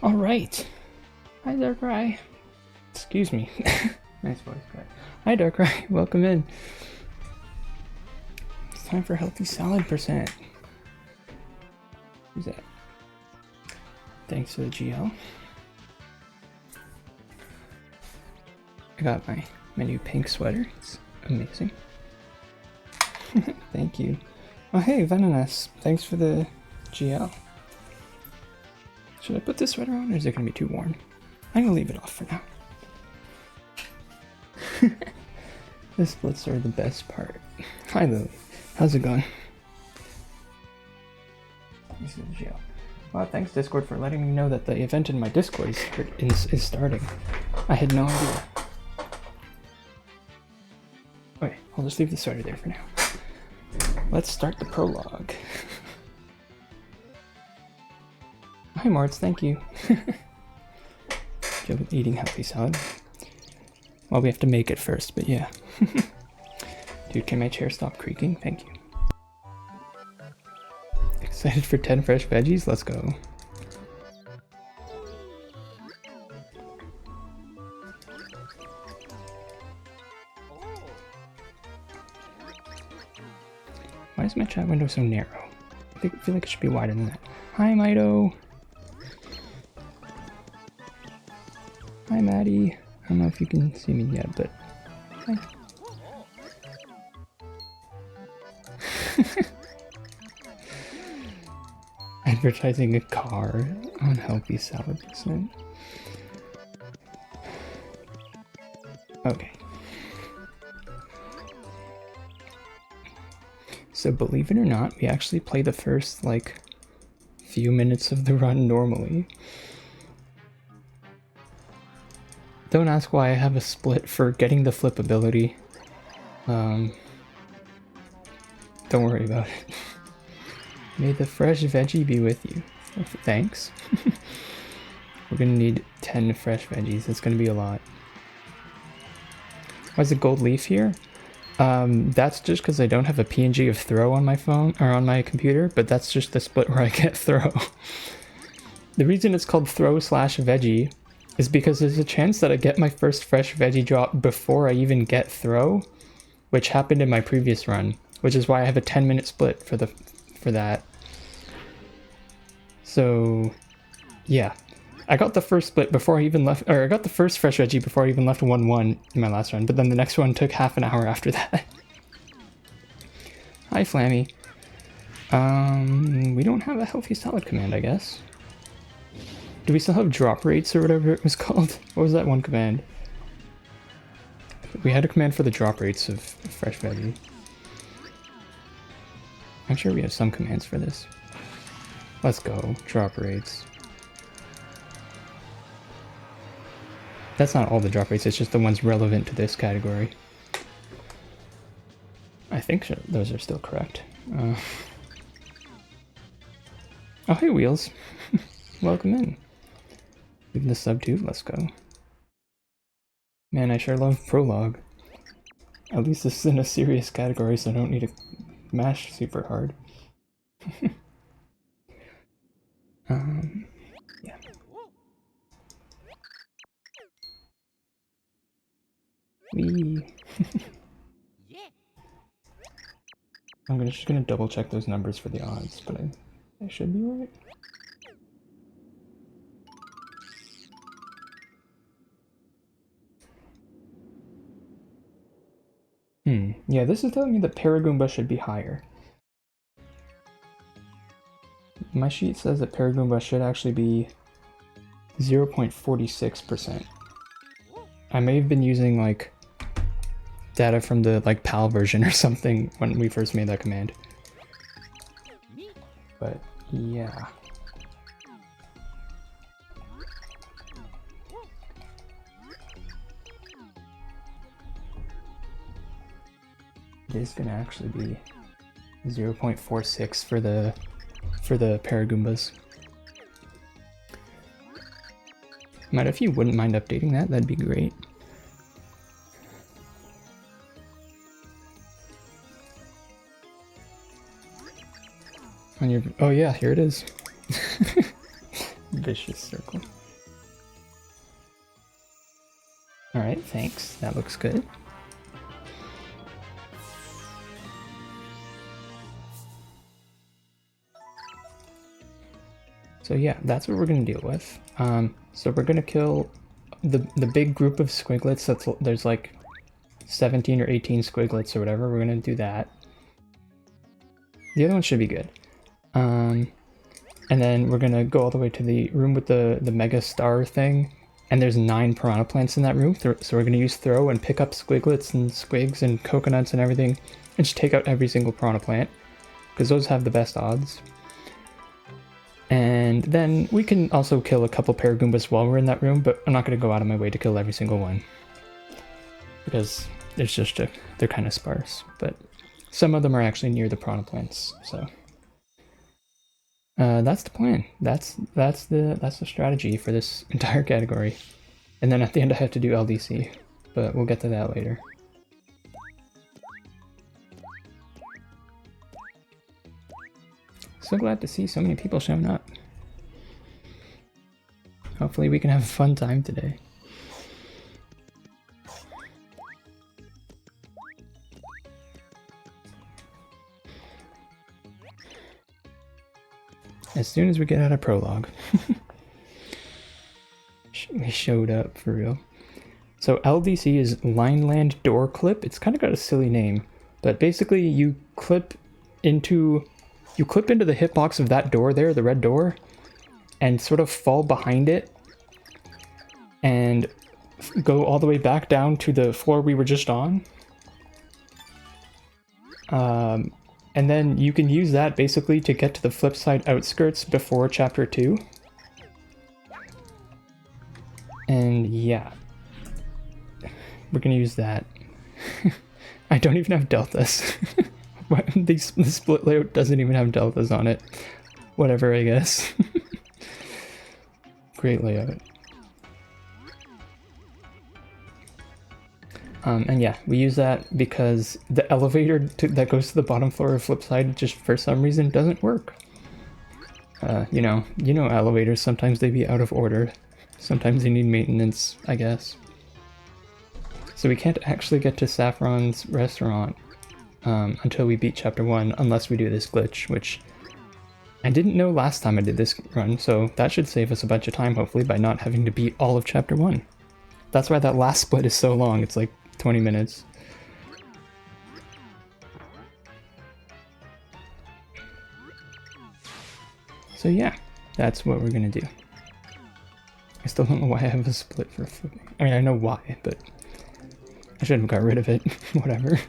All right. Hi, Darkrai. Excuse me. Nice voice crack. Hi, Darkrai. Welcome in. It's time for healthy salad percent. Who's that? Thanks for the GL. I got my new pink sweater. It's amazing. Thank you. Oh, hey, Venomous. Thanks for the GL. Should I put this sweater on, or is it going to be too warm? I'm going to leave it off for now. The splits are the best part. Hi, Lily. How's it going? This is the GL. Well, thanks, Discord, for letting me know that the event in my Discord is starting. I had no idea. Okay, I'll just leave the sweater there for now. Let's start the prologue. Hi, Morts, thank you. Joe eating healthy salad. Well, we have to make it first, but yeah. Dude, can my chair stop creaking? Thank you. Excited for 10 fresh veggies? Let's go. Why is my chat window so narrow? I feel like it should be wider than that. Hi, Mido. Hi, Maddie. I don't know if you can see me yet, but hi. Advertising a car on healthy salad percent. Okay. So believe it or not, we actually play the first, like, few minutes of the run normally. Don't ask why I have a split for getting the flip ability. Don't worry about it. May the fresh veggie be with you. Thanks. We're gonna need 10 fresh veggies. It's gonna be a lot. Why is the gold leaf here? That's just because I don't have a PNG of throw on my phone or on my computer, but that's just the split where I get throw. The reason it's called throw/veggie is because there's a chance that I get my first fresh veggie drop before I even get throw, which happened in my previous run, which is why I have a 10-minute split for that. So yeah, I got the first split before I even left, or I got the first fresh veggie before I even left 1-1 in my last run, but then the next one took half an hour after that. Hi, Flammy. We don't have a healthy salad command, I guess. Do we still have drop rates or whatever it was called? What was that one command? We had a command for the drop rates of fresh veggie. I'm sure we have some commands for this. Let's go, drop rates. That's not all the drop rates, it's just the ones relevant to this category. I think those are still correct. Oh, hey, Wheels. Welcome in. Leaving the sub too, let's go. Man, I sure love prologue. At least this is in a serious category, so I don't need to mash super hard. Yeah. Wee. I'm just gonna double check those numbers for the odds, but I should be right. Yeah, this is telling me that Paragoomba should be higher. My sheet says that Paragoomba should actually be 0.46%. I may have been using, like, data from the, like, PAL version or something when we first made that command. But, yeah. It is gonna actually be 0.46 for the Paragoombas. Matt, if you wouldn't mind updating that, that'd be great. On your, oh yeah, here it is. vicious circle. Alright, thanks. That looks good. So yeah, that's what we're going to deal with. So we're going to kill the big group of squiglets. There's like 17 or 18 squiglets or whatever. We're going to do that. The other one should be good. And then we're going to go all the way to the room with the mega star thing. And there's 9 piranha plants in that room. So we're going to use throw and pick up squiglets and squigs and coconuts and everything. And just take out every single piranha plant. Because those have the best odds. And then we can also kill a couple Paragoombas while we're in that room, but I'm not going to go out of my way to kill every single one. Because it's just they're kind of sparse. But some of them are actually near the piranha plants, so... that's the plan. That's the strategy for this entire category. And then at the end I have to do LDC, but we'll get to that later. So glad to see so many people showing up. Hopefully we can have a fun time today. As soon as we get out of prologue. We showed up for real. So LDC is Lineland Door Clip. It's kind of got a silly name, but basically you clip into the hitbox of that door there, the red door, and sort of fall behind it and go all the way back down to the floor we were just on. And then you can use that basically to get to the flip side outskirts before chapter 2. And yeah, we're gonna use that. I don't even have deltas. The split layout doesn't even have deltas on it. Whatever, I guess. Great layout. And yeah, we use that because the elevator that goes to the bottom floor of Flipside just for some reason doesn't work. You know elevators, sometimes they be out of order. Sometimes they need maintenance, I guess. So we can't actually get to Saffron's restaurant until we beat chapter 1, unless we do this glitch, which I didn't know last time I did this run, so that should save us a bunch of time, hopefully, by not having to beat all of chapter 1. That's why that last split is so long, it's like 20 minutes. So yeah, that's what we're gonna do. I still don't know why I have a split for flipping. I mean, I know why, but I should have got rid of it. Whatever.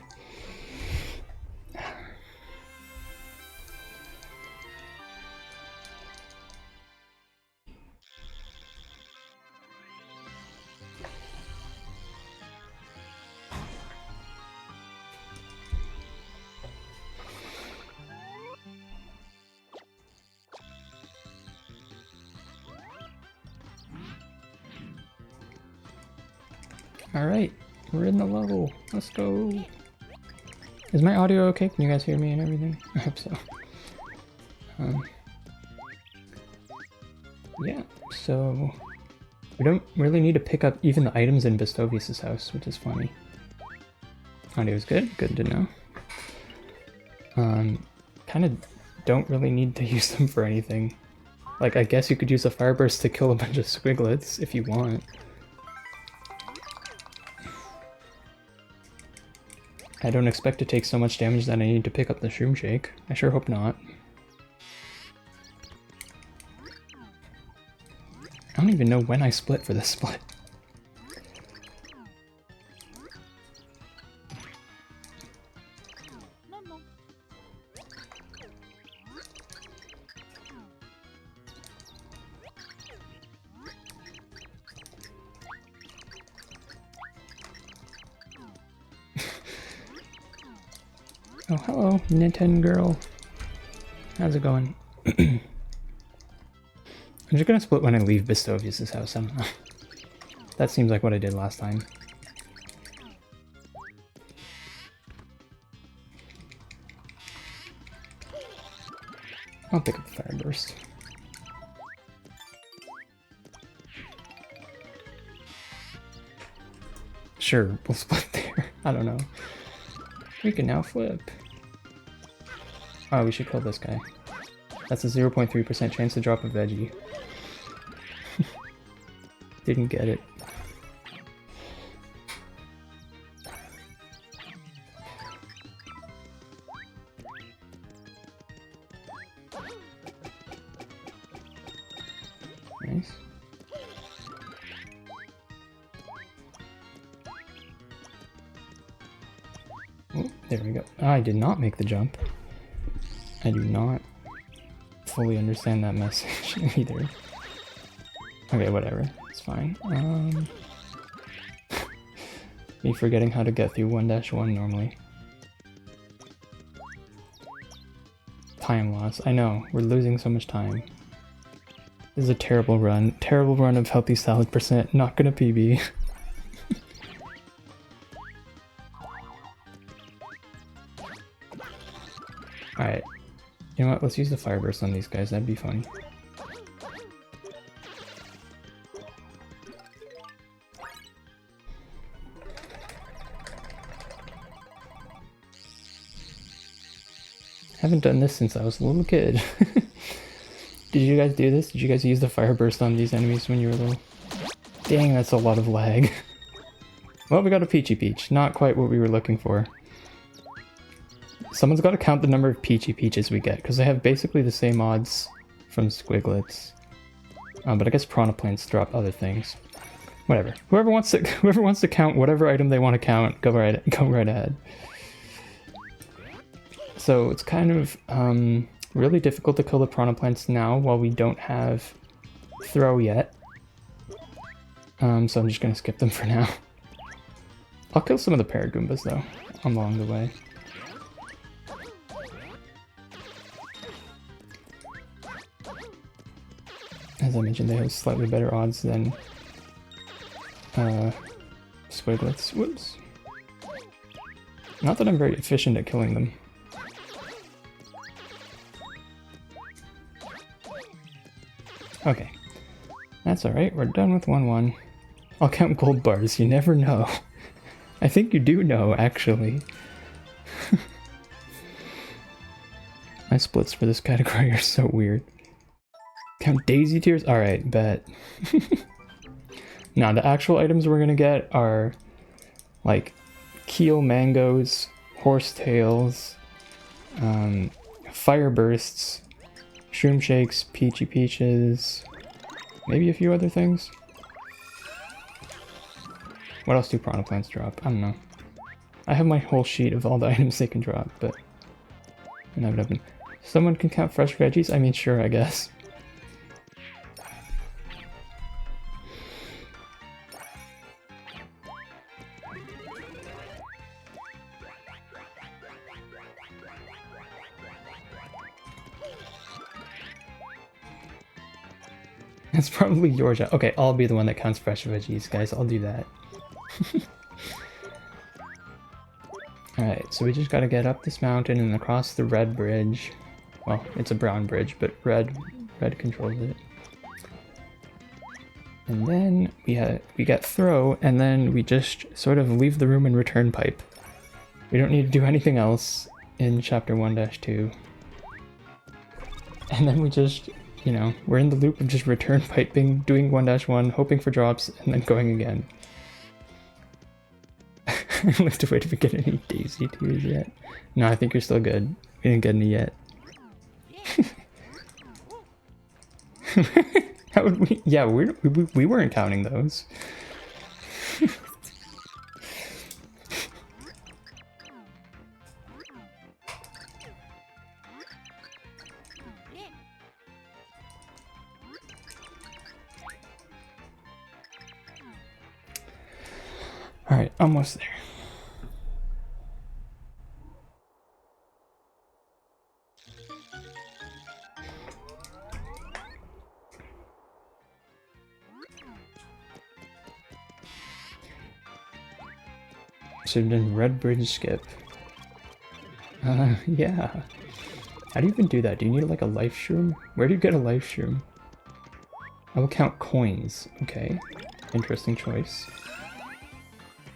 Alright, we're in the level. Let's go. Is my audio okay? Can you guys hear me and everything? I hope so. Yeah, so we don't really need to pick up even the items in Bestovius' house, which is funny. Audio's good, good to know. Kind of don't really need to use them for anything. Like, I guess you could use a fire burst to kill a bunch of squiglets if you want. I don't expect to take so much damage that I need to pick up the Shroom Shake. I sure hope not. I don't even know when I split for this split. Oh, hello, Nintendo girl. How's it going? I'm just gonna split when I leave Bestovius' house, I don't know. That seems like what I did last time. I'll pick up the Fire Burst. Sure, we'll split there. I don't know. We can now flip. Oh, we should kill this guy. That's a 0.3% chance to drop a veggie. Didn't get it. Nice. Oh, there we go. I did not make the jump. I do not fully understand that message either. Okay, whatever. It's fine. Me forgetting how to get through 1-1 normally. Time loss. I know, we're losing so much time. This is a terrible run. Terrible run of healthy salad percent. Not gonna PB. Alright. You know what? Let's use the fire burst on these guys. That'd be funny. Haven't done this since I was a little kid. Did you guys do this? Did you guys use the fire burst on these enemies when you were little? Dang, that's a lot of lag. Well, we got a Peachy Peach. Not quite what we were looking for. Someone's got to count the number of Peachy Peaches we get, because they have basically the same odds from Squiglets. But I guess Piranha Plants drop other things. Whatever. Whoever wants to count whatever item they want to count, go right ahead. So it's kind of really difficult to kill the Piranha Plants now while we don't have throw yet. So I'm just gonna skip them for now. I'll kill some of the Paragoombas though along the way. As I mentioned, they have slightly better odds than Squiglets. Whoops. Not that I'm very efficient at killing them. Okay. That's alright, we're done with 1-1. I'll count gold bars, you never know. I think you do know, actually. My splits for this category are so weird. Count daisy tears? Alright, bet. Now, the actual items we're gonna get are, like, keel mangoes, horsetails, fire bursts, shroom shakes, peachy peaches, maybe a few other things. What else do Piranha Plants drop? I don't know. I have my whole sheet of all the items they can drop, but I haven't opened. Someone can count fresh veggies? I mean, sure, I guess. That's probably your job. Okay, I'll be the one that counts fresh veggies, guys. I'll do that. Alright, so we just gotta get up this mountain and across the red bridge. Well, it's a brown bridge, but red controls it. And then we get throw, and then we just sort of leave the room and return pipe. We don't need to do anything else in chapter 1-2. And then we just, you know, we're in the loop of just return piping, doing 1-1, hoping for drops, and then going again. I don't have to wait if we get any daisy tears yet. No, I think you're still good. We didn't get any yet. How would we? Yeah, we weren't counting those. All right, almost there. Should have done red bridge skip. Yeah. How do you even do that? Do you need like a life shroom? Where do you get a life shroom? I will count coins. Okay. Interesting choice.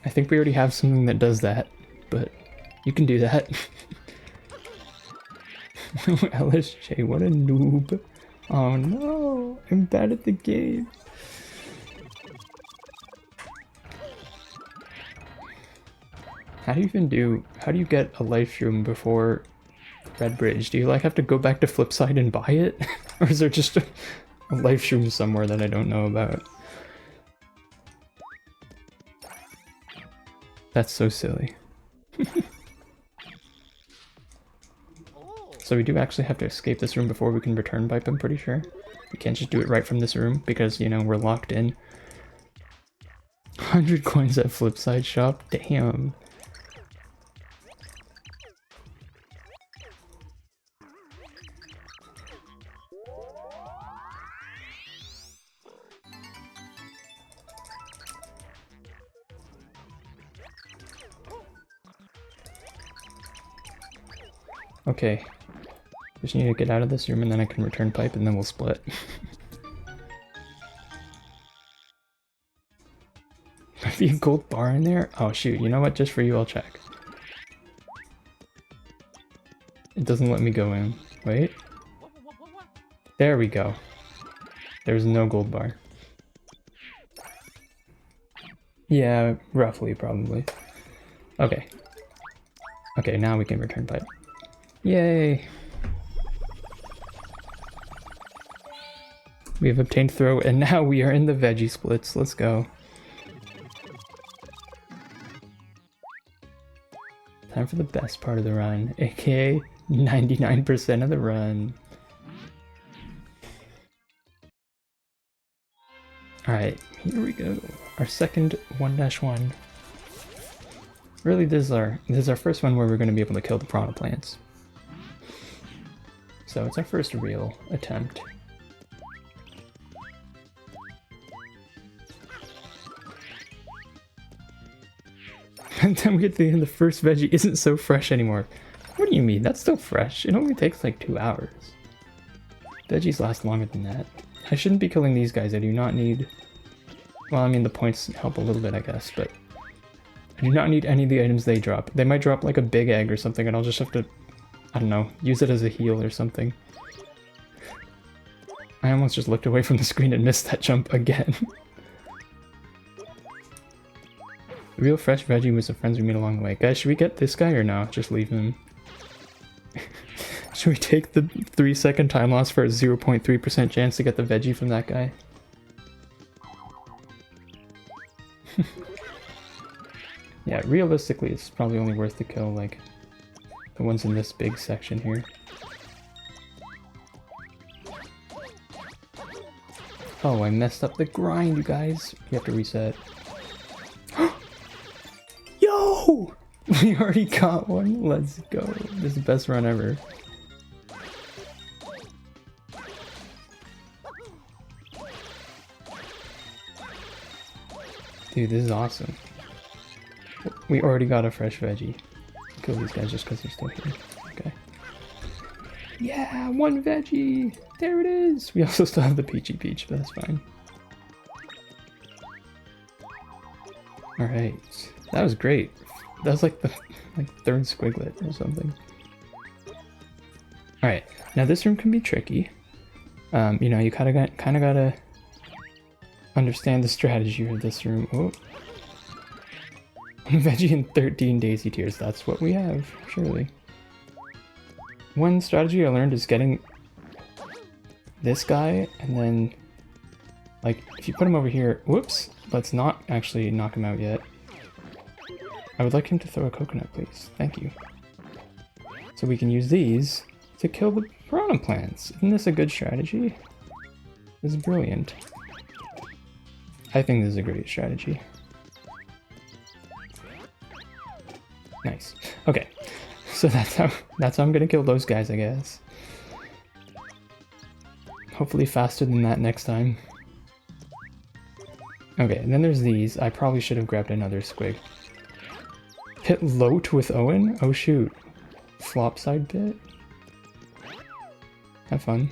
I think we already have something that does that, but you can do that. LSJ, what a noob. Oh no, I'm bad at the game. How do you get a life shroom before Red Bridge? Do you like have to go back to Flipside and buy it? Or is there just a life shroom somewhere that I don't know about? That's so silly. So we do actually have to escape this room before we can return pipe, I'm pretty sure. We can't just do it right from this room because, you know, we're locked in. 100 coins at Flipside shop? Damn. Okay. Just need to get out of this room and then I can return pipe and then we'll split. Might be a gold bar in there? Oh shoot, you know what? Just for you, I'll check. It doesn't let me go in. Wait. There we go. There's no gold bar. Yeah, roughly, probably. Okay. Okay, now we can return pipe. Yay! We have obtained throw, and now we are in the veggie splits. Let's go. Time for the best part of the run, aka 99% of the run. Alright, here we go. Our second 1-1. Really, this is our first one where we're going to be able to kill the piranha plants. So it's our first real attempt. And then we get to the end, the first veggie isn't so fresh anymore. What do you mean? That's still fresh. It only takes like 2 hours. Veggies last longer than that. I shouldn't be killing these guys. I do not need... Well, I mean, the points help a little bit, I guess, but... I do not need any of the items they drop. They might drop like a big egg or something, and I'll just have to, I don't know, use it as a heal or something. I almost just looked away from the screen and missed that jump again. The real fresh veggie was the friends we meet along the way. Guys, should we get this guy or no? Just leave him. Should we take the 3-second time loss for a 0.3% chance to get the veggie from that guy? Yeah, realistically, it's probably only worth to kill, like, the ones in this big section here. Oh, I messed up the grind, you guys. We have to reset. Yo! We already got one. Let's go. This is the best run ever. Dude, this is awesome. We already got a fresh veggie. Kill these guys just because they're still here. Okay. Yeah, 1 veggie! There it is! We also still have the Peachy Peach, but that's fine. Alright. That was great. That was like the 3rd squiglet or something. Alright. Now this room can be tricky. You know, you kinda gotta understand the strategy of this room. Oh. 1 veggie and 13 daisy tears. That's what we have, surely. One strategy I learned is getting this guy, and then, like, if you put him over here... Whoops! Let's not actually knock him out yet. I would like him to throw a coconut, please. Thank you. So we can use these to kill the piranha plants. Isn't this a good strategy? This is brilliant. I think this is a great strategy. Nice. Okay, so that's how I'm gonna kill those guys, I guess. Hopefully faster than that next time. Okay, and then there's these. I probably should have grabbed another squig. Hit Lote with Owen? Oh shoot. Flop side pit? Have fun.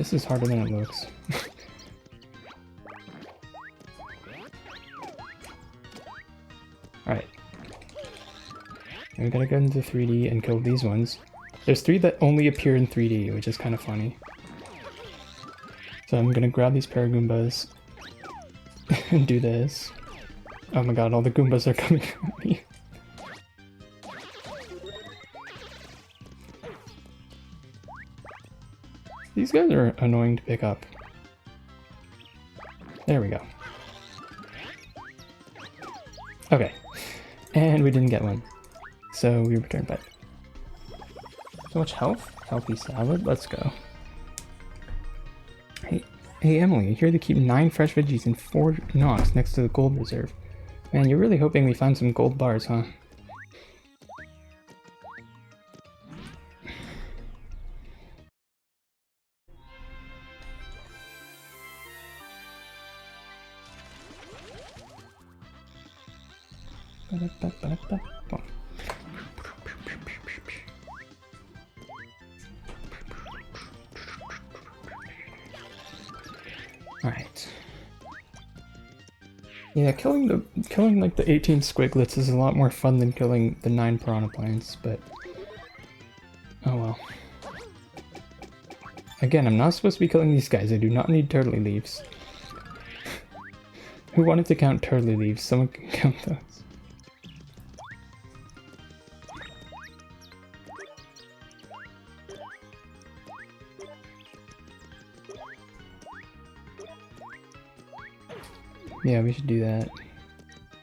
This is harder than it looks. Alright. We gotta go into 3D and kill these ones. There's 3 that only appear in 3D, which is kind of funny. So I'm gonna grab these Paragoombas and do this. Oh my god, all the Goombas are coming at me. These guys are annoying to pick up. There we go. Okay. And we didn't get one. So we return back. So much health? Healthy salad? Let's go. Hey Emily, I hear they keep 9 fresh veggies and 4 Nox next to the gold reserve. Man, you're really hoping we find some gold bars, huh? Alright. Yeah, killing like the 18 squiglets is a lot more fun than killing the 9 piranha plants, but oh well. Again, I'm not supposed to be killing these guys. I do not need turtley leaves. Who wanted to count turtley leaves? Someone can count those. Yeah, we should do that.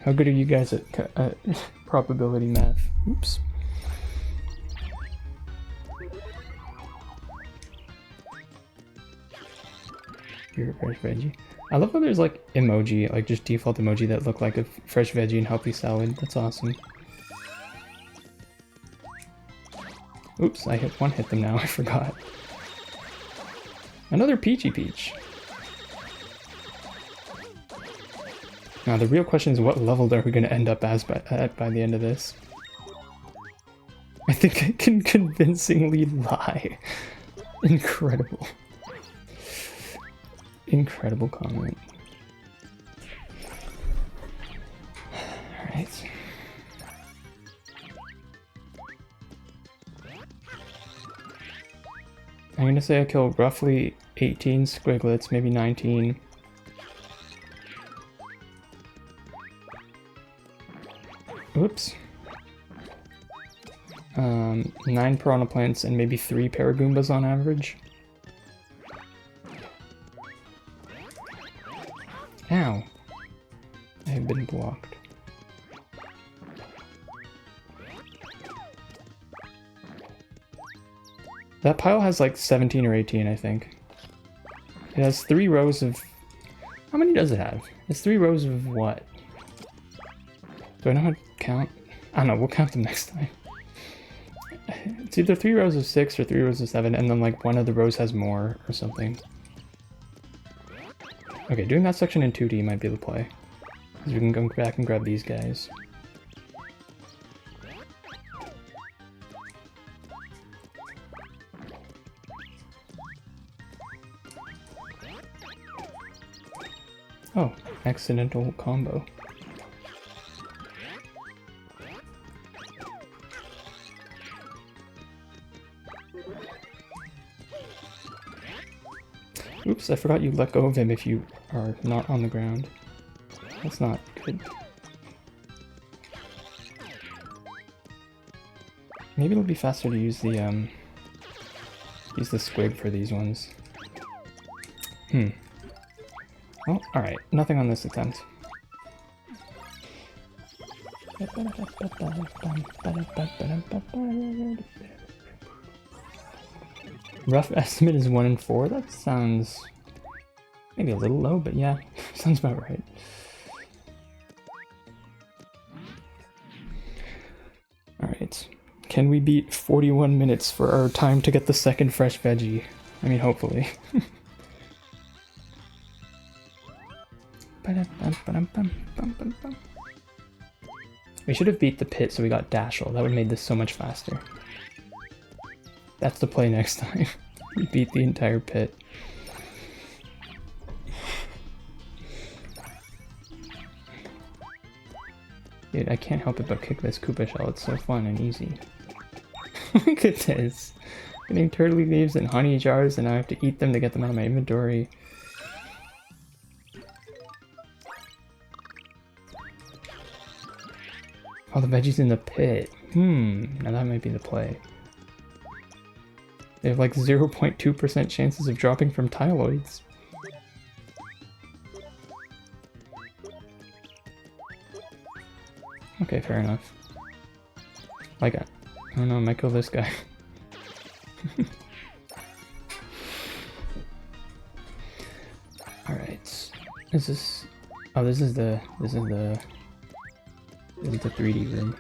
How good are you guys at probability math? Oops. Pure fresh veggie. I love how there's like emoji, like just default emoji that look like a fresh veggie and healthy salad. That's awesome. Oops, I hit them now, I forgot. Another Peachy Peach. Now the real question is, what level are we going to end up as by the end of this? I think I can convincingly lie. Incredible. Incredible comment. Alright. I'm gonna say I killed roughly 18 squiglets, maybe 19. Oops. 9 piranha plants and maybe 3 Paragoombas on average. Ow. I have been blocked. That pile has like 17 or 18, I think. It has 3 rows of... How many does it have? It's 3 rows of what? Do I know how to count? I don't know, we'll count them next time. It's either 3 rows of 6 or 3 rows of 7, and then like one of the rows has more or something. Okay, doing that section in 2D might be the play. Because we can go back and grab these guys. Oh, accidental combo. Oops, I forgot you let go of him if you are not on the ground. That's not good. Maybe it'll be faster to use the squig for these ones. Oh, alright. Nothing on this attempt. Rough estimate is 1 in 4. That sounds maybe a little low, but yeah, sounds about right. Alright. Can we beat 41 minutes for our time to get the second fresh veggie? I mean, hopefully. We should have beat the pit so we got Dashel. That would have made this so much faster. That's the play next time. We beat the entire pit. Dude, I can't help it but kick this Koopa shell. It's so fun and easy. Look at this. Getting turtle leaves and honey jars, and I have to eat them to get them out of my inventory. All the veggies in the pit. Now that might be the play. They have like 0.2% chances of dropping from tyloids. Okay, fair enough. Like, I don't know, I might kill this guy. Alright. Is this... Oh, this is the 3D room.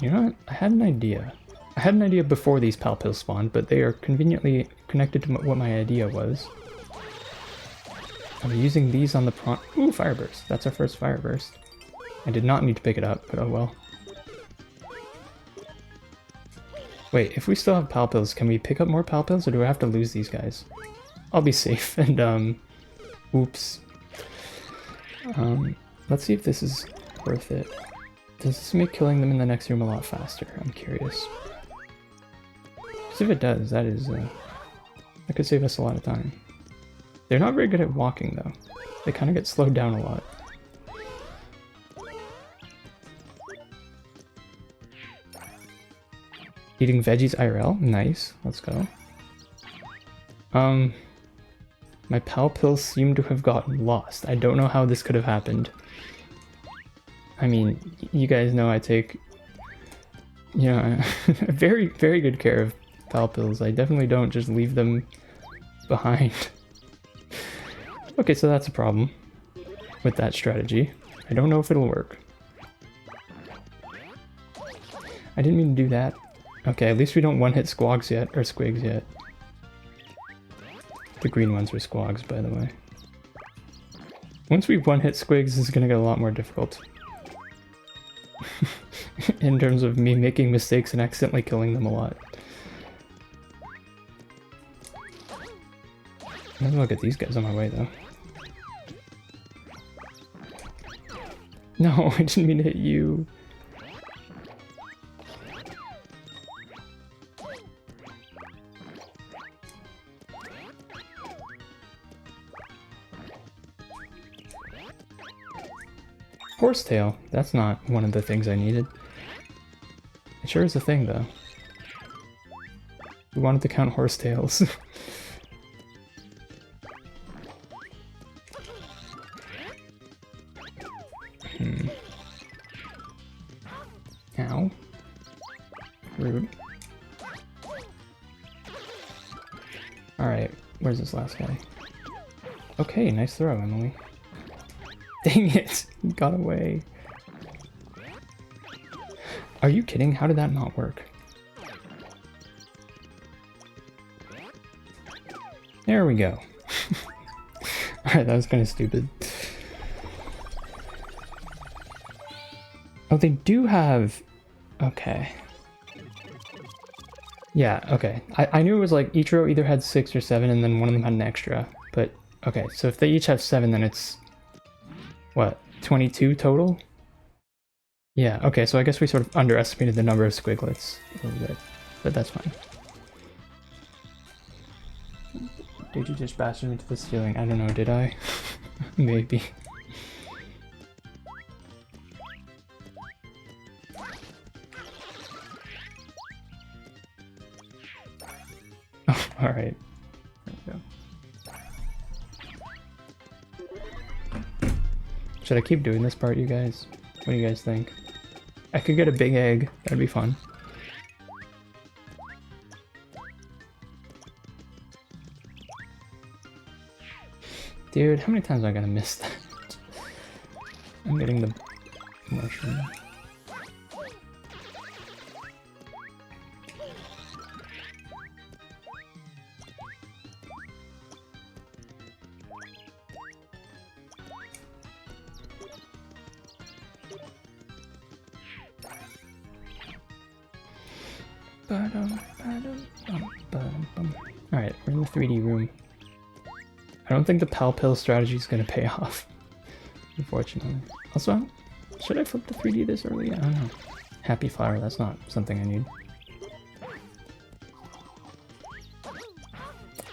You know what? I had an idea. I had an idea before these pal pills spawned, but they are conveniently connected to what my idea was. I'm using these on the prawn. Ooh, fire burst. That's our first fire burst. I did not need to pick it up, but oh well. Wait, if we still have pal pills, can we pick up more pal pills, or do I have to lose these guys? I'll be safe, and oops. Let's see if this is worth it. Does this make killing them in the next room a lot faster? I'm curious. Because if it does, that could save us a lot of time. They're not very good at walking, though. They kind of get slowed down a lot. Eating veggies IRL? Nice. Let's go. My pal pills seem to have gotten lost. I don't know how this could have happened. I mean, you guys know I take, you know, very, very good care of pal pills. I definitely don't just leave them behind. Okay, so that's a problem with that strategy. I don't know if it'll work. I didn't mean to do that. Okay, at least we don't one-hit squogs yet, or squigs yet. The green ones were squogs, by the way. Once we one-hit squigs, this is gonna get a lot more difficult. In terms of me making mistakes and accidentally killing them a lot. I'm gonna look at these guys on my way, though. No, I didn't mean to hit you. Horsetail. That's not one of the things I needed. It sure is a thing, though. We wanted to count horsetails. Ow. Rude. Alright, where's this last guy? Okay, nice throw, Emily. Dang it! He got away. Are you kidding? How did that not work? There we go. Alright, that was kind of stupid. Oh, they do have... Okay. Yeah, okay. I knew it was like each row either had 6 or 7 and then one of them had an extra. But, okay, so if they each have 7, then it's... What? 22 total? Yeah, okay, so I guess we sort of underestimated the number of squiglets a little bit. But that's fine. Did you just bastard me to the ceiling? I don't know, did I? Maybe. Oh, alright. There we go. Should I keep doing this part, you guys? What do you guys think? I could get a big egg. That'd be fun. Dude, how many times am I gonna miss that? I'm getting the mushroom. Alright, we're in the 3D room. I don't think the Pal Pill strategy is going to pay off, unfortunately. Also, should I flip to 3D this early? I don't know. Happy Flower, that's not something I need.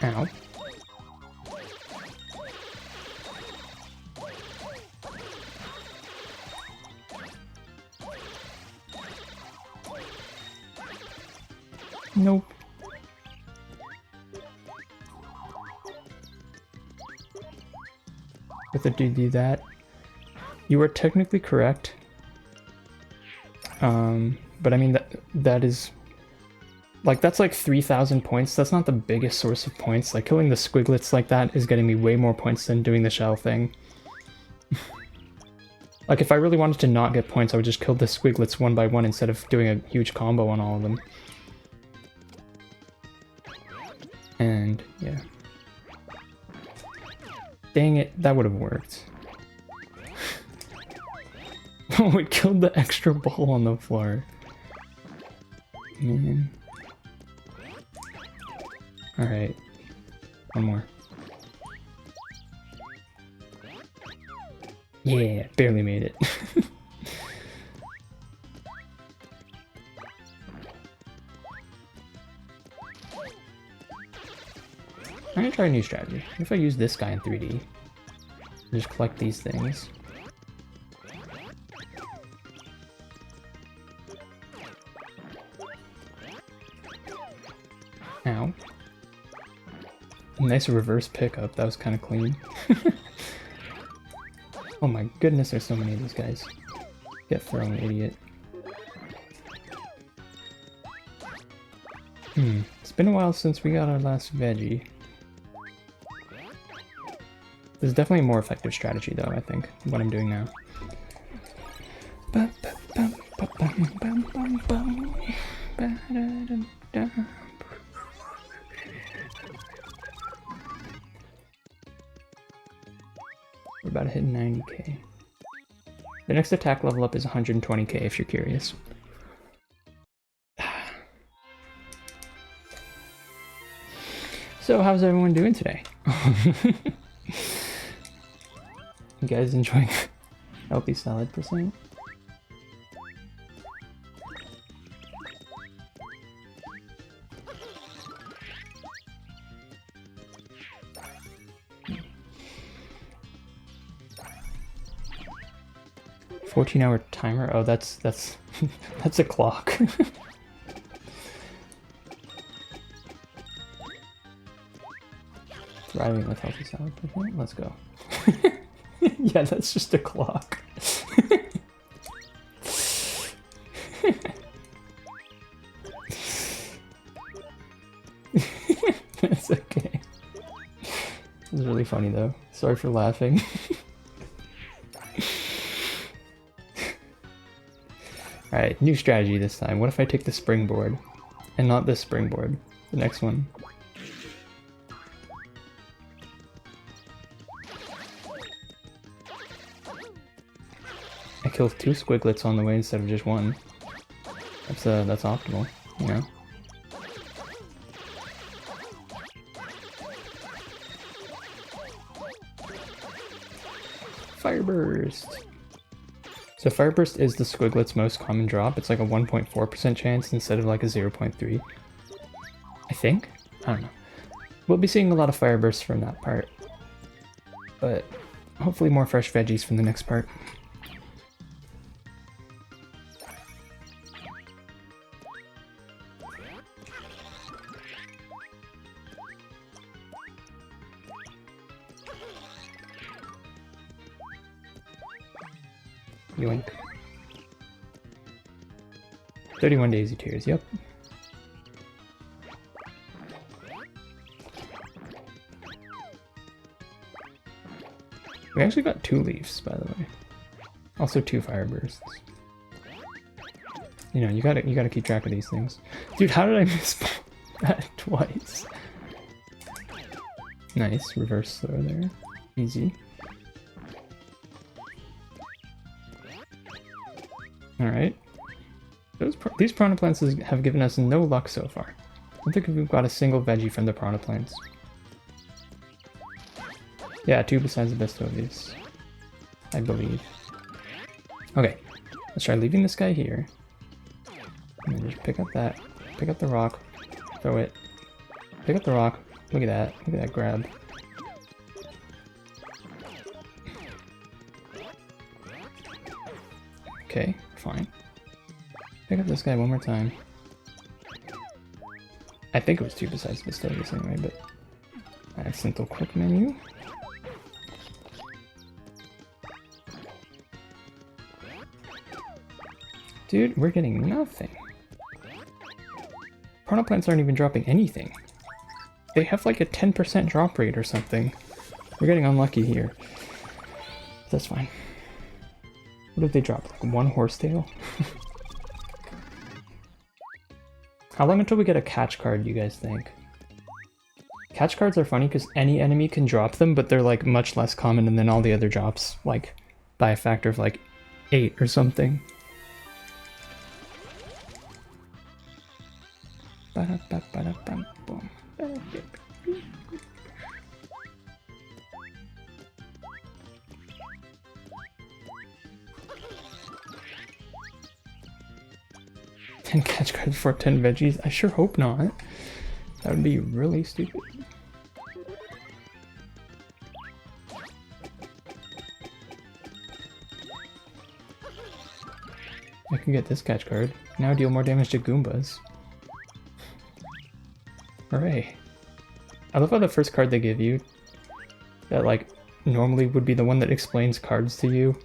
Ow. Nope. With it to do that, you are technically correct. But I mean that is like that's like 3,000 points. That's not the biggest source of points. Like killing the squiglets like that is getting me way more points than doing the shell thing. Like if I really wanted to not get points, I would just kill the squiglets one by one instead of doing a huge combo on all of them. And yeah. Dang it, that would have worked. Oh, it killed the extra ball on the floor. Man. Alright. One more. Yeah, barely made it. I'm gonna try a new strategy. What if I use this guy in 3D? Just collect these things. Ow. Nice reverse pickup, that was kind of clean. Oh my goodness, there's so many of these guys. Get thrown, idiot. It's been a while since we got our last veggie. This is definitely a more effective strategy though, I think, what I'm doing now. We're about to hit 90k. The next attack level up is 120k if you're curious. So how's everyone doing today? You guys enjoying healthy salad percent? $14-hour timer? Oh, that's that's a clock. Thriving with healthy salad percent? Let's go. Yeah, that's just a clock. It's okay. It was really funny though. Sorry for laughing. Alright, new strategy this time. What if I take the springboard? And not this springboard. The next one. I killed 2 squiglets on the way instead of just 1. That's optimal, you know? Fireburst! So Fireburst is the squiglet's most common drop. It's like a 1.4% chance instead of like a 0.3. I think? I don't know. We'll be seeing a lot of Firebursts from that part. But hopefully more fresh veggies from the next part. Yoink. 31 Daisy Tears, yep. We actually got 2 leaves, by the way. Also 2 fire bursts. You know, you gotta keep track of these things. Dude, how did I miss that twice? Nice, reverse throw there. Easy. Alright. That was These piranha plants have given us no luck so far. I don't think we've got a single veggie from the piranha plants. Yeah, 2 besides the best of these, I believe. Okay, let's try leaving this guy here. And then just pick up that, pick up the rock, throw it, pick up the rock. Look at that grab. Okay, fine. Pick up this guy one more time. I think it was 2 besides Bestows anyway, but... Add simple quick menu. Dude, we're getting nothing. Piranha plants aren't even dropping anything. They have like a 10% drop rate or something. We're getting unlucky here. That's fine. What did they drop? Like 1 horsetail? How long until we get a catch card, you guys think? Catch cards are funny because any enemy can drop them, but they're like much less common than all the other drops, like by a factor of like 8 or something. Catch cards for 10 veggies? I sure hope not. That would be really stupid. I can get this catch card. Now deal more damage to Goombas. Hooray. I love how the first card they give you, that like normally would be the one that explains cards to you,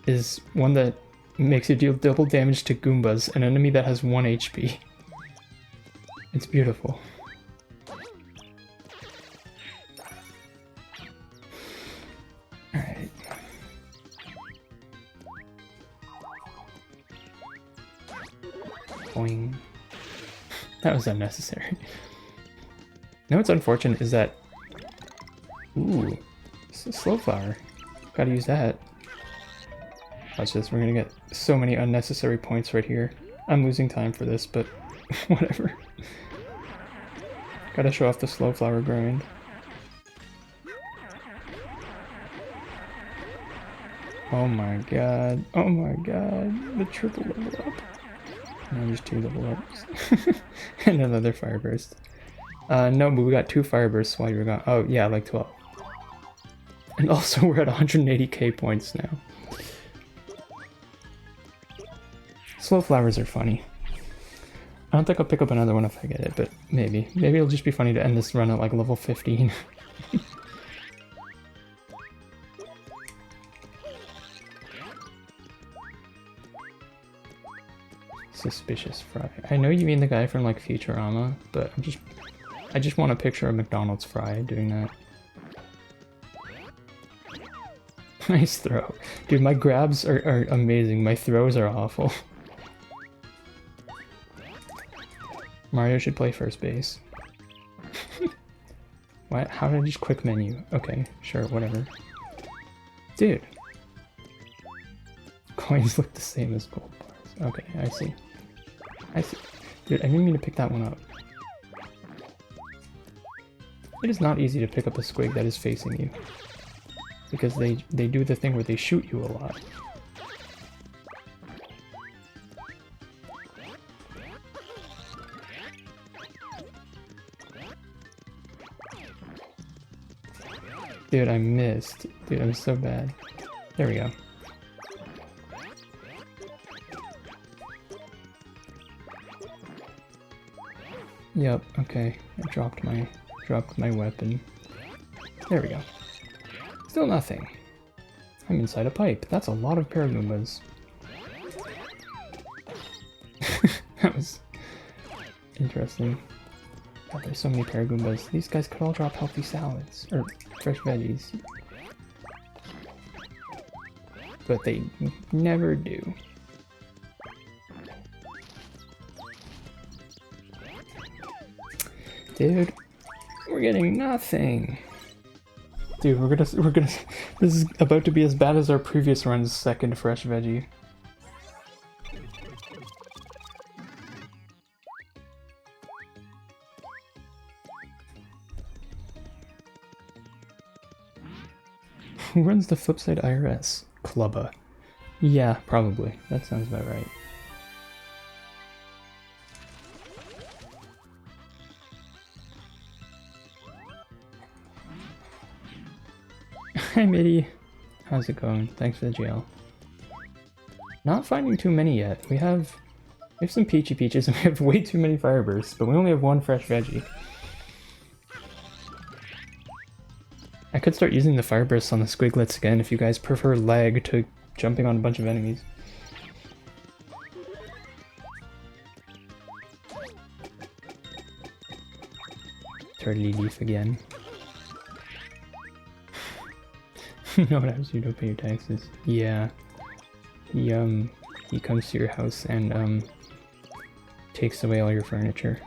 is one that makes you deal double damage to Goombas, an enemy that has 1 HP. It's beautiful. Alright. Boing. That was unnecessary. You know what's unfortunate is that... Ooh, it's a slow flower. Gotta use that. Watch this, we're gonna get so many unnecessary points right here. I'm losing time for this, but whatever. Gotta show off the slow flower grind. Oh my god, oh my god, the triple level up. No, there's 2 level ups. And another fire burst. No, but we got 2 fire bursts while you were gone. Oh yeah, like 12. And also we're at 180k points now. Slow flowers are funny. I don't think I'll pick up another one if I get it, but maybe. Maybe it'll just be funny to end this run at like level 15. Suspicious fry. I know you mean the guy from like Futurama, but I just want a picture of McDonald's fry doing that. Nice throw. Dude, my grabs are amazing. My throws are awful. Mario should play first base. What? How did I just quick menu? Okay, sure, whatever. Dude. Coins look the same as gold bars. Okay, I see. I see. Dude, I didn't mean to pick that one up. It is not easy to pick up a squig that is facing you. Because they do the thing where they shoot you a lot. Dude, I missed. Dude, I'm so bad. There we go. Yep, okay. I dropped my weapon. There we go. Still nothing. I'm inside a pipe. That's a lot of Paragoombas. That was interesting. God, there's so many Paragoombas. These guys could all drop healthy salads. Or fresh veggies. But they never do. Dude, we're getting nothing. Dude, we're gonna, this is about to be as bad as our previous run's second fresh veggie. Who runs the Flipside IRS? Clubba. Yeah, probably. That sounds about right. Hi, Mitty. How's it going? Thanks for the jail. Not finding too many yet. We have some peachy peaches and we have way too many firebursts, but we only have one fresh veggie. I could start using the firebursts on the squiglets again if you guys prefer lag to jumping on a bunch of enemies. Turtley leaf again. You know what happens if you don't pay your taxes? Yeah. He comes to your house and takes away all your furniture.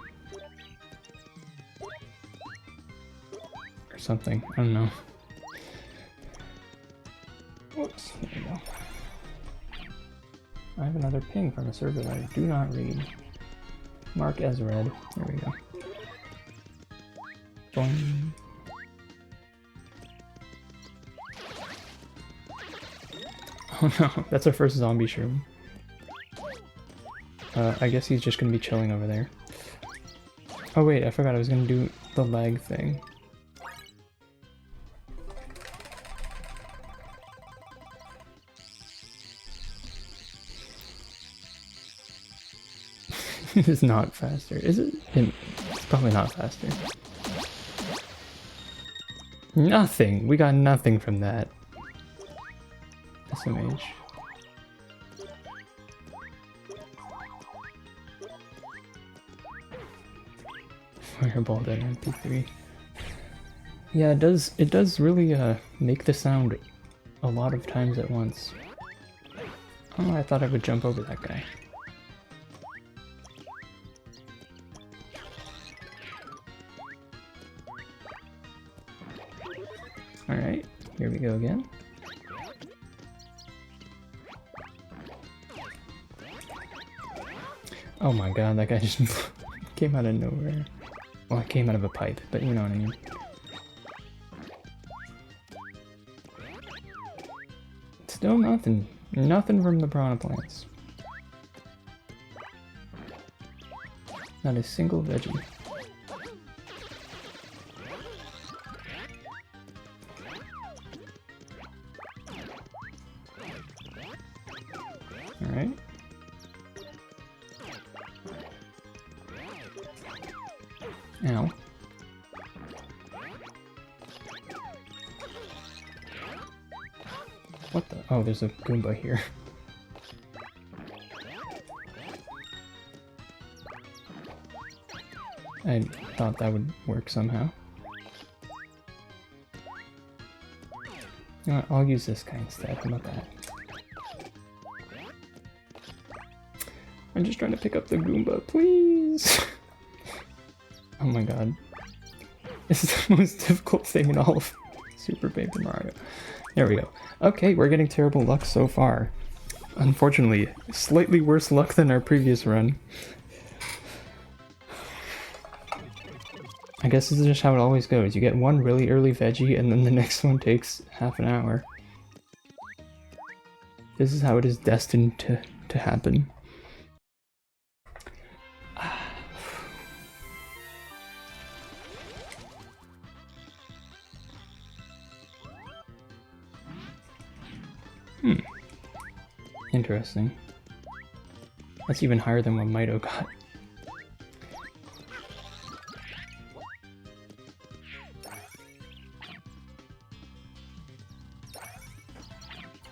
Or something. I don't know. Whoops, there we go. I have another ping from a server that I do not read. Mark as read. There we go. Boing. Oh no, that's our first zombie shroom. I guess he's just gonna be chilling over there. Oh wait, I forgot I was gonna do the lag thing. It's not faster, is it? It's probably not faster. Nothing! We got nothing from that. SMH. Fireball dead MP3. Yeah, it does really make the sound a lot of times at once. Oh, I thought I would jump over that guy. Alright, here we go again. Oh my god, that guy just came out of nowhere. Well, it came out of a pipe, but you know what I mean. Still nothing. Nothing from the piranha plants. Not a single veggie. Alright. Ow. What the? Oh, there's a Goomba here. I thought that would work somehow. You know what, I'll use this guy instead. How about that? I'm just trying to pick up the Goomba, please! Oh my god. This is the most difficult thing in all of Super Paper Mario. There we go. Okay, we're getting terrible luck so far. Unfortunately, slightly worse luck than our previous run. I guess this is just how it always goes. You get one really early veggie and then the next one takes half an hour. This is how it is destined to happen. Interesting. That's even higher than what Mito got.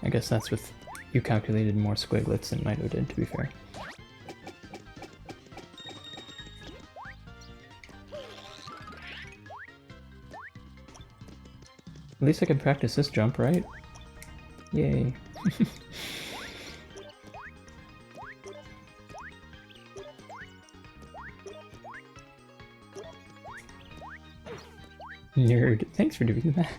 I guess that's with you calculated more squiglets than Mito did, to be fair. At least I can practice this jump, right? Yay. Nerd. Thanks for doing that.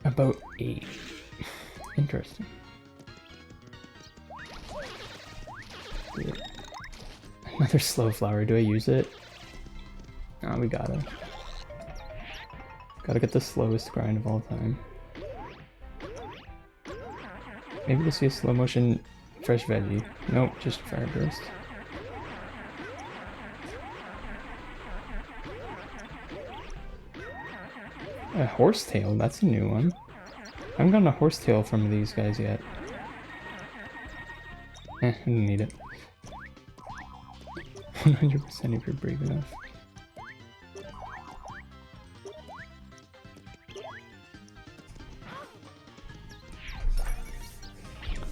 About 8. Interesting. Another slow flower. Do I use it? Oh, we gotta. Gotta get the slowest grind of all time. Maybe we'll see a slow motion fresh veggie. Nope, just fire burst. A horsetail, that's a new one. I haven't gotten a horsetail from these guys yet. I don't need it. 100% if you're brave enough.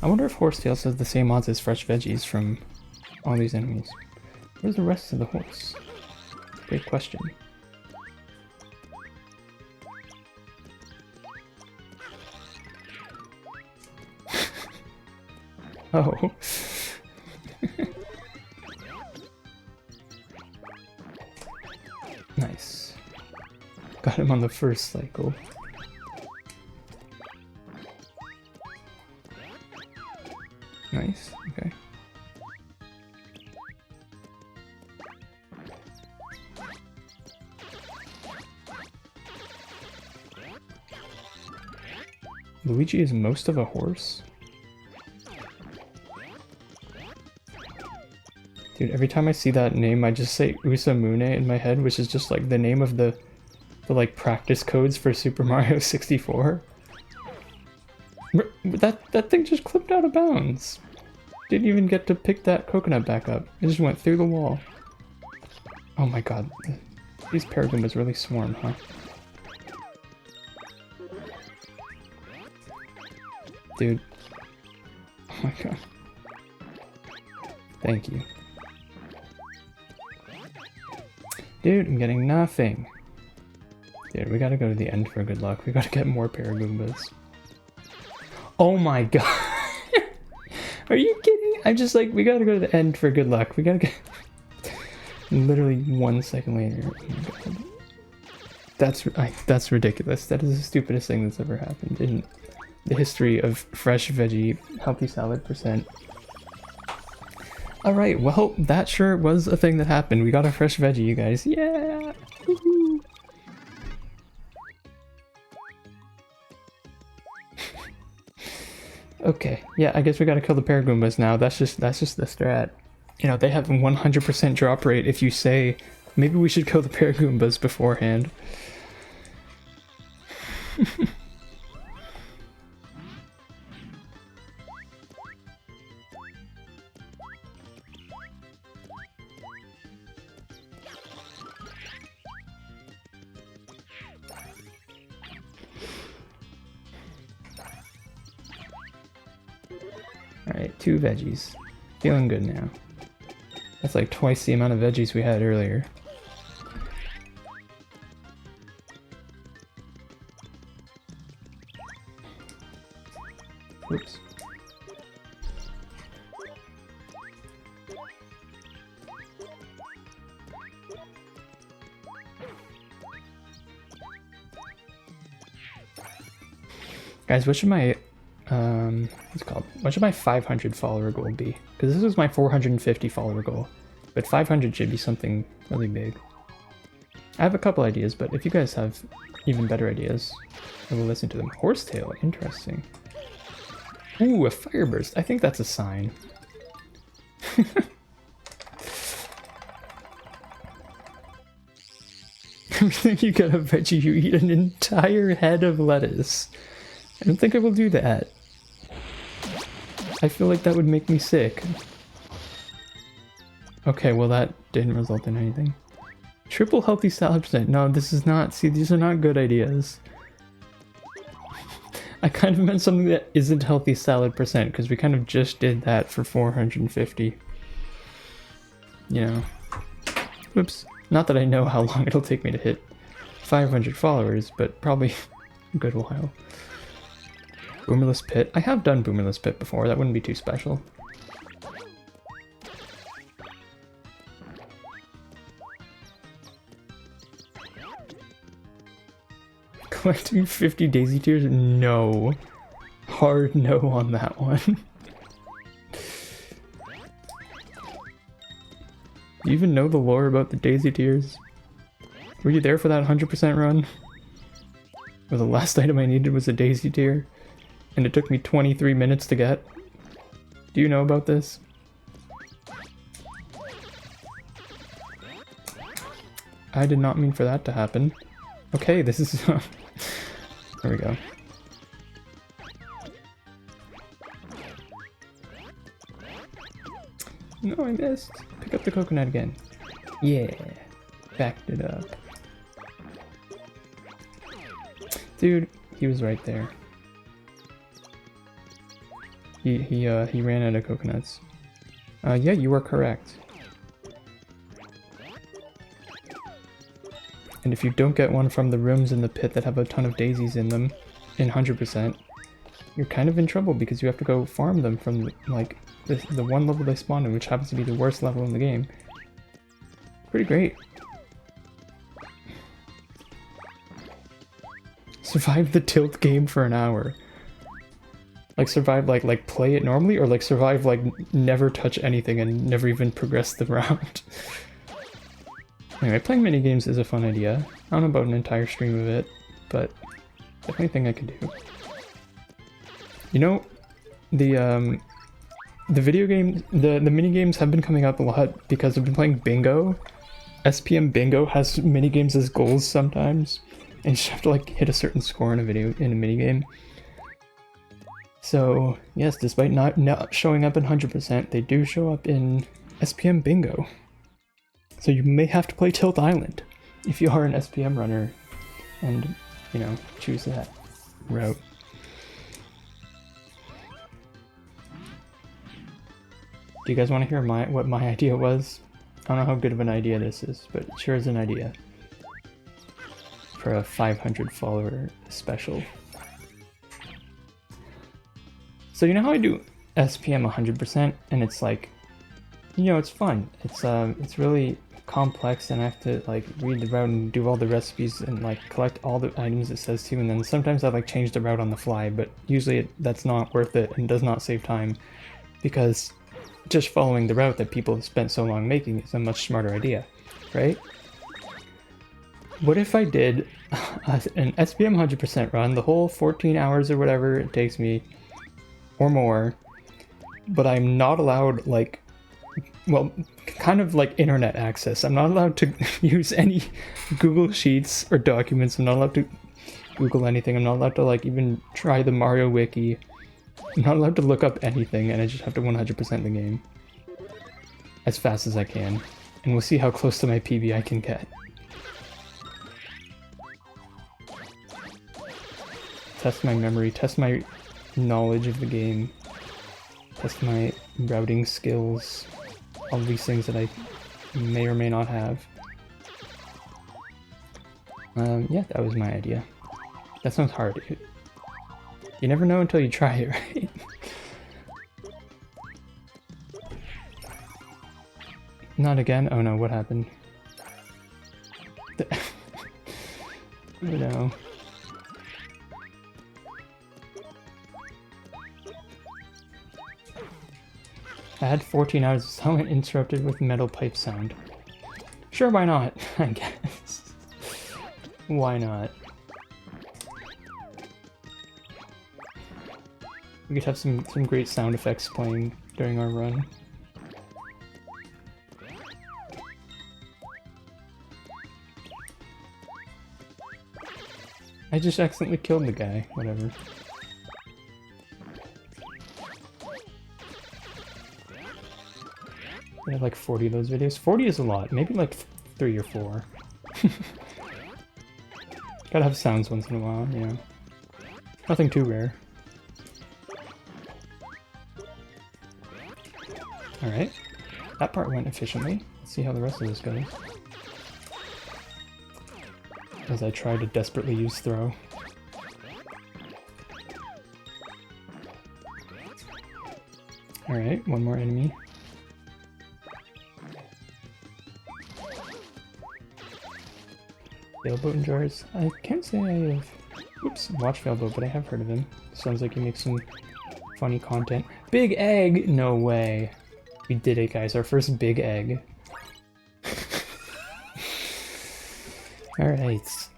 I wonder if horsetail has the same odds as fresh veggies from all these enemies. Where's the rest of the horse? Great question. Oh. Nice. Got him on the first cycle. Nice, okay. Luigi is most of a horse? Dude, every time I see that name, I just say Usamune in my head, which is just like the name of the like practice codes for Super Mario 64. That thing just clipped out of bounds. Didn't even get to pick that coconut back up. It just went through the wall. Oh my god. These Paragoombas really swarm, huh? Dude. Oh my god. Thank you. Dude, I'm getting nothing. Dude, we gotta go to the end for good luck. We gotta get more Paragoombas. Oh my god. Are you kidding? I'm just like, we gotta go to the end for good luck. We gotta get... Literally 1 second later. Oh my god. That's ridiculous. That is the stupidest thing that's ever happened in the history of fresh veggie healthy salad %. Alright, well, that sure was a thing that happened. We got a fresh veggie, you guys. Yeah! Woohoo! Okay, yeah, I guess we gotta kill the Paragoombas now. That's just the strat. You know, they have a 100% drop rate if you say, maybe we should kill the Paragoombas beforehand. Alright, 2 veggies. Feeling good now. That's like twice the amount of veggies we had earlier. Oops. Guys, what should my what's it called? What should my 500 follower goal be? Because this was my 450 follower goal, but 500 should be something really big. I have a couple ideas, but if you guys have even better ideas, I will listen to them. Horsetail, interesting. Ooh, a fire burst. I think that's a sign. Every time you get a veggie, you eat an entire head of lettuce. I don't think I will do that. I feel like that would make me sick. Okay, well that didn't result in anything. Triple healthy salad %. No, this is not. See, these are not good ideas. I kind of meant something that isn't healthy salad %, because we kind of just did that for 450. You know. Whoops. Not that I know how long it'll take me to hit 500 followers, but probably a good while. Boomerless Pit. I have done Boomerless Pit before, that wouldn't be too special. Collecting 50 daisy tears? No. Hard no on that one. Do you even know the lore about the Daisy Tears? Were you there for that 100% run? Where the last item I needed was a Daisy Tear, and it took me 23 minutes to get? Do you know about this? I did not mean for that to happen. Okay, this is... there we go. No, I missed. Pick up the coconut again. Yeah. Backed it up. Dude, he was right there. He ran out of coconuts. Yeah, you are correct. And if you don't get one from the rooms in the pit that have a ton of daisies in them, in 100%, you're kind of in trouble because you have to go farm them from, like, the one level they spawn in, which happens to be the worst level in the game. Pretty great. Survive the tilt game for an hour. Like survive like play it normally, or like survive like never touch anything and never even progress the round. Anyway, playing minigames is a fun idea. I don't know about an entire stream of it, but definitely a thing I could do. You know, the video game, the minigames have been coming up a lot because I've been playing Bingo. SPM Bingo has minigames as goals sometimes, and you just have to like hit a certain score in a minigame. So yes, despite not showing up in 100%, they do show up in SPM Bingo. So you may have to play Tilt Island if you are an SPM runner and, you know, choose that route. Do you guys want to hear what my idea was? I don't know how good of an idea this is, but it sure is an idea. For a 500 follower special. So you know how I do SPM 100% and it's like, you know, it's fun. It's really complex and I have to like read the route and do all the recipes and like collect all the items it says to, and then sometimes I like change the route on the fly, but usually that's not worth it and does not save time because just following the route that people have spent so long making is a much smarter idea, right? What if I did an SPM 100% run, the whole 14 hours or whatever it takes me, or more, but I'm not allowed, like, well, kind of like internet access. I'm not allowed to use any Google Sheets or documents. I'm not allowed to Google anything. I'm not allowed to, like, even try the Mario Wiki. I'm not allowed to look up anything, and I just have to 100% the game as fast as I can. And we'll see how close to my PB I can get. Test my memory, test my knowledge of the game, test my routing skills, all these things that I may or may not have. Yeah, that was my idea. That sounds hard. You never know until you try it, right? Not again? Oh no, what happened? Oh no. I had 14 hours of silent interrupted with metal pipe sound. Sure, why not? I guess. Why not? We could have some great sound effects playing during our run. I just accidentally killed the guy, whatever. I have like 40 of those videos. 40 is a lot, maybe like 3 or 4. Gotta have sounds once in a while, you know. Nothing too rare. Alright, that part went efficiently. Let's see how the rest of this goes. As I try to desperately use throw. Alright, one more enemy. Failboat and jars. I can't say I have... Oops, watched Failboat, but I have heard of him. Sounds like he makes some funny content. Big egg! No way. We did it, guys. Our first big egg. Alright.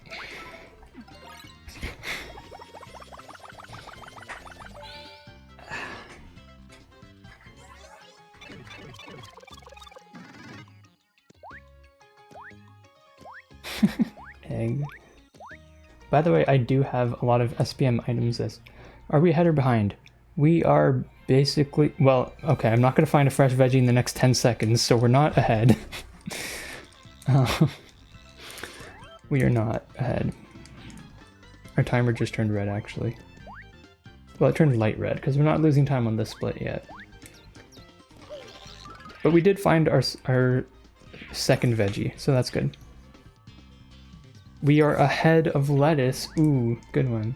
Egg. By the way, I do have a lot of SPM items. Are we ahead or behind? We are basically... Well, okay, I'm not going to find a fresh veggie in the next 10 seconds, so we're not ahead. We are not ahead. Our timer just turned red, actually. Well, it turned light red, because we're not losing time on this split yet. But we did find our second veggie, so that's good. We are ahead of lettuce. Ooh, good one.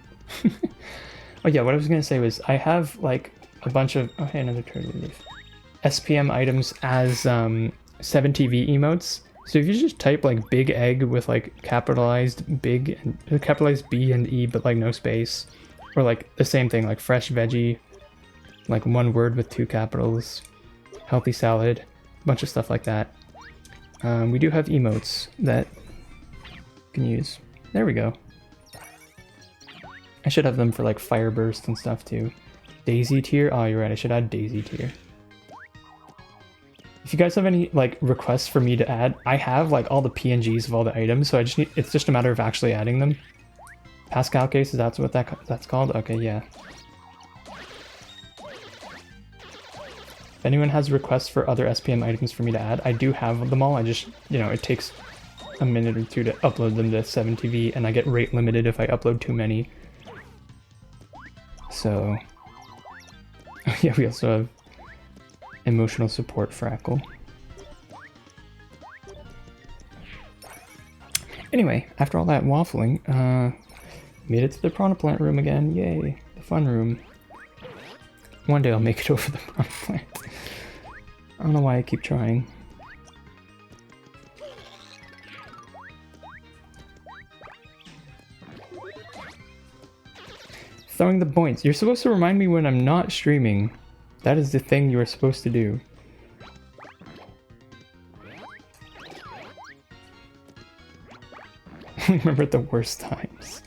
Oh yeah, what I was gonna say was I have like a bunch of... Oh hey, another turtle leaf. SPM items as 7TV emotes. So if you just type like big egg with like capitalized big and capitalized B and E but like no space, or like the same thing like fresh veggie, like one word with 2 capitals, healthy salad, a bunch of stuff like that. We do have emotes that can use. There we go. I should have them for like fire burst and stuff too. Daisy tier? Oh, you're right, I should add daisy tier. If you guys have any like requests for me to add, I have like all the PNGs of all the items, so I just need, it's just a matter of actually adding them. Pascal cases, that's what that's called? Okay, yeah. If anyone has requests for other SPM items for me to add, I do have them all. I just, you know, it takes a minute or two to upload them to 7TV, and I get rate limited if I upload too many. So, yeah, we also have emotional support Frackle. Anyway, after all that waffling, made it to the piranha plant room again. Yay, the fun room. One day I'll make it over the piranha plant. I don't know why I keep trying. Throwing the points. You're supposed to remind me when I'm not streaming. That is the thing you are supposed to do. Remember the worst times.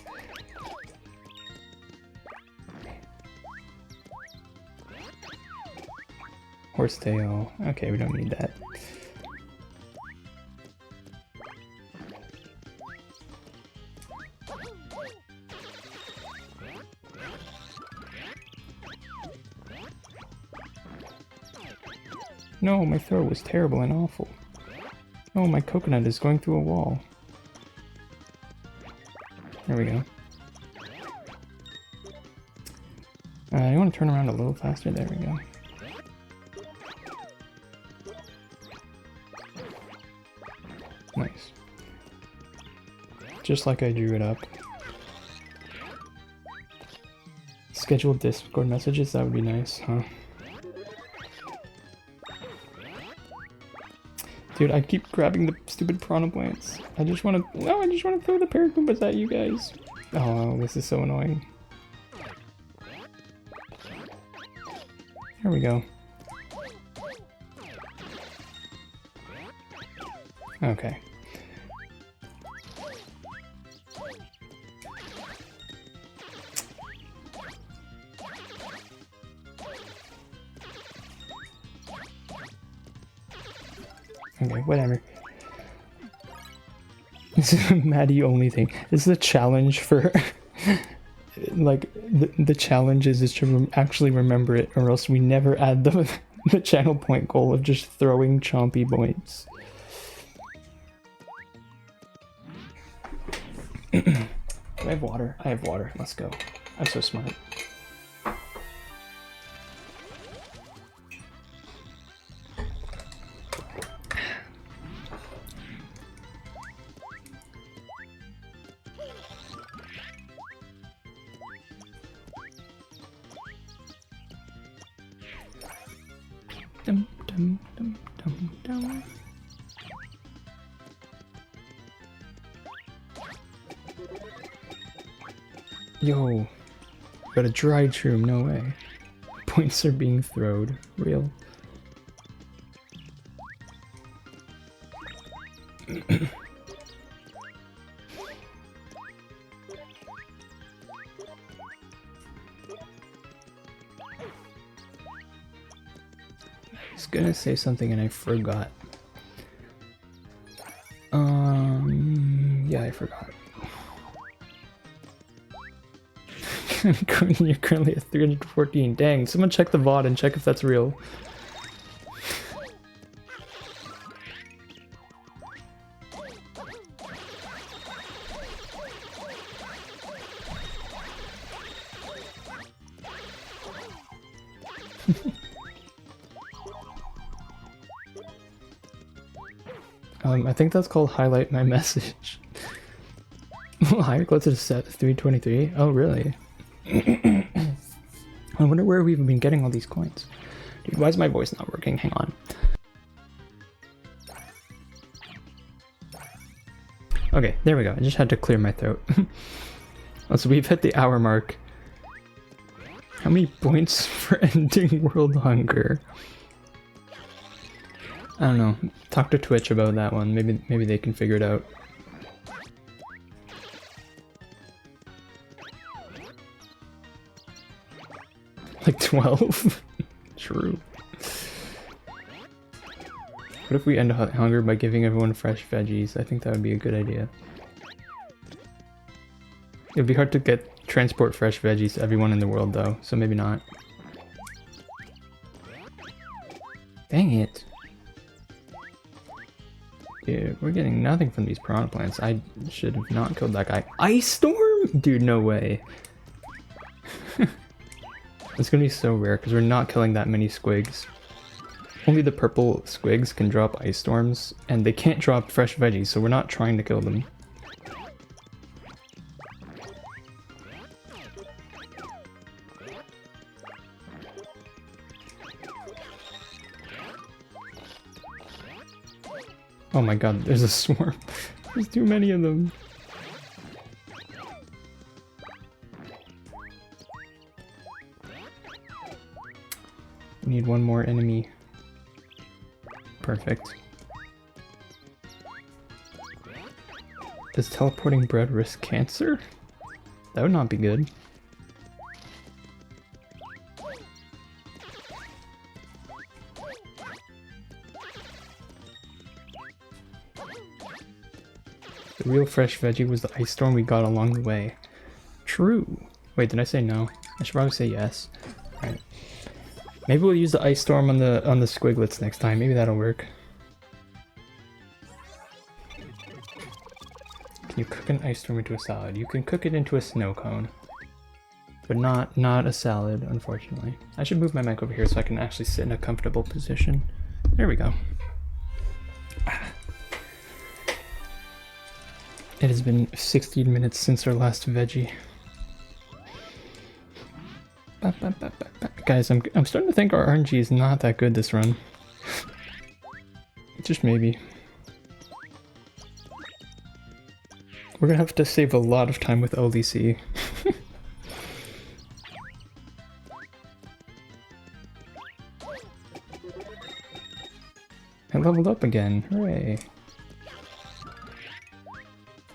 Horsetail. Okay, we don't need that. No, my throw was terrible and awful. Oh, my coconut is going through a wall. There we go. You want to turn around a little faster? There we go. Nice. Just like I drew it up. Scheduled Discord messages, that would be nice, huh? Dude, I keep grabbing the stupid piranha plants. I just want to... No, I just want to throw the Paracoombas at you guys. Oh, this is so annoying. There we go. Okay. Okay, whatever. This is a Maddie only thing. This is a challenge for... like, the challenge is to actually remember it, or else we never add the channel point goal of just throwing chompy points. Do I have water? I have water. Let's go. I'm so smart. Dum, dum, dum, dum, dum. Yo, got a dried shroom, no way. Points are being throwed. Real. was gonna say something and I forgot. Yeah, I forgot. You're currently at 314. Dang, someone check the VOD and check if that's real. I think that's called highlight my message. Higher closer to set 323. Oh, really? I wonder where we've been getting all these coins. Dude, why is my voice not working? Hang on. Okay, there we go. I just had to clear my throat. So we've hit the hour mark. How many points for ending world hunger? I don't know. Talk to Twitch about that one. Maybe they can figure it out. Like 12? True. What if we end hunger by giving everyone fresh veggies? I think that would be a good idea. It'd be hard to transport fresh veggies to everyone in the world though, so maybe not. Dang it. Dude, we're getting nothing from these piranha plants. I should have not killed that guy. Ice Storm? Dude, no way. It's gonna be so rare because we're not killing that many squigs. Only the purple squigs can drop ice storms, and they can't drop fresh veggies, so we're not trying to kill them. Oh my god, there's a swarm. There's too many of them. We need one more enemy. Perfect. Does teleporting bread risk cancer? That would not be good. The real fresh veggie was the ice storm we got along the way. True. Wait, did I say no? I should probably say yes. Alright. Maybe we'll use the ice storm on the squiglets next time. Maybe that'll work. Can you cook an ice storm into a salad? You can cook it into a snow cone. But not a salad, unfortunately. I should move my mic over here so I can actually sit in a comfortable position. There we go. It has been 16 minutes since our last veggie. Guys, I'm starting to think our RNG is not that good this run. Just maybe. We're gonna have to save a lot of time with LDC. I leveled up again, hooray.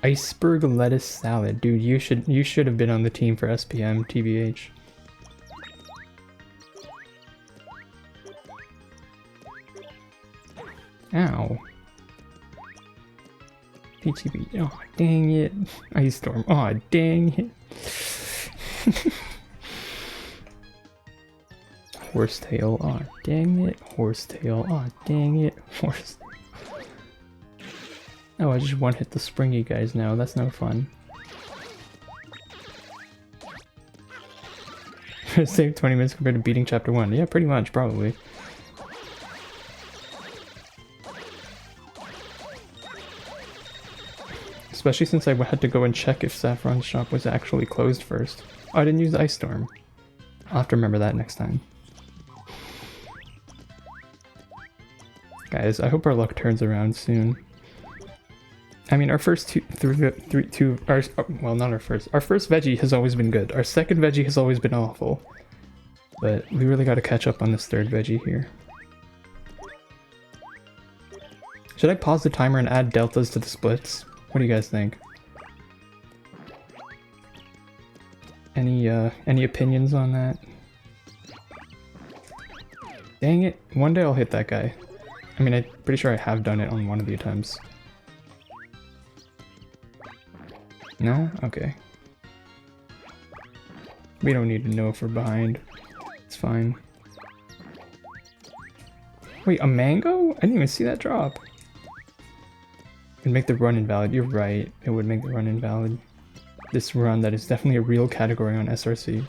Iceberg lettuce salad. Dude, you should have been on the team for SPM, TBH. Ow. PTB. Oh, dang it. Ice Storm. Oh, dang it. Horsetail. Oh, dang it. Horsetail. Oh, dang it. Horse. Oh, I just one-hit the springy guys now. That's no fun. Save 20 minutes compared to beating chapter 1. Yeah, pretty much, probably. Especially since I had to go and check if Saffron's shop was actually closed first. Oh, I didn't use Ice Storm. I'll have to remember that next time. Guys, I hope our luck turns around soon. I mean, our first well, not our first. Our first veggie has always been good. Our second veggie has always been awful. But we really got to catch up on this third veggie here. Should I pause the timer and add deltas to the splits? What do you guys think? Any opinions on that? Dang it. One day I'll hit that guy. I mean, I'm pretty sure I have done it on one of the attempts. No? Okay. We don't need to know if we're behind. It's fine. Wait, a mango? I didn't even see that drop. It'd make the run invalid. You're right. It would make the run invalid. This run that is definitely a real category on SRC.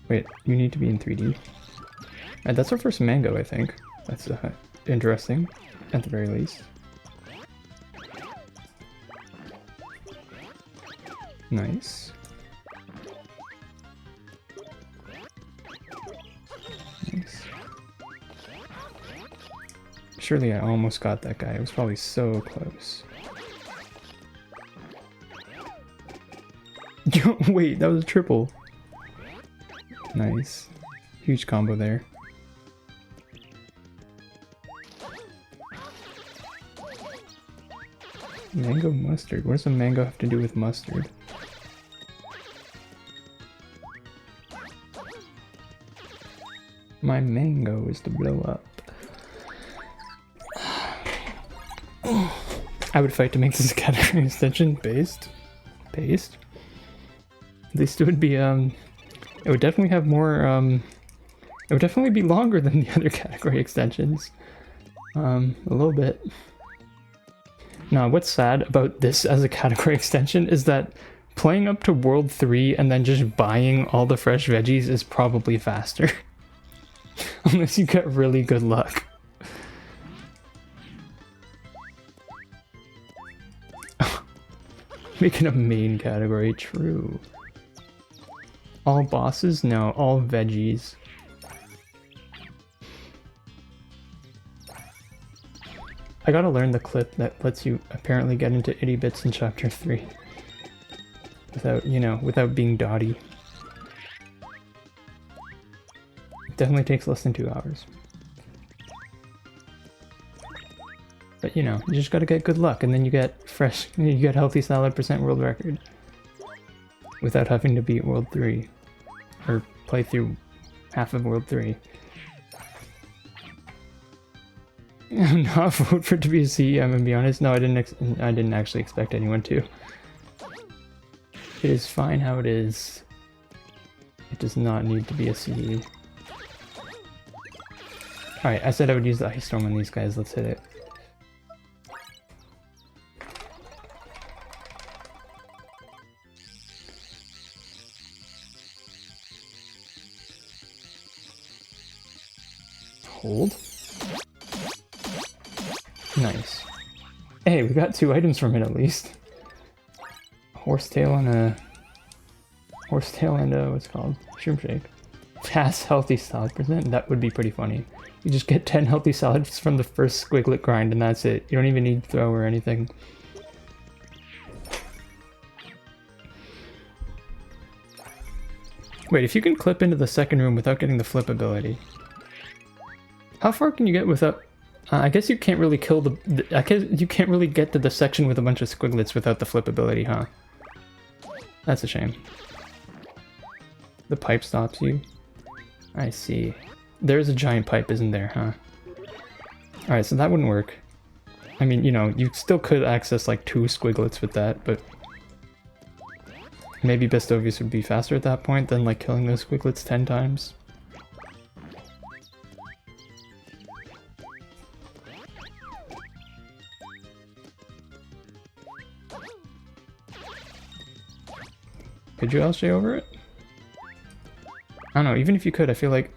Wait, you need to be in 3D. That's our first mango, I think. That's interesting, at the very least. Nice. Nice. Surely I almost got that guy. It was probably so close. Wait, that was a triple. Nice. Huge combo there. Mango mustard. What does a mango have to do with mustard? My mango is to blow up. I would fight to make this a category extension based. At least it would be it would definitely have more it would definitely be longer than the other category extensions. A little bit. Now, what's sad about this as a category extension is that playing up to World 3 and then just buying all the fresh veggies is probably faster. Unless you get really good luck. Making a main category, true. All bosses? No, all veggies. I gotta learn the clip that lets you apparently get into itty bits in chapter 3. Without, you know, without being dotty. It definitely takes less than 2 hours. But you know, you just gotta get good luck and then you get fresh, you get healthy salad % world record. Without having to beat World 3. Or play through half of World 3. Not vote for it to be a C, I'm gonna be honest. No, I didn't actually expect anyone to. It is fine how it is. It does not need to be a C. Alright, I said I would use the Ice Storm on these guys, let's hit it. Hold. Nice. Hey, we got 2 items from it at least. Horsetail and a... Horsetail and a... what's it called? Shroom Shake. Pass healthy salad %? That would be pretty funny. You just get 10 healthy salads from the first squiglet grind and that's it. You don't even need throw or anything. Wait, if you can clip into the second room without getting the flip ability... How far can you get without... I guess you can't really kill the... I guess you can't really get to the section with a bunch of squiglets without the flip ability, huh? That's a shame. The pipe stops you. I see. There's a giant pipe, isn't there, huh? Alright, so that wouldn't work. I mean, you know, you still could access like 2 squiglets with that, but... Maybe Bestovius would be faster at that point than like killing those squiglets 10 times. Could you LJ over it? I don't know, even if you could, I feel like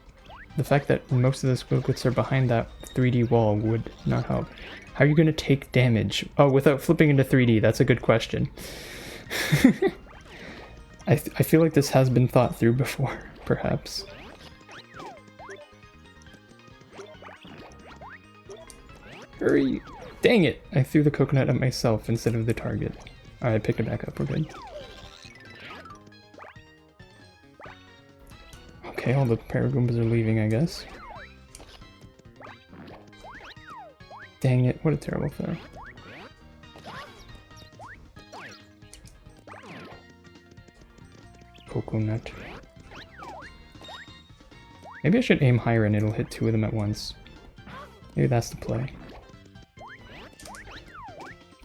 the fact that most of the squiglets are behind that 3D wall would not help. How are you going to take damage? Oh, without flipping into 3D, that's a good question. I feel like this has been thought through before, perhaps. Hurry! Dang it! I threw the coconut at myself instead of the target. Alright, I picked it back up, we're good. Okay, all the Paragoombas are leaving, I guess. Dang it, what a terrible throw. Coconut. Maybe I should aim higher and it'll hit 2 of them at once. Maybe that's the play.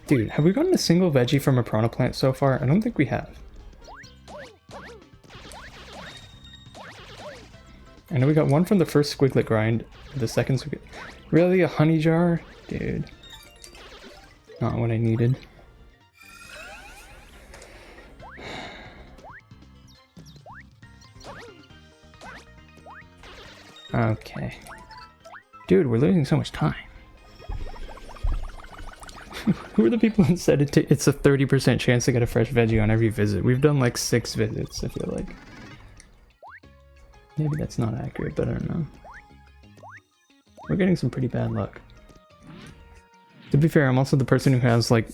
Dude, have we gotten a single veggie from a piranha plant so far? I don't think we have. I know we got one from the first squiglet grind. The second squiglet... Really? A honey jar? Dude. Not what I needed. Okay. Dude, we're losing so much time. Who are the people that said it's a 30% chance to get a fresh veggie on every visit? We've done like 6 visits, I feel like. Maybe that's not accurate, but I don't know. We're getting some pretty bad luck. To be fair, I'm also the person who has like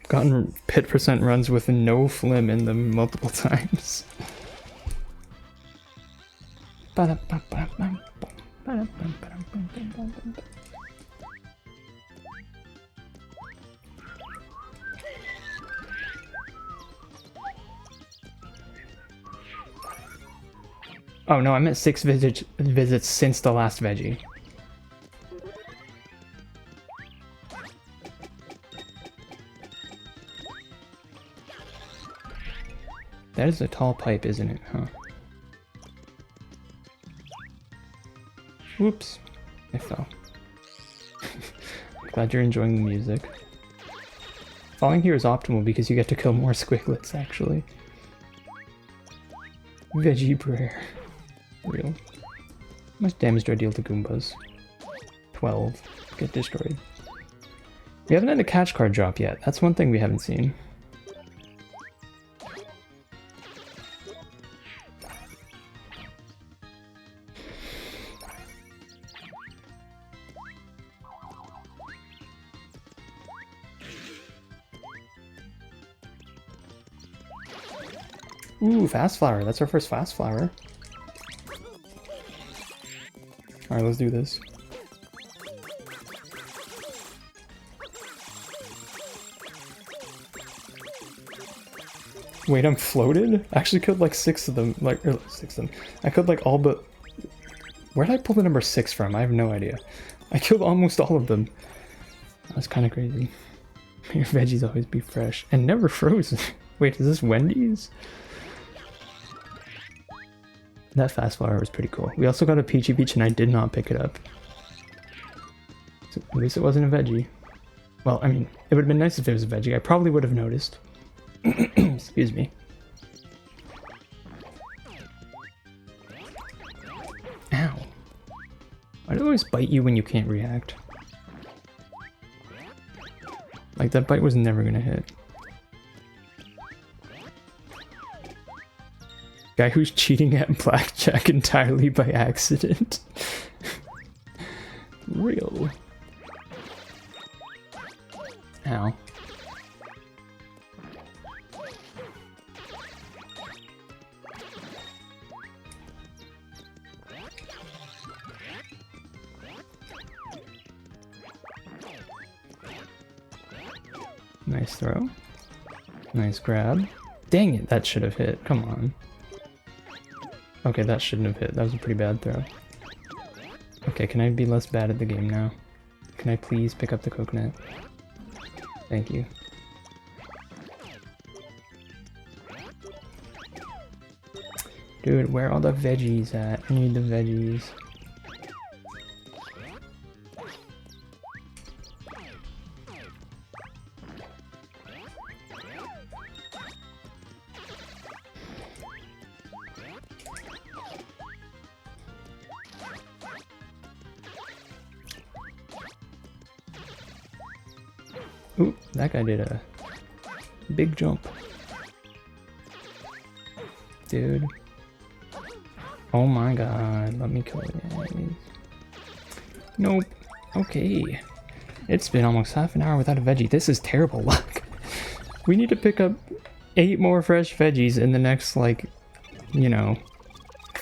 gotten pit percent runs with no flim in them multiple times. Oh no, I meant 6 visits since the last veggie. That is a tall pipe, isn't it, huh? Whoops. I fell. I'm glad you're enjoying the music. Falling here is optimal because you get to kill more squiglets, actually. Veggie prayer. Real. How much damage do I deal to Goombas? 12. Get destroyed. We haven't had a catch card drop yet. That's one thing we haven't seen. Ooh, fast flower. That's our first fast flower. Alright, let's do this. Wait, I'm floated? I actually killed like 6 of them. Like, or 6 of them. I killed like all but... Where did I pull the number 6 from? I have no idea. I killed almost all of them. That's kind of crazy. Your veggies always be fresh. And never frozen. Wait, is this Wendy's? That fast flower was pretty cool. We also got a Peachy Peach and I did not pick it up. So at least it wasn't a veggie. Well, I mean, it would have been nice if it was a veggie. I probably would have noticed. Excuse me. Ow. Why do they always bite you when you can't react? Like, that bite was never gonna hit. Guy who's cheating at blackjack entirely by accident. Real. Ow. Nice throw. Nice grab. Dang it, that should have hit. Come on. Okay, that shouldn't have hit. That was a pretty bad throw. Okay, can I be less bad at the game now? Can I please pick up the coconut? Thank you. Dude, where are all the veggies at? I need the veggies. Ooh, that guy did a big jump. Dude. Oh my god, let me kill it. Nope. Okay. It's been almost half an hour without a veggie. This is terrible luck. We need to pick up 8 more fresh veggies in the next, like, you know,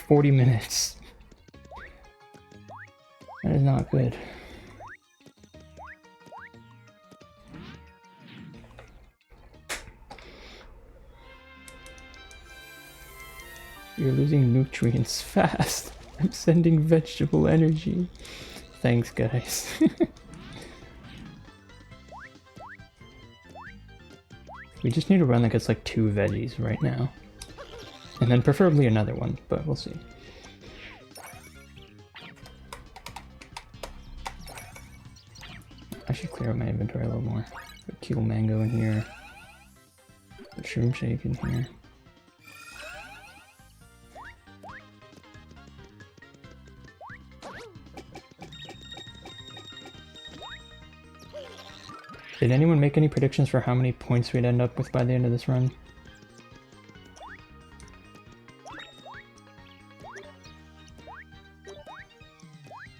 40 minutes. That is not good. You're losing nutrients fast. I'm sending vegetable energy. Thanks, guys. We just need a run that gets like 2 veggies right now. And then preferably another one, but we'll see. I should clear out my inventory a little more. Put Keel Mango in here. Put Shroom Shake in here. Did anyone make any predictions for how many points we'd end up with by the end of this run?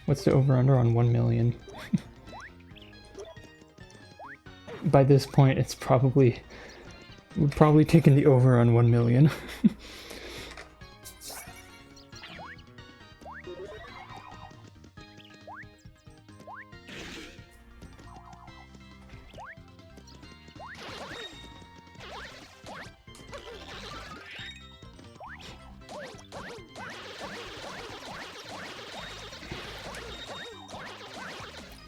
What's the over-under on 1 million? By this point, it's probably... We've probably taken the over on 1 million.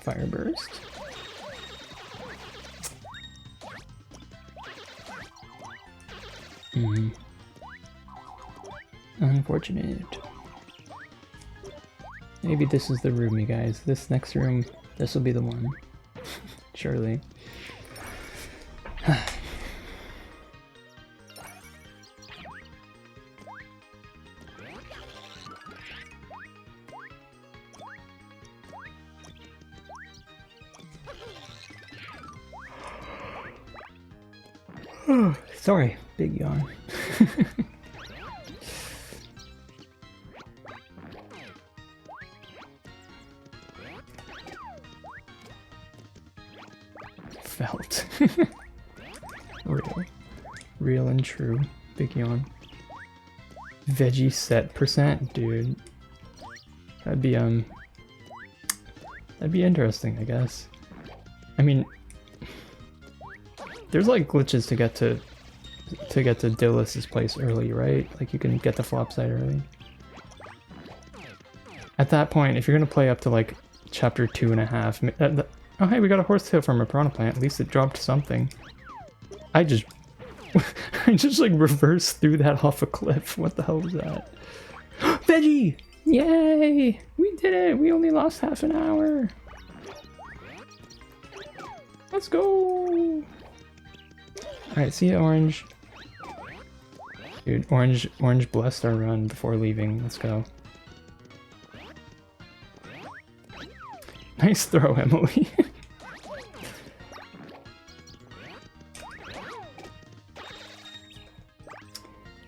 Fire burst. Unfortunate. Maybe this is the room, you guys. This next room, this will be the one. Surely. Sorry, big yawn. Felt. Real and true. Big yawn. Veggie set percent, dude. That'd be interesting, I guess. I mean, there's like glitches to get to Dillis's place early, right? Like you can get the flop side early. At that point, if you're gonna play up to like chapter 2.5, oh hey, we got a horsetail from a piranha plant. At least it dropped something. I just like reversed through that off a cliff. What the hell was that? Veggie! Yay! We did it! We only lost half an hour. Let's go! Alright, see ya, Orange. Dude, Orange blessed our run before leaving. Let's go. Nice throw, Emily.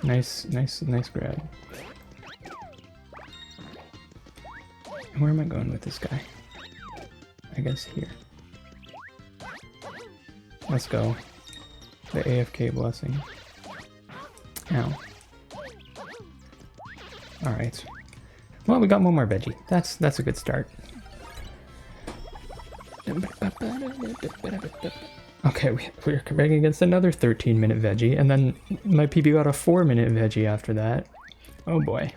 Nice grab. Where am I going with this guy? I guess here. Let's go. The AFK blessing. Ow. Alright. Well, we got one more veggie. That's a good start. Okay, we're competing against another 13-minute veggie, and then my PB got a 4-minute veggie after that. Oh boy.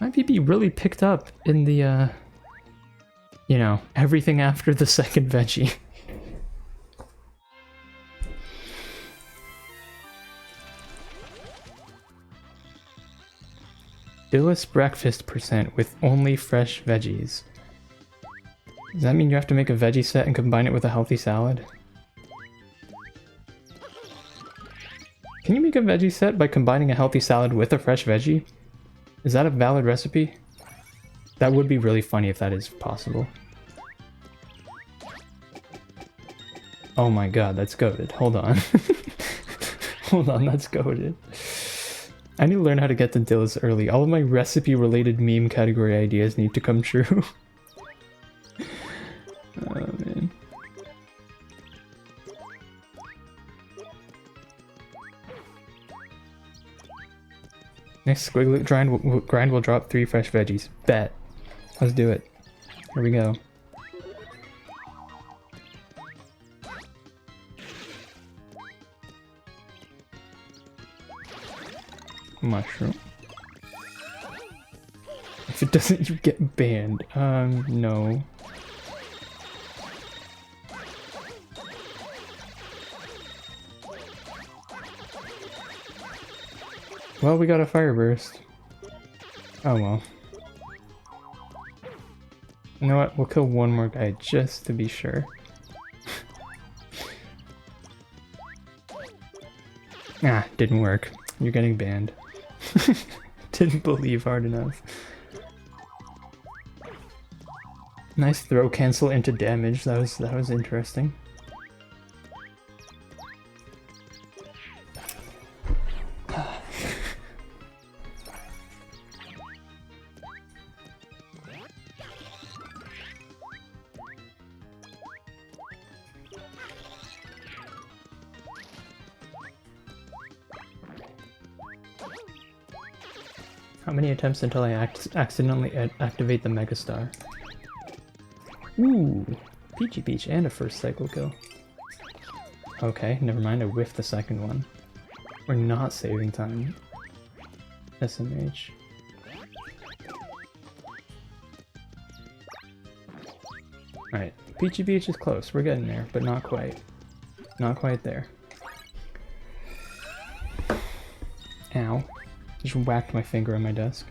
My PB really picked up in the, you know, everything after the second veggie. Dillis breakfast percent with only fresh veggies. Does that mean you have to make a veggie set and combine it with a healthy salad? Can you make a veggie set by combining a healthy salad with a fresh veggie? Is that a valid recipe? That would be really funny if that is possible. Oh my god, that's goated. Hold on. Hold on, that's goated. I need to learn how to get to Dillis early. All of my recipe-related meme category ideas need to come true. Oh man. Next squiggly grind will drop 3 fresh veggies. Bet. Let's do it. Here we go. Mushroom. If it doesn't, you get banned. No. Well, we got a fire burst. Oh well. You know what? We'll kill one more guy just to be sure. Ah, didn't work. You're getting banned. Didn't believe hard enough. Nice throw cancel into damage. That was interesting. How many attempts until I accidentally activate the Megastar? Ooh, Peachy Peach and a first cycle kill. Okay, never mind, I whiffed the second one. We're not saving time. SMH. Alright, Peachy Peach is close, we're getting there, but not quite. Not quite there. Ow. Just whacked my finger on my desk.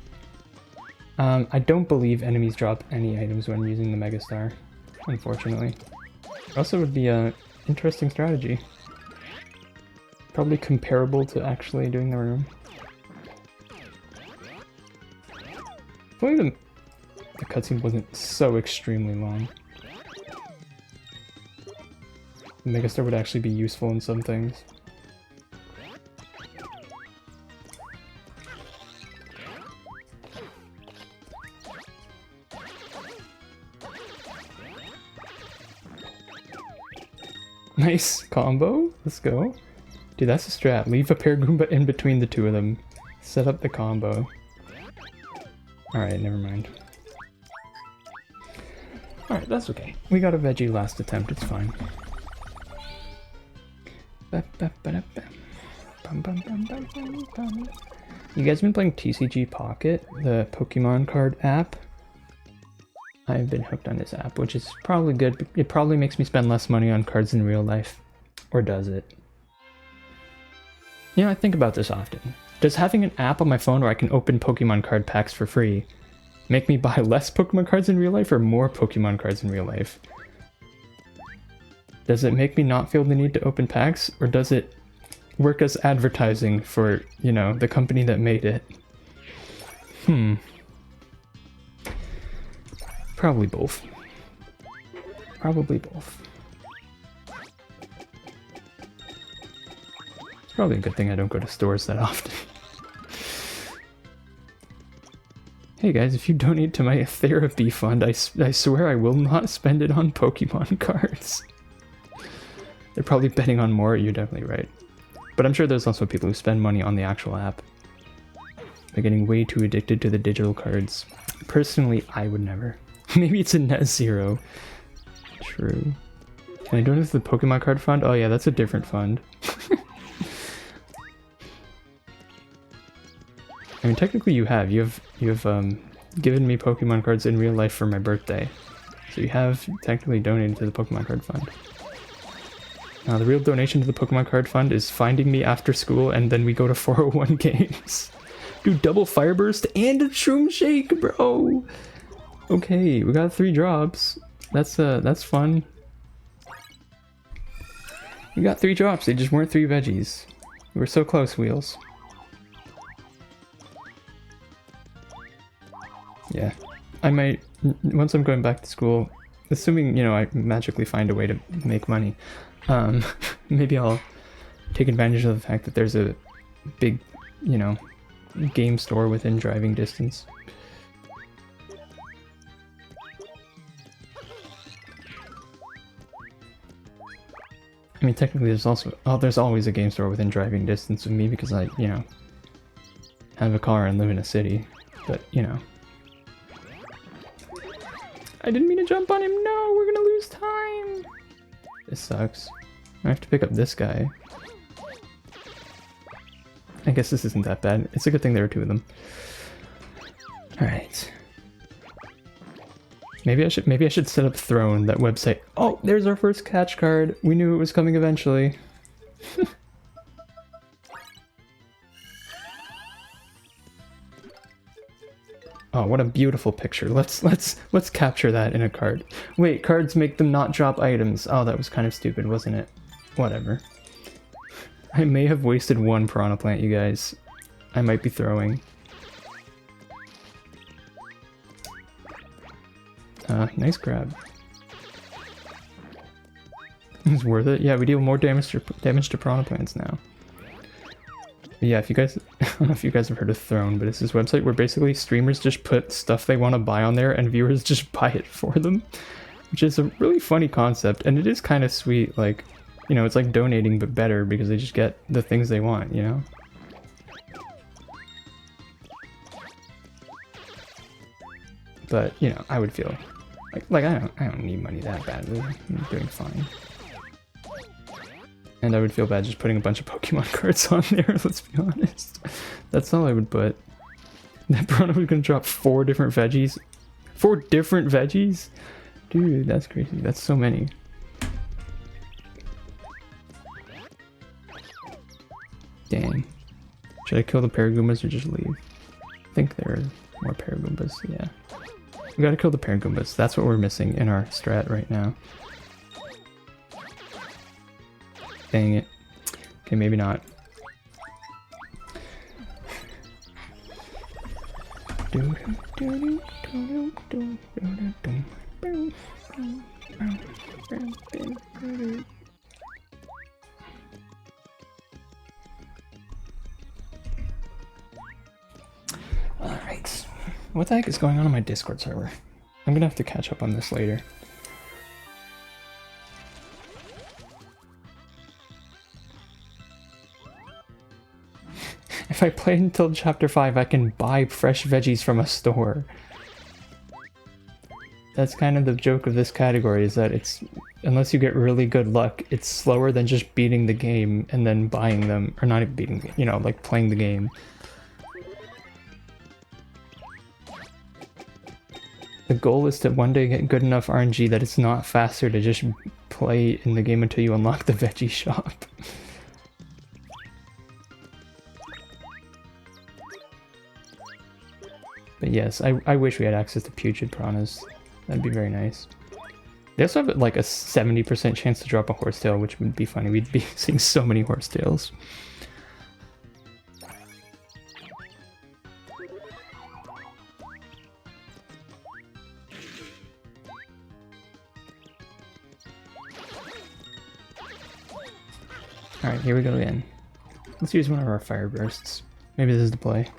I don't believe enemies drop any items when using the Megastar, unfortunately. Also would be a interesting strategy. Probably comparable to actually doing the room. If only the cutscene wasn't so extremely long. The Megastar would actually be useful in some things. Nice combo. Let's go. Dude, that's a strat. Leave a pair Goomba in between the two of them. Set up the combo. Alright, never mind. Alright, that's okay. We got a veggie last attempt, it's fine. You guys been playing TCG Pocket, the Pokemon card app? I've been hooked on this app, which is probably good. It probably makes me spend less money on cards in real life. Or does it? You know, I think about this often. Does having an app on my phone where I can open Pokemon card packs for free make me buy less Pokemon cards in real life or more Pokemon cards in real life? Does it make me not feel the need to open packs, or does it work as advertising for, you know, the company that made it? Probably both. Probably both. It's probably a good thing I don't go to stores that often. Hey guys, if you donate to my therapy fund, I swear I will not spend it on Pokemon cards. They're probably betting on more, you're definitely right. But I'm sure there's also people who spend money on the actual app. They're getting way too addicted to the digital cards. Personally, I would never. Maybe it's a net zero. True. Can I donate to the Pokemon card fund? Oh yeah, that's a different fund. I mean, technically you have. You have given me Pokemon cards in real life for my birthday. So you have technically donated to the Pokemon card fund. Now the real donation to the Pokemon card fund is finding me after school and then we go to 401 games. Do double Fire Burst and a Shroom Shake, bro! Okay, we got 3 drops. That's fun. We got 3 drops, they just weren't 3 veggies. We were so close, Wheels. Yeah. I might, once I'm going back to school, assuming, you know, I magically find a way to make money, maybe I'll take advantage of the fact that there's a big, you know, game store within driving distance. I mean, technically there's always a game store within driving distance of me because I, you know, have a car and live in a city, but, you know. I didn't mean to jump on him, no, we're gonna lose time! This sucks. I have to pick up this guy. I guess this isn't that bad. It's a good thing there are 2 of them. Alright. Maybe I should set up Throne, that website. Oh, there's our first catch card. We knew it was coming eventually. Oh, what a beautiful picture. Let's capture that in a card. Wait, cards make them not drop items. Oh, that was kind of stupid, wasn't it? Whatever. I may have wasted one Piranha Plant, you guys. I might be throwing. Nice grab. It's worth it. Yeah, we deal more damage to Piranha Plants now. But yeah, if you guys, I don't know if you guys have heard of Throne, but it's this website where basically streamers just put stuff they want to buy on there and viewers just buy it for them, which is a really funny concept, and it is kind of sweet. Like, you know, it's like donating but better because they just get the things they want, you know? But, you know, I would feel like I don't need money that badly. I'm doing fine. And I would feel bad just putting a bunch of Pokemon cards on there, let's be honest. That's all I would put. That Piranha was gonna drop 4 different veggies? 4 different veggies? Dude, that's crazy. That's so many. Dang. Should I kill the Paragoombas or just leave? I think there are more Paragoombas, yeah. We gotta kill the Paragoombas. That's what we're missing in our strat right now. Dang it. Okay, maybe not. Alright. What the heck is going on my Discord server? I'm gonna have to catch up on this later. If I play until chapter 5, I can buy fresh veggies from a store. That's kind of the joke of this category, is that it's, unless you get really good luck, it's slower than just beating the game and then buying them, or not even beating, you know, like playing the game. The goal is to one day get good enough RNG that it's not faster to just play in the game until you unlock the veggie shop. But yes, I wish we had access to Putrid Piranhas. That'd be very nice. They also have like a 70% chance to drop a Horsetail, which would be funny. We'd be seeing so many Horsetails. Alright, here we go again. Let's use one of our Fire Bursts. Maybe this is the play.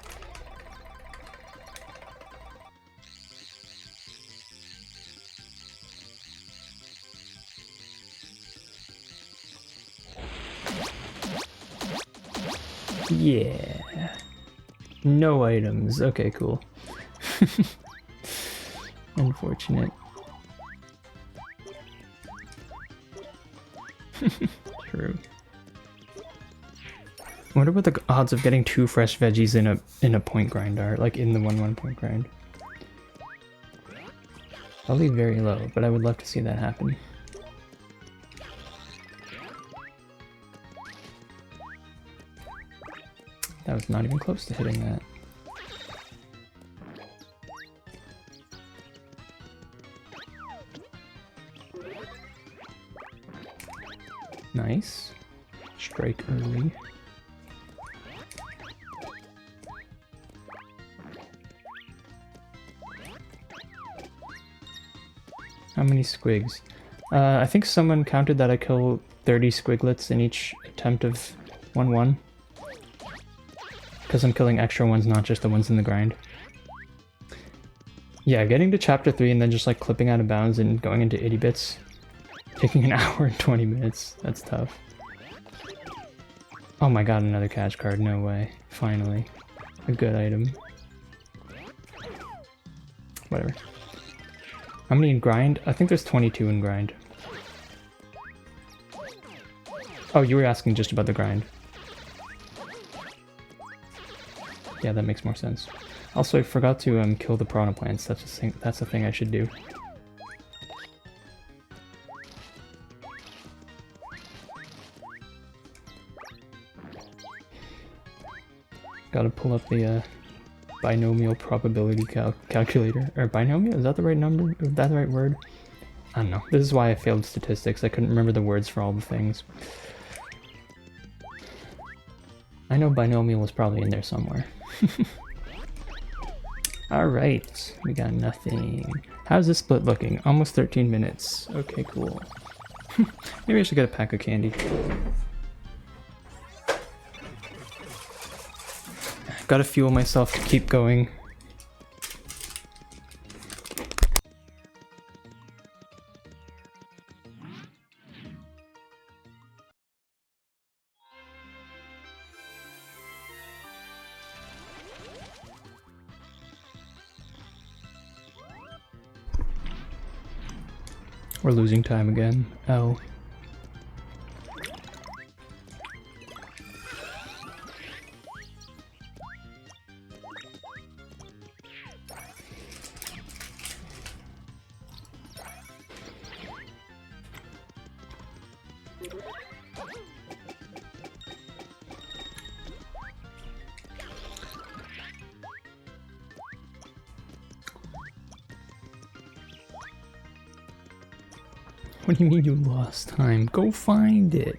Yeah. No items. Okay, cool. Unfortunate. True. I wonder what the odds of getting 2 fresh veggies in a point grind are, like in the 1-1 point grind. Probably very low, but I would love to see that happen. That was not even close to hitting that. Nice. Strike early. How many squigs? I think someone counted that I kill 30 squiglets in each attempt of 1-1. Because I'm killing extra ones, not just the ones in the grind. Yeah, getting to chapter 3 and then just like clipping out of bounds and going into 80 bits. Taking an hour and 20 minutes. That's tough. Oh my god, another catch card. No way. Finally. A good item. Whatever. How many in grind? I think there's 22 in grind. Oh, you were asking just about the grind. Yeah, that makes more sense. Also, I forgot to kill the Piranha Plants. That's a thing I should do. Gotta pull up the binomial probability calculator. Or binomial? Is that the right number? Is that the right word? I don't know. This is why I failed statistics. I couldn't remember the words for all the things. I know binomial was probably in there somewhere. Alright, we got nothing. How's this split looking? Almost 13 minutes. Okay, cool. Maybe I should get a pack of candy. Gotta fuel myself to keep going. We're losing time again. Oh. What do you mean you lost time? Go find it.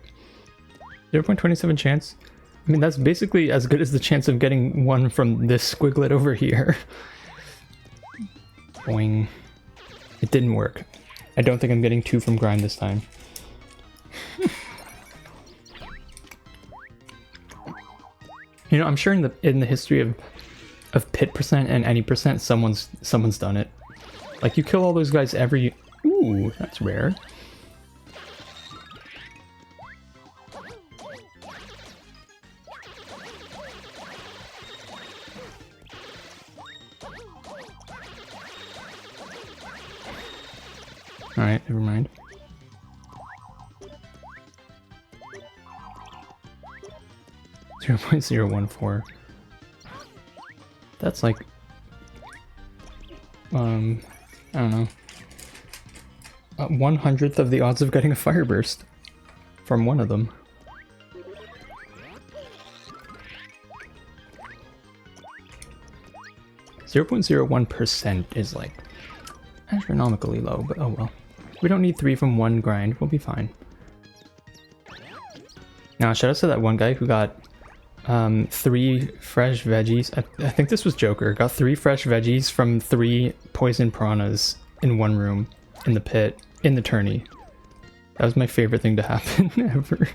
0.27 chance? I mean, that's basically as good as the chance of getting one from this squiglet over here. Boing. It didn't work. I don't think I'm getting 2 from grind this time. You know, I'm sure in the history of pit percent and any percent, someone's done it. Like, you kill all those guys every... Ooh, that's rare. Alright, never mind. .014. That's like... I don't know. 1/100th of the odds of getting a fire burst from one of them. .01% is like astronomically low, but oh well. We don't need 3 from one grind, we'll be fine. Now, shout out to that one guy who got 3 fresh veggies. I think this was Joker. Got 3 fresh veggies from 3 poison piranhas in one room in the pit in the tourney. That was my favorite thing to happen ever.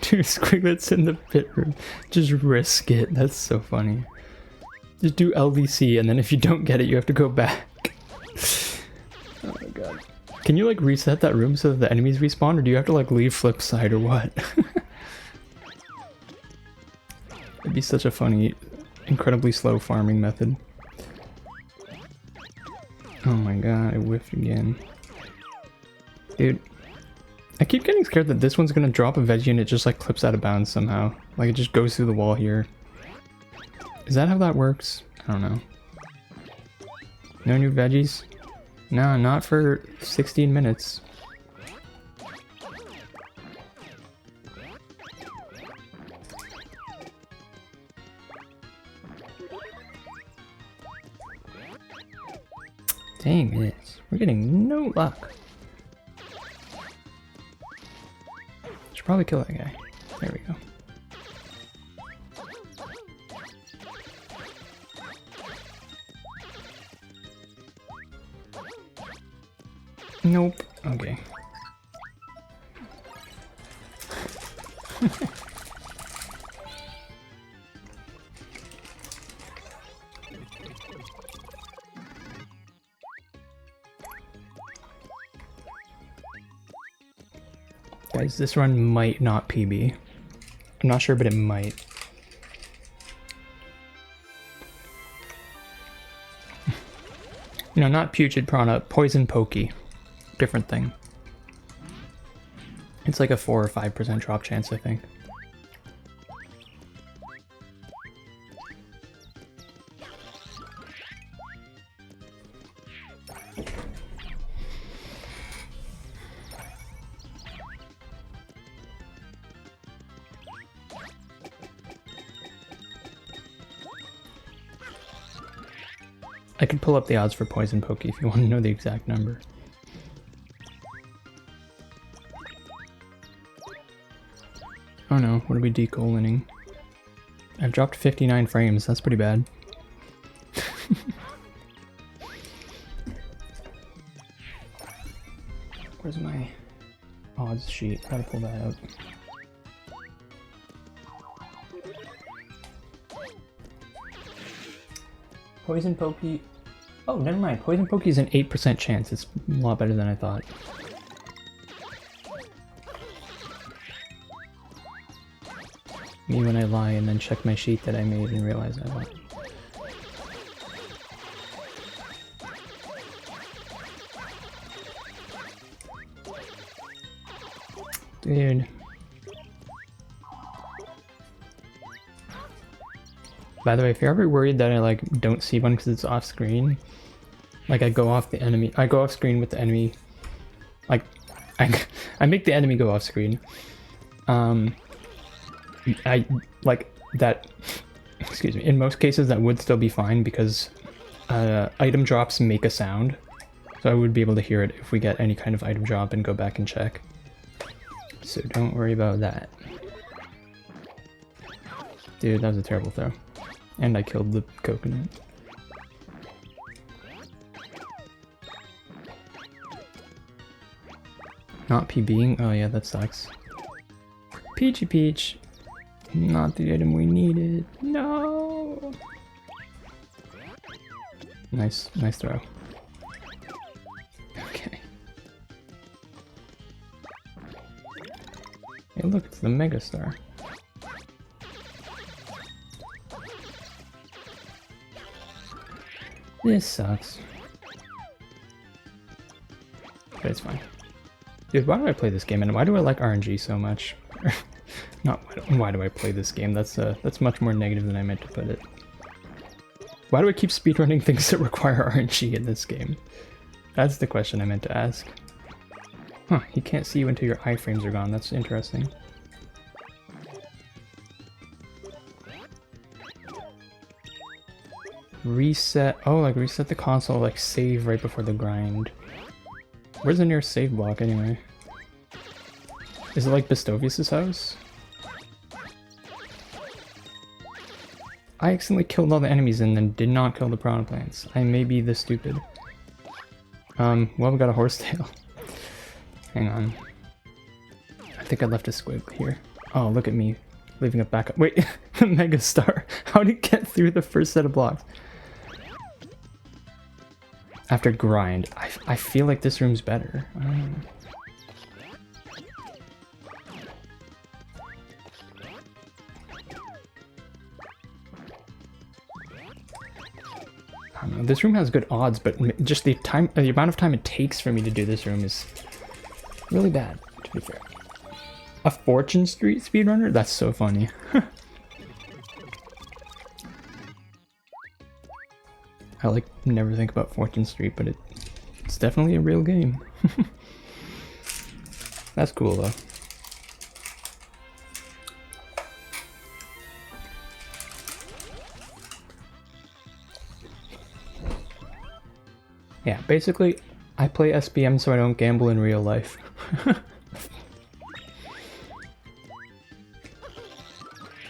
Two squiglets in the pit room. Just risk it. That's so funny. Just do LVC, and then if you don't get it, you have to go back. Oh my god. Can you like reset that room so that the enemies respawn, or do you have to like leave flip side or what? It'd be such a funny, incredibly slow farming method. Oh my god, I whiffed again. Dude. I keep getting scared that this one's gonna drop a veggie and it just like clips out of bounds somehow. Like it just goes through the wall here. Is that how that works? I don't know. No new veggies? No, not for 16 minutes. Dang it. We're getting no luck. Should probably kill that guy. There we go. Nope. Okay. Guys, this run might not PB. I'm not sure, but it might. No, not Putrid Piranha, Poison Pokey. Different thing. It's like a 4 or 5% drop chance, I think. I could pull up the odds for Poison Pokey if you want to know the exact number. Oh no, what are we decoloning? I've dropped 59 frames, that's pretty bad. Where's my odds sheet? Gotta pull that out. Poison Pokey. Oh, never mind. Poison Pokey is an 8% chance. It's a lot better than I thought. Me when I lie and then check my sheet that I made and realize I lied. Dude. By the way, if you're ever worried that I like don't see one because it's off screen, like I go off screen with the enemy, like I make the enemy go off screen. I like that, excuse me, in most cases that would still be fine because item drops make a sound. So I would be able to hear it if we get any kind of item drop and go back and check. So don't worry about that. Dude, that was a terrible throw. And I killed the coconut. Not PBing? Oh yeah, that sucks. Peachy Peach! Not the item we needed. No! Nice throw. Okay. Hey look, it's the Megastar. This sucks. But it's fine. Dude, why do I play this game and why do I like RNG so much? Not why do I play this game, that's much more negative than I meant to put it. Why do I keep speedrunning things that require RNG in this game? That's the question I meant to ask. Huh, he can't see you until your iframes are gone, that's interesting. Reset, oh, like reset the console, like save right before the grind. Where's the nearest save block anyway? Is it like Bestovius' house? I accidentally killed all the enemies and then did not kill the piranha plants. I may be this stupid. Well, we got a horsetail. Hang on. I think I left a squig here. Oh, look at me. Leaving it back up. Wait, the Megastar. How did it get through the first set of blocks? After grind. I feel like this room's better. I don't know. I don't know. This room has good odds, but just the amount of time it takes for me to do this room is really bad, to be fair. A Fortune Street speedrunner? That's so funny. I like never think about Fortune Street, but it's definitely a real game. That's cool though. Yeah, basically, I play SPM so I don't gamble in real life.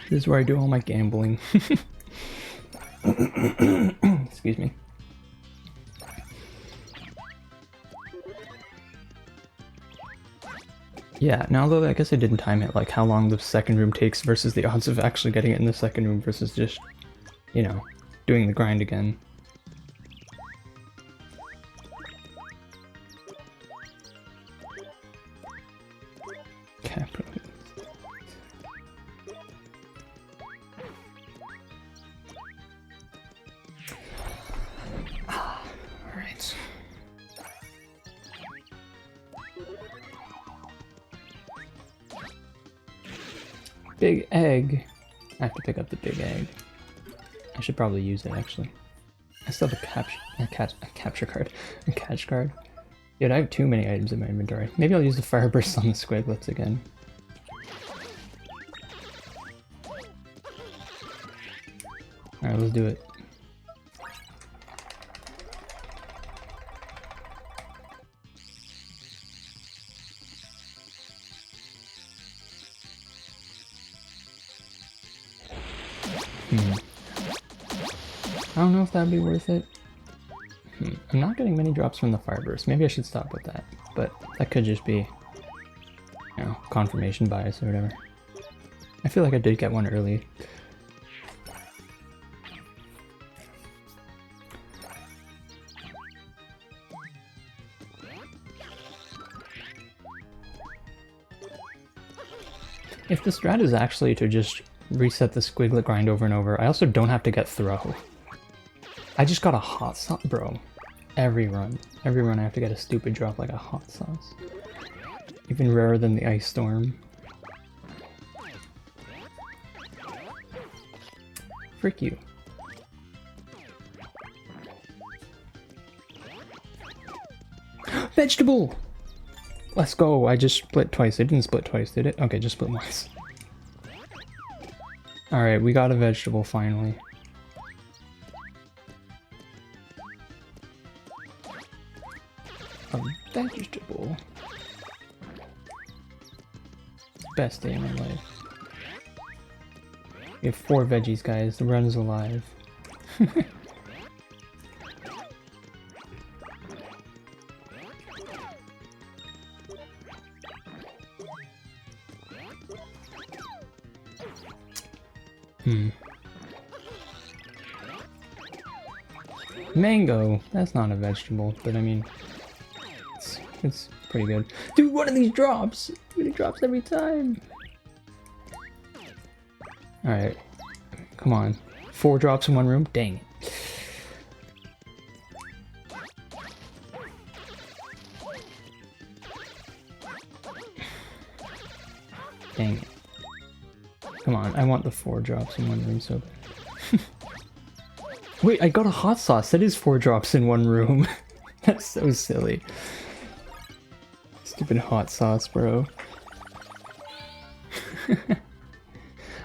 This is where I do all my gambling. Excuse me. Yeah, now though, I guess I didn't time it, like how long the second room takes versus the odds of actually getting it in the second room versus just, you know, doing the grind again. Okay, alright. Big egg. I have to pick up the big egg. I should probably use it actually. I still have a capture card. A catch card. Dude, I have too many items in my inventory. Maybe I'll use the fire burst on the squiglets again. Alright, let's do it. I don't know if that'd be worth it. I'm not getting many drops from the Fireburst. Maybe I should stop with that. But that could just be, you know, confirmation bias or whatever. I feel like I did get one early. If the strat is actually to just reset the squiglet grind over and over, I also don't have to get throw. I just got a hot sauce, bro. Every run I have to get a stupid drop like a hot sauce. Even rarer than the ice storm. Frick you. Vegetable! Let's go. I just split twice. It didn't split twice, did it? Okay, just split once. Alright, we got a vegetable finally. A vegetable. Best day of my life. We have 4 veggies, guys. The run's alive. Mango. That's not a vegetable, but I mean, it's pretty good. Dude, one of these drops! Dude, it drops every time! Alright. Come on. 4 drops in one room? Dang it. Dang it. Come on, I want the 4 drops in one room so bad. Wait, I got a hot sauce. That is 4 drops in one room. That's so silly. Stupid hot sauce, bro.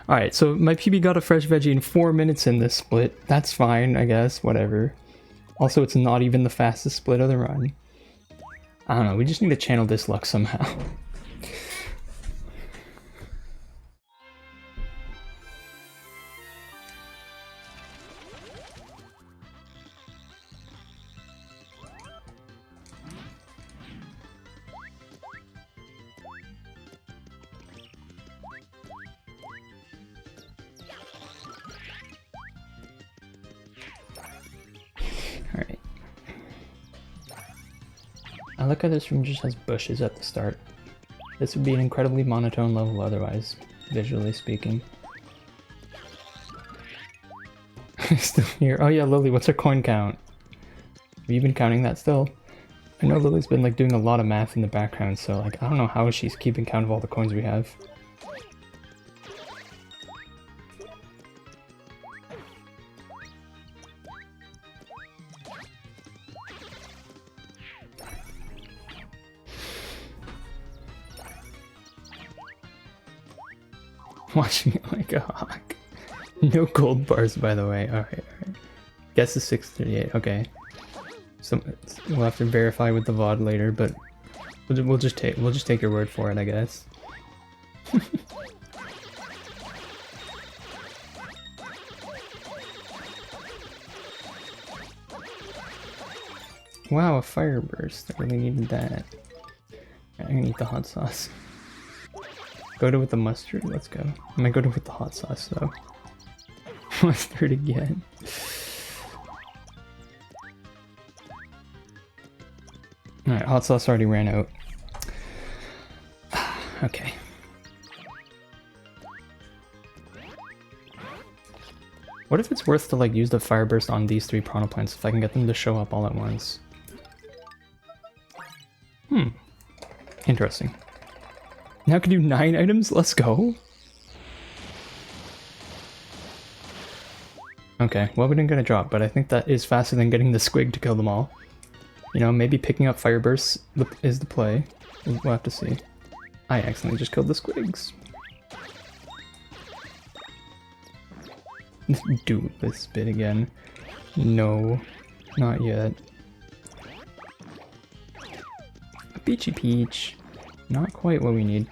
Alright, so my PB got a fresh veggie in 4 minutes in this split. That's fine, I guess, whatever. Also, it's not even the fastest split of the run. I don't know, we just need to channel this luck somehow. Alright. I like how this room just has bushes at the start. This would be an incredibly monotone level otherwise, visually speaking. Still here. Oh yeah, Lily, what's her coin count? Have you been counting that still? I know Lily's been like doing a lot of math in the background, so like I don't know how she's keeping count of all the coins we have. Watching it like a hawk. No gold bars, by the way. Alright, alright. Guess it's 638. Okay. So we'll have to verify with the VOD later, but we'll just take your word for it, I guess. Wow, a fire burst. I really needed that. I'm gonna eat the hot sauce. Go to with the mustard, let's go. I might go to with the hot sauce though. Mustard again. Alright, hot sauce already ran out. Okay. What if it's worth to like use the fire burst on these 3 piranha plants if I can get them to show up all at once? Interesting. Now I can do 9 items? Let's go! Okay, well we didn't get a drop, but I think that is faster than getting the squig to kill them all. You know, maybe picking up fire bursts is the play. We'll have to see. I accidentally just killed the squigs. Do this bit again. No, not yet. A peachy peach. Not quite what we need.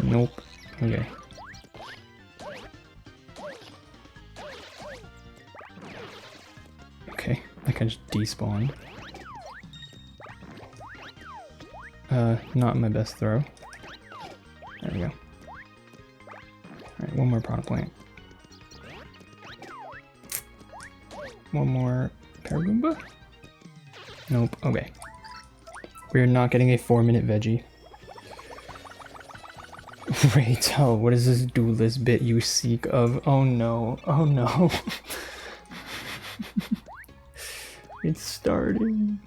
Nope. Okay. Okay, I can just despawn. Not my best throw. There we go. Alright, one more piranha plant. One more Paragoomba? Nope, okay. We're not getting a 4-minute veggie. Wait, oh, what is this duelist bit you seek of? Oh no, oh no. It's starting.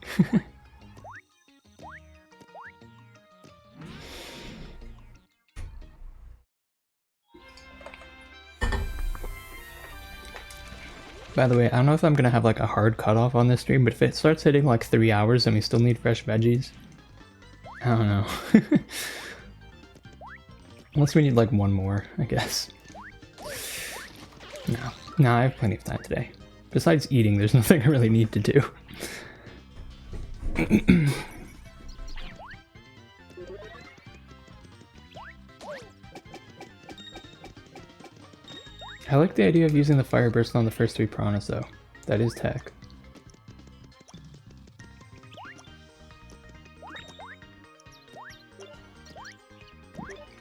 By the way, I don't know if I'm gonna have like a hard cutoff on this stream, but if it starts hitting like 3 hours and we still need fresh veggies, I don't know. Unless we need like one more, I guess. No, I have plenty of time today. Besides eating, there's nothing I really need to do. I like the idea of using the fire burst on the first 3 piranhas though. That is tech.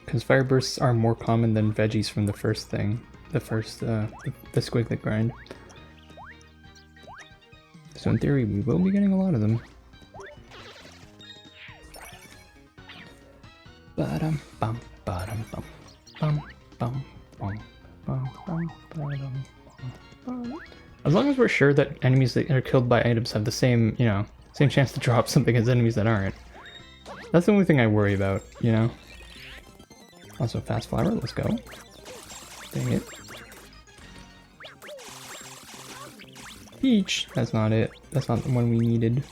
Because fire bursts are more common than veggies from the first thing. The squiglet grind. So in theory, we will be getting a lot of them. Ba-dum bum ba-dum bum bum bum bum bum bum ba-dum bum. As long as we're sure that enemies that are killed by items have the same, you know, same chance to drop something as enemies that aren't. That's the only thing I worry about, you know? Also, fast flower, let's go. Dang it. Peach! That's not it. That's not the one we needed.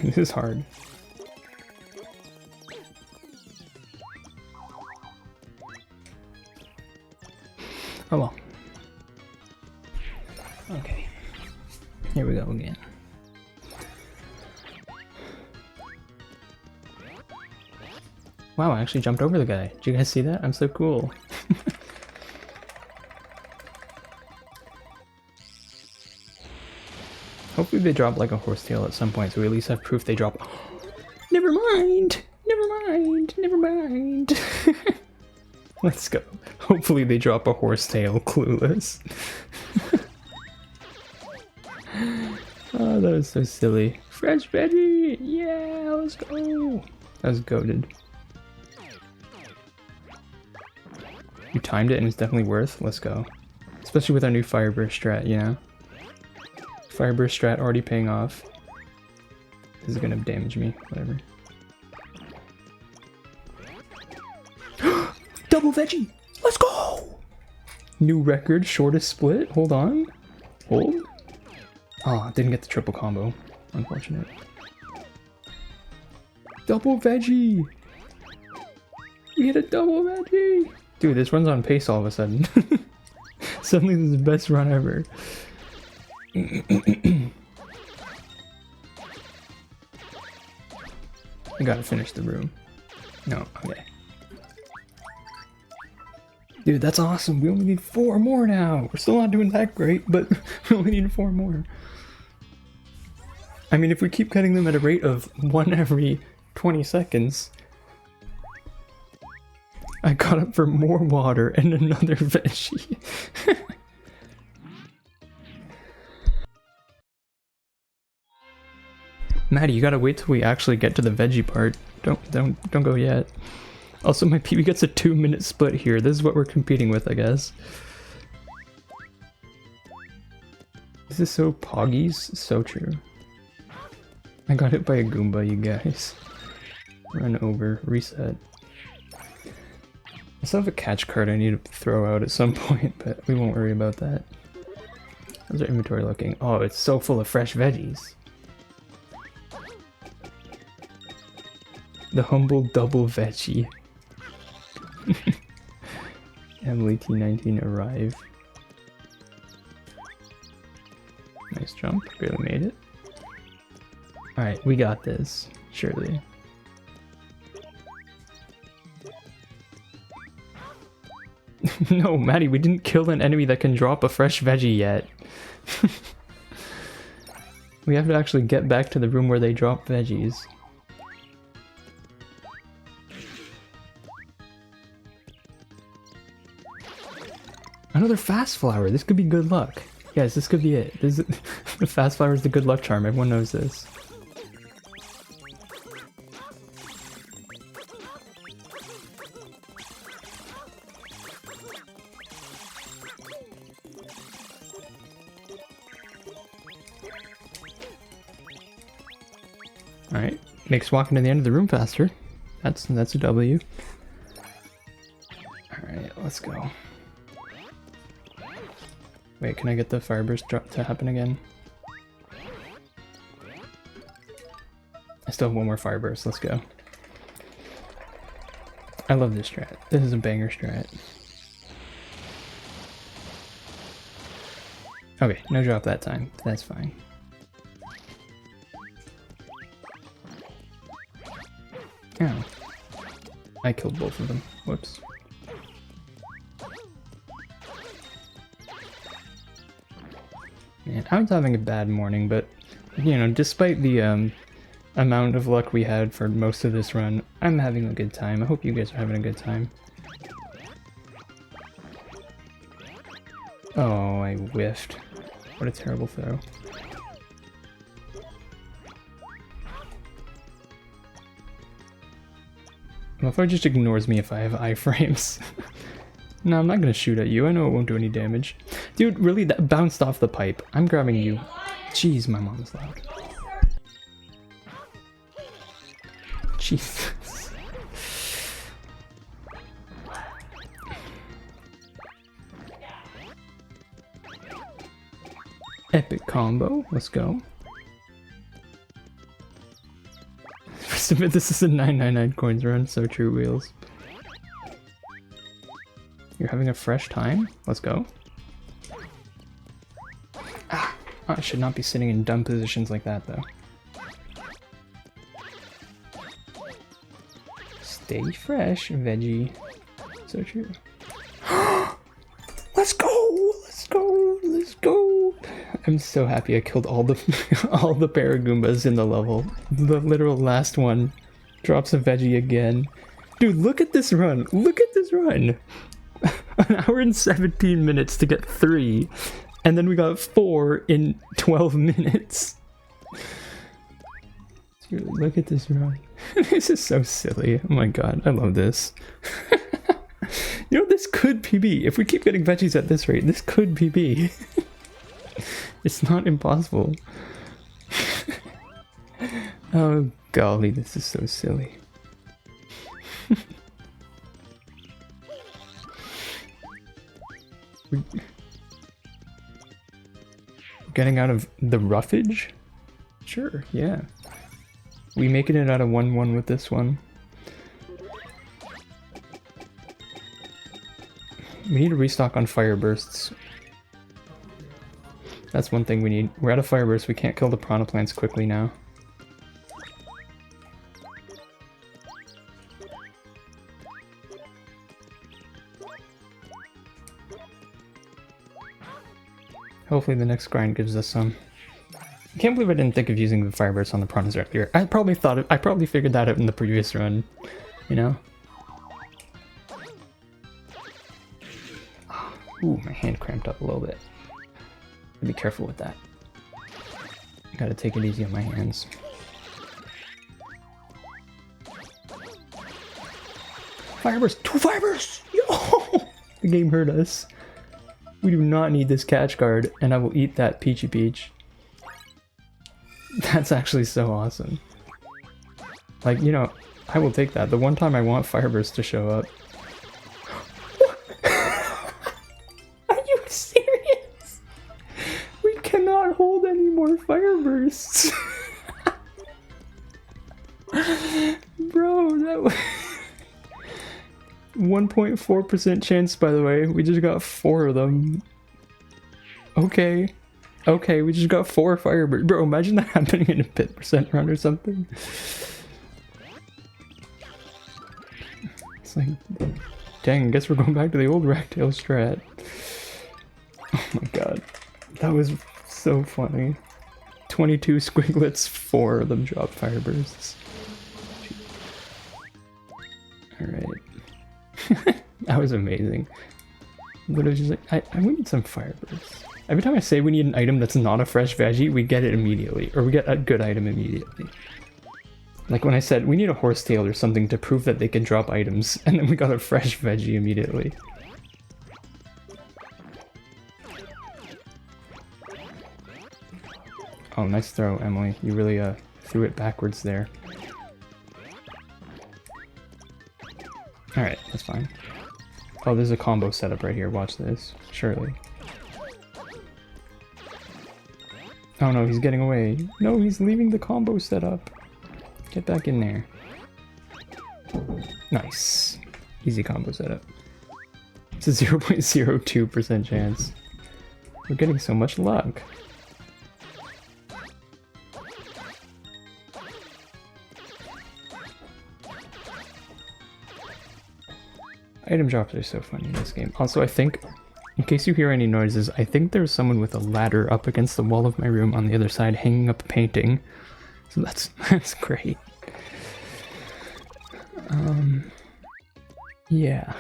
This is hard. Oh well. Okay. Here we go again. Wow, I actually jumped over the guy. Did you guys see that? I'm so cool. Hopefully they drop like a horsetail at some point, so we at least have proof they drop. Never mind! Never mind! Never mind! Let's go. Hopefully they drop a horsetail, clueless. Oh, that was so silly. Fresh veggie! Yeah, let's go! That was goated. You timed it and it's definitely worth. Let's go. Especially with our new Fireburst strat, you know? Fireburst strat already paying off. This is gonna damage me, whatever. Double veggie! Let's go! New record, shortest split. Hold on. Hold. Oh, didn't get the triple combo. Unfortunate. Double veggie! We hit a double veggie! Dude, this run's on pace all of a sudden. Suddenly this is the best run ever. I gotta finish the room. No, okay. Dude, that's awesome. We only need 4 more now. We're still not doing that great, but we only need 4 more. I mean, if we keep cutting them at a rate of 1 every 20 seconds, I got up for more water and another veggie. Maddie, you gotta wait till we actually get to the veggie part. Don't go yet. Also, my PB gets a 2-minute split here. This is what we're competing with, I guess. This is so poggies. So true. I got hit by a Goomba, you guys. Run over. Reset. I still have a catch card I need to throw out at some point, but we won't worry about that. How's our inventory looking? Oh, it's so full of fresh veggies. The humble double veggie. Emily T19 arrive. Nice jump, barely made it. Alright, we got this. Surely. No, Maddie, we didn't kill an enemy that can drop a fresh veggie yet. We have to actually get back to the room where they drop veggies. Another fast flower. This could be good luck. Guys, this could be it. This is the fast flower is the good luck charm. Everyone knows this. Alright, makes walking to the end of the room faster. That's a W. Alright, let's go. Wait, can I get the fireburst drop to happen again? I still have one more fireburst, let's go. I love this strat. This is a banger strat. Okay, no drop that time. That's fine. Oh. I killed both of them. Whoops. Man, I was having a bad morning, but, you know, despite the amount of luck we had for most of this run, I'm having a good time. I hope you guys are having a good time. Oh, I whiffed. What a terrible throw. Well, if it just ignores me if I have iframes. No, I'm not gonna shoot at you. I know it won't do any damage. Dude, really, that bounced off the pipe. I'm grabbing you. Jeez, my mom is loud. Jesus. Epic combo. Let's go. Submit this is a 999 coins run. So true, Wheels. You're having a fresh time? Let's go. Ah, I should not be sitting in dumb positions like that, though. Stay fresh, veggie. So true. Let's go! Let's go! Let's go! I'm so happy I killed all the all the Paragoombas in the level. The literal last one drops a veggie again. Dude, look at this run! Look at this run! An hour and 17 minutes to get 3, and then we got 4 in 12 minutes. Seriously, look at this run. This is so silly. Oh my god, I love this. You know, this could PB. If we keep getting veggies at this rate, this could PB. It's not impossible. Oh golly, this is so silly. Getting out of the roughage? Sure, yeah. We making it out of 1-1 with this one. We need to restock on fire bursts. That's one thing we need. We're out of fire bursts, we can't kill the piranha plants quickly now. Hopefully the next grind gives us some. I can't believe I didn't think of using the fire bursts on the piranhas earlier. I probably figured that out in the previous run, you know? Ooh, my hand cramped up a little bit. Be careful with that. Gotta take it easy on my hands. Fireburst! 2 firebursts! Yo! The game hurt us. We do not need this catch card, and I will eat that Peachy Peach. That's actually so awesome. Like, you know, I will take that. The one time I want Fireburst to show up. Are you serious? We cannot hold any more Firebursts. Bro, that was... 1.4% chance, by the way. We just got 4 of them. Okay. Okay, we just got 4 Firebirds. Bro, imagine that happening in a pit percent run or something. It's like, dang, I guess we're going back to the old Ragtail strat. Oh my god. That was so funny. 22 squiglets, 4 of them drop fire bursts. Alright. That was amazing. Literally just like, we need some fire bursts. Every time I say we need an item that's not a fresh veggie, we get it immediately. Or we get a good item immediately. Like when I said we need a horsetail or something to prove that they can drop items, and then we got a fresh veggie immediately. Oh, nice throw, Emily. You really threw it backwards there. Alright, that's fine. Oh, there's a combo setup right here. Watch this. Surely. Oh no, he's getting away. No, he's leaving the combo setup. Get back in there. Nice. Easy combo setup. It's a 0.02% chance. We're getting so much luck. Item drops are so funny in this game. Also, I think, in case you hear any noises, I think there's someone with a ladder up against the wall of my room on the other side hanging up a painting. So that's great. Yeah.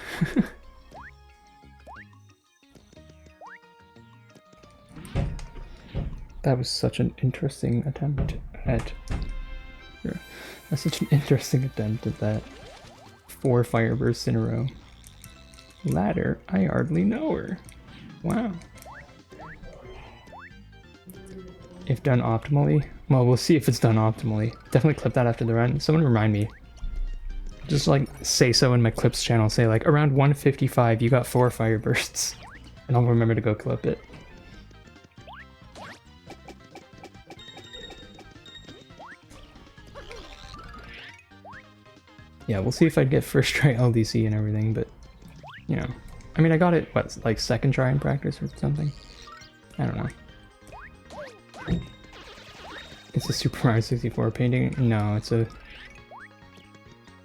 That was such an interesting attempt at... That's such an interesting attempt at that. 4 fire bursts in a row. Ladder? I hardly know her. Wow. If done optimally? Well, we'll see if it's done optimally. Definitely clip that after the run. Someone remind me. Just like say so in my clips channel. Say like around 155 you got 4 fire bursts. And I'll remember to go clip it. Yeah, we'll see if I'd get first try LDC and everything, but, you know. I mean, I got it, what, like second try in practice or something? I don't know. It's a Super Mario 64 painting? No, it's a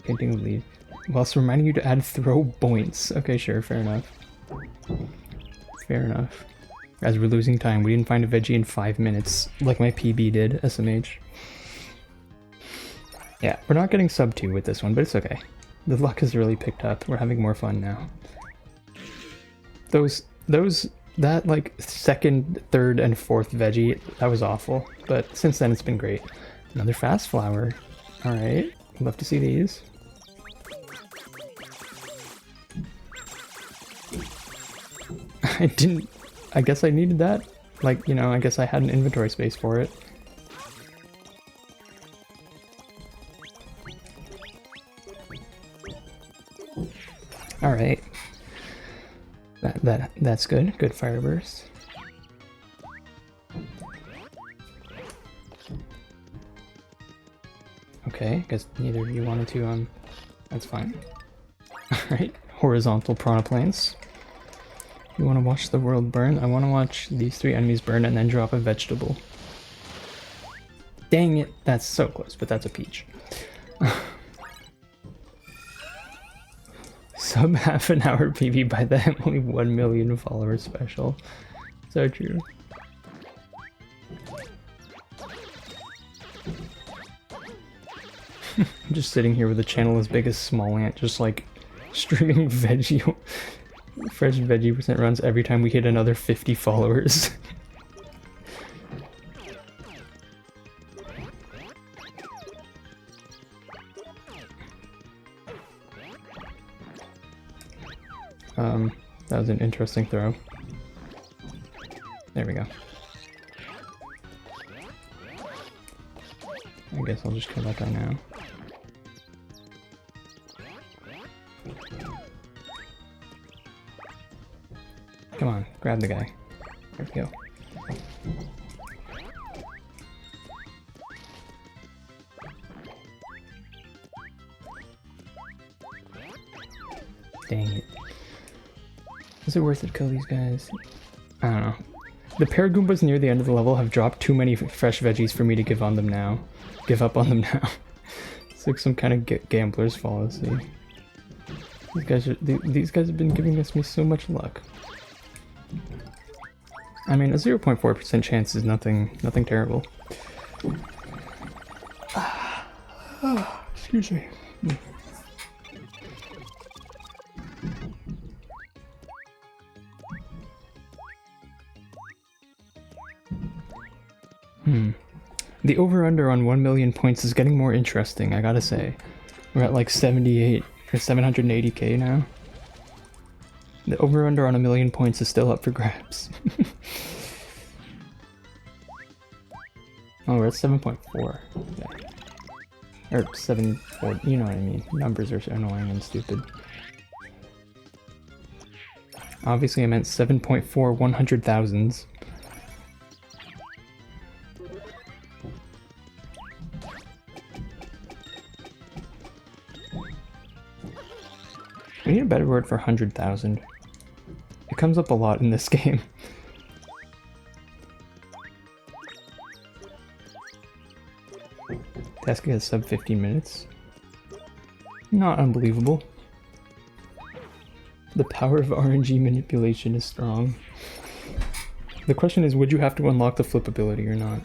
painting of lead. Whilst reminding you to add throw points. Okay, sure, fair enough. Fair enough. As we're losing time, we didn't find a veggie in 5 minutes, like my PB did, SMH. Yeah, we're not getting sub 2 with this one, but it's okay. The luck has really picked up. We're having more fun now. That like second, third, and fourth veggie, that was awful. But since then it's been great. Another fast flower. Alright, love to see these. I guess I needed that. Like, you know, I guess I had an inventory space for it. All right, that's good. Good fire burst. Okay, guess neither of you wanted to. That's fine. All right, horizontal piranha plants. You want to watch the world burn? I want to watch these 3 enemies burn and then drop a vegetable. Dang it, that's so close, but that's a peach. Sub half an hour PB by the Emily 1 million follower special. So true. I'm just sitting here with a channel as big as Small Ant, just like streaming veggie, fresh veggie percent runs every time we hit another 50 followers. That was an interesting throw. There we go. I guess I'll just kill that guy now. Come on, grab the guy. There we go. Dang it. Is it worth it to kill these guys? I don't know. The Paragoombas near the end of the level have dropped too many fresh veggies for me to give up on them now. It's like some kind of gambler's fallacy. These guys have been giving me so much luck. I mean, a 0.4% chance is nothing terrible. Excuse me. The over-under on 1 million points is getting more interesting, I gotta say. We're at like 78 or 780k now. The over-under on 1 million points is still up for grabs. Oh, we're at 7.4. Okay. Or 7.4, you know what I mean. Numbers are annoying and stupid. Obviously I meant 7.4 100,000s. We need a better word for 100,000. It comes up a lot in this game. Task has sub 15 minutes. Not unbelievable. The power of RNG manipulation is strong. The question is, would you have to unlock the flip ability or not?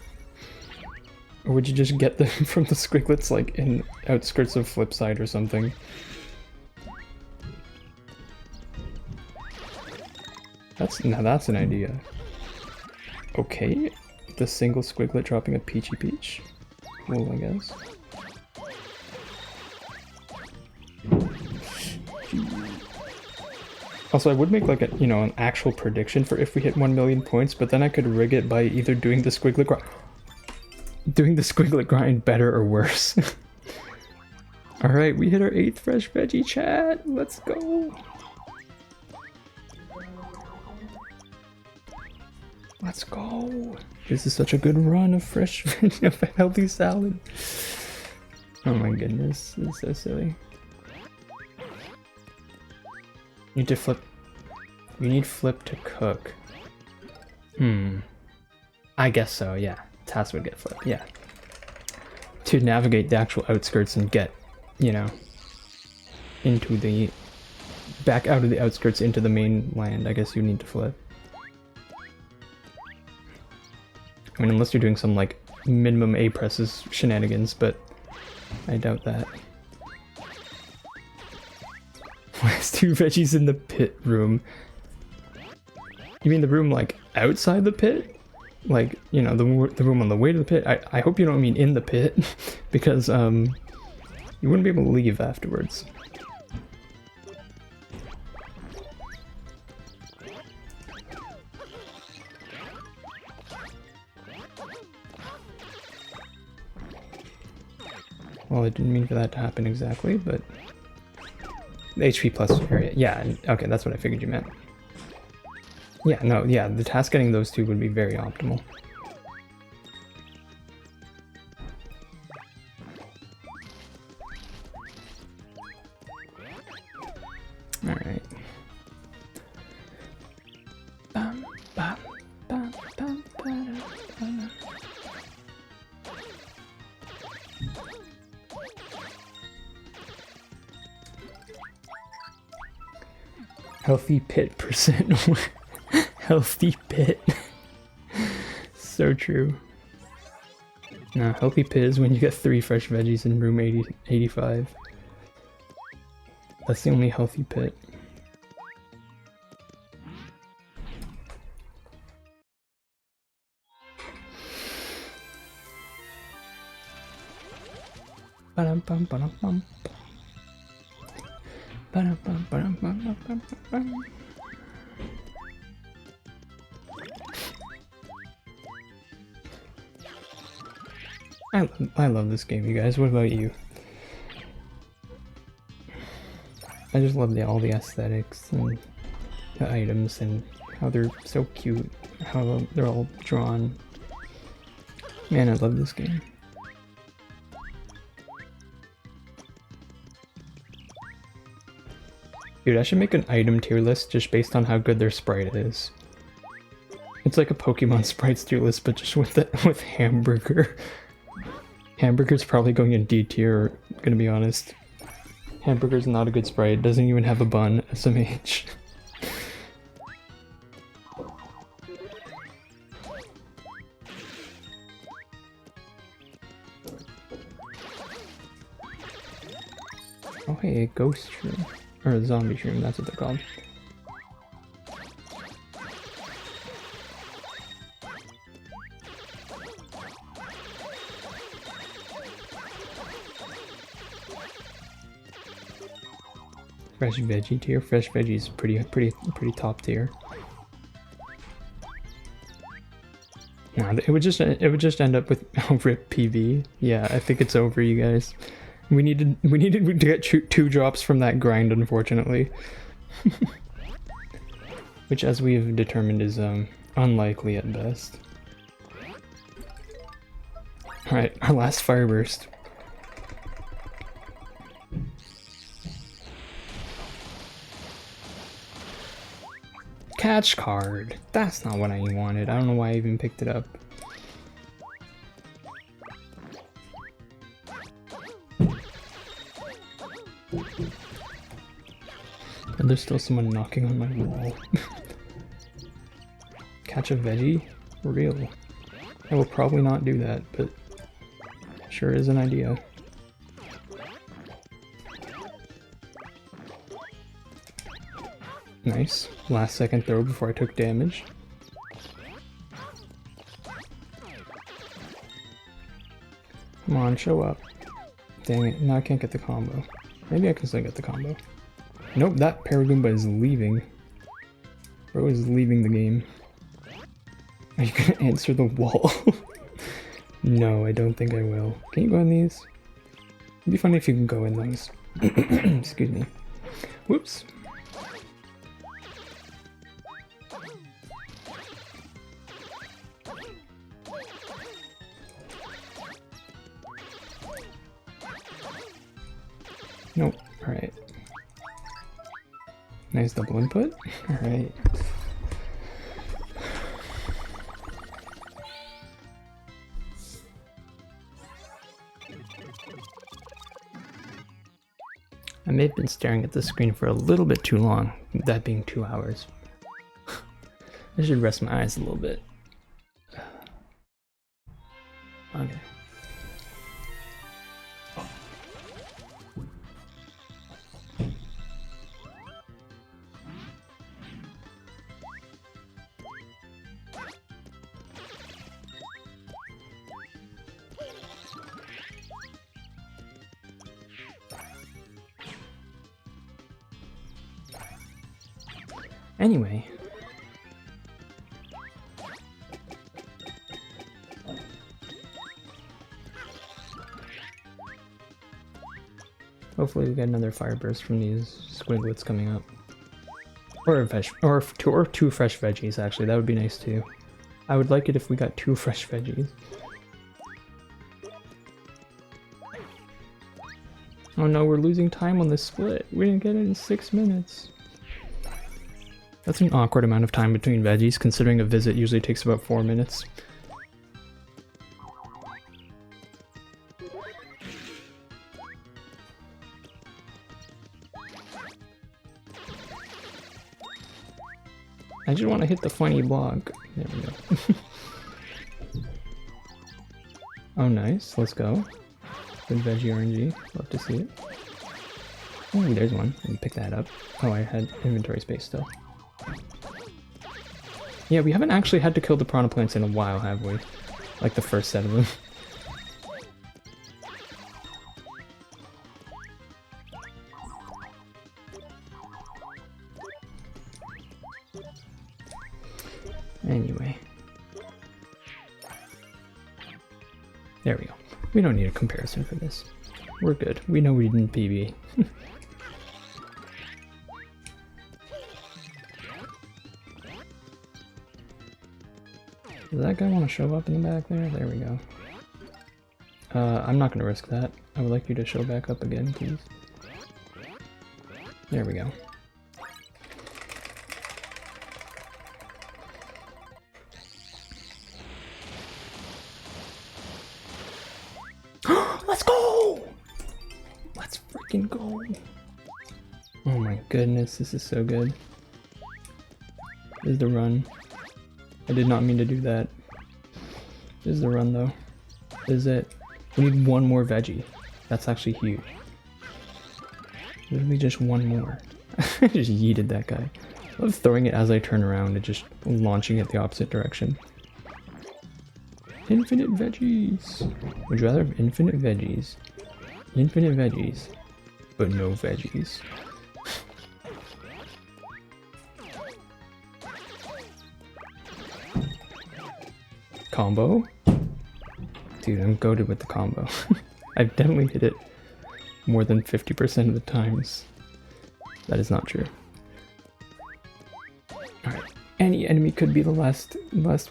Or would you just get them from the squiglets like in outskirts of Flipside or something? Now that's an idea. Okay, the single squiglet dropping a Peachy Peach. Cool, I guess. Also, I would make like a, you know, an actual prediction for if we hit 1 million points, but then I could rig it by either doing the squiglet grind better or worse. Alright, we hit our 8th fresh veggie, chat. Let's go. Let's go! This is such a good run of fresh of healthy salad. Oh my goodness, this is so silly. You need to flip. You need flip to cook. I guess so, yeah. Task would get flipped, yeah. To navigate the actual outskirts and get, you know, into the... back out of the outskirts into the mainland, I guess you need to flip. I mean, unless you're doing some, like, minimum A presses shenanigans, but I doubt that. There's 2 veggies in the pit room. You mean the room, like, outside the pit? Like, you know, the room on the way to the pit? I hope you don't mean in the pit, because, you wouldn't be able to leave afterwards. Well, I didn't mean for that to happen exactly, but... The HP plus area. Yeah, okay, that's what I figured you meant. Yeah, no, yeah, the task getting those 2 would be very optimal. Alright. Healthy pit percent. Healthy pit. So true. No, healthy pit is when you get 3 fresh veggies in room 85. That's the only healthy pit. Ba-dum-bum-ba-dum-bum. I love this game, you guys. What about you? I just love all the aesthetics and the items and how they're so cute, how they're all drawn. Man, I love this game. Dude, I should make an item tier list just based on how good their sprite is. It's like a Pokemon sprites tier list, but just with hamburger. Hamburger's probably going in D tier, gonna be honest. Hamburger's not a good sprite, it doesn't even have a bun, SMH. Oh hey, a ghost shroom. Or a zombie shroom, that's what they're called. Fresh veggie tier. Fresh veggie is pretty top tier. No, it would just end up with rip PV. Yeah, I think it's over, you guys. We needed to get two drops from that grind, unfortunately. Which, as we've determined, is unlikely at best. Alright, our last fire burst. Catch card. That's not what I wanted. I don't know why I even picked it up. And there's still someone knocking on my wall. Catch a veggie? Real. I will probably not do that, but sure is an idea. Nice. Last second throw before I took damage. Come on, show up. Dang it, now I can't get the combo. Maybe I can still get the combo. Nope, that Paragoomba is leaving. Bro is leaving the game. Are you gonna answer the wall? No, I don't think I will. Can you go in these? It'd be funny if you can go in those. Excuse me. Whoops. Nope. Alright. Nice double input. Alright. I may have been staring at the screen for a little bit too long, that being 2 hours. I should rest my eyes a little bit. Okay. Anyway. Hopefully we get another fire burst from these squiglets coming up. Or a two fresh veggies, actually, that would be nice too. I would like it if we got 2 fresh veggies. Oh no, we're losing time on this split. We didn't get it in 6 minutes. That's an awkward amount of time between veggies, considering a visit usually takes about 4 minutes. I just want to hit the funny block. There we go. Oh nice, let's go. Good veggie RNG, love to see it. Oh, there's one, let me pick that up. Oh, I had inventory space still. Yeah, we haven't actually had to kill the piranha plants in a while, have we? Like the first set of them. Anyway. There we go. We don't need a comparison for this. We're good. We know we didn't PB. Does that guy want to show up in the back there? There we go. I'm not going to risk that. I would like you to show back up again, please. There we go. freaking go. Oh my goodness, this is so good. This is the run. I did not mean to do that. This is the run though. This is it. We need one more veggie. That's actually huge. Literally just one more. I just yeeted that guy. I love throwing it as I turn around and just launching it the opposite direction. Infinite veggies! Would you rather have infinite veggies? Infinite veggies, but no veggies. Combo? Dude, I'm goated with the combo. I've definitely hit it more than 50% of the times. That is not true. Alright, any enemy could be the last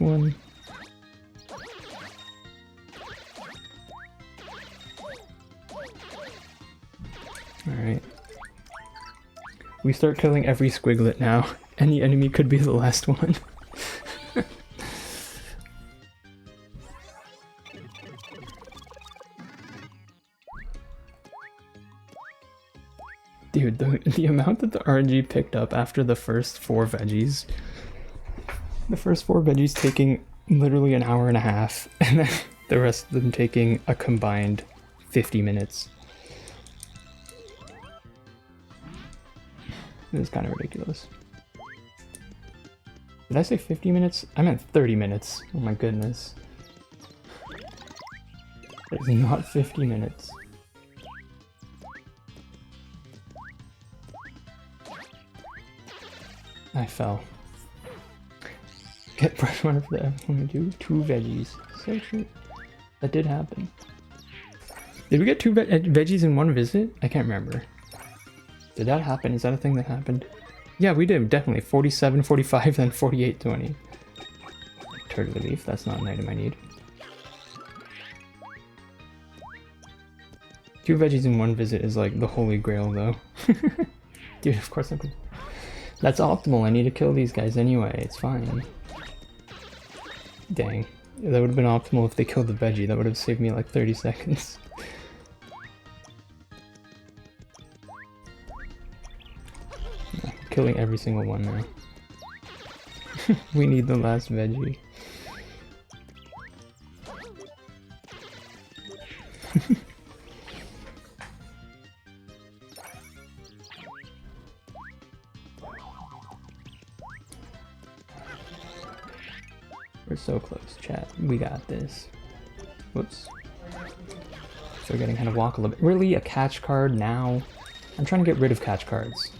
one. Alright. We start killing every squiglet now. Any enemy could be the last one. Dude, the amount that the RNG picked up after the first 4 veggies. The first 4 veggies taking literally an hour and a half, and then the rest of them taking a combined 50 minutes. This is kind of ridiculous. Did I say 50 minutes? I meant 30 minutes. Oh my goodness. It is not 50 minutes. I fell. Get brush runner for the F1 2 veggies. So true. That did happen. Did we get 2 veggies in one visit? I can't remember. Did that happen? Is that a thing that happened? Yeah, we did, definitely. 47, 45, then 48, 20. Turd relief, that's not an item I need. 2 veggies in one visit is like the holy grail though. Dude, of course I'm good. That's optimal, I need to kill these guys anyway, it's fine. Dang. That would have been optimal if they killed the veggie, that would have saved me like 30 seconds. Killing every single one now. We need the last veggie. We're so close, chat. We got this. Whoops. So we're getting kind of walk a little bit. Really? A catch card now? I'm trying to get rid of catch cards.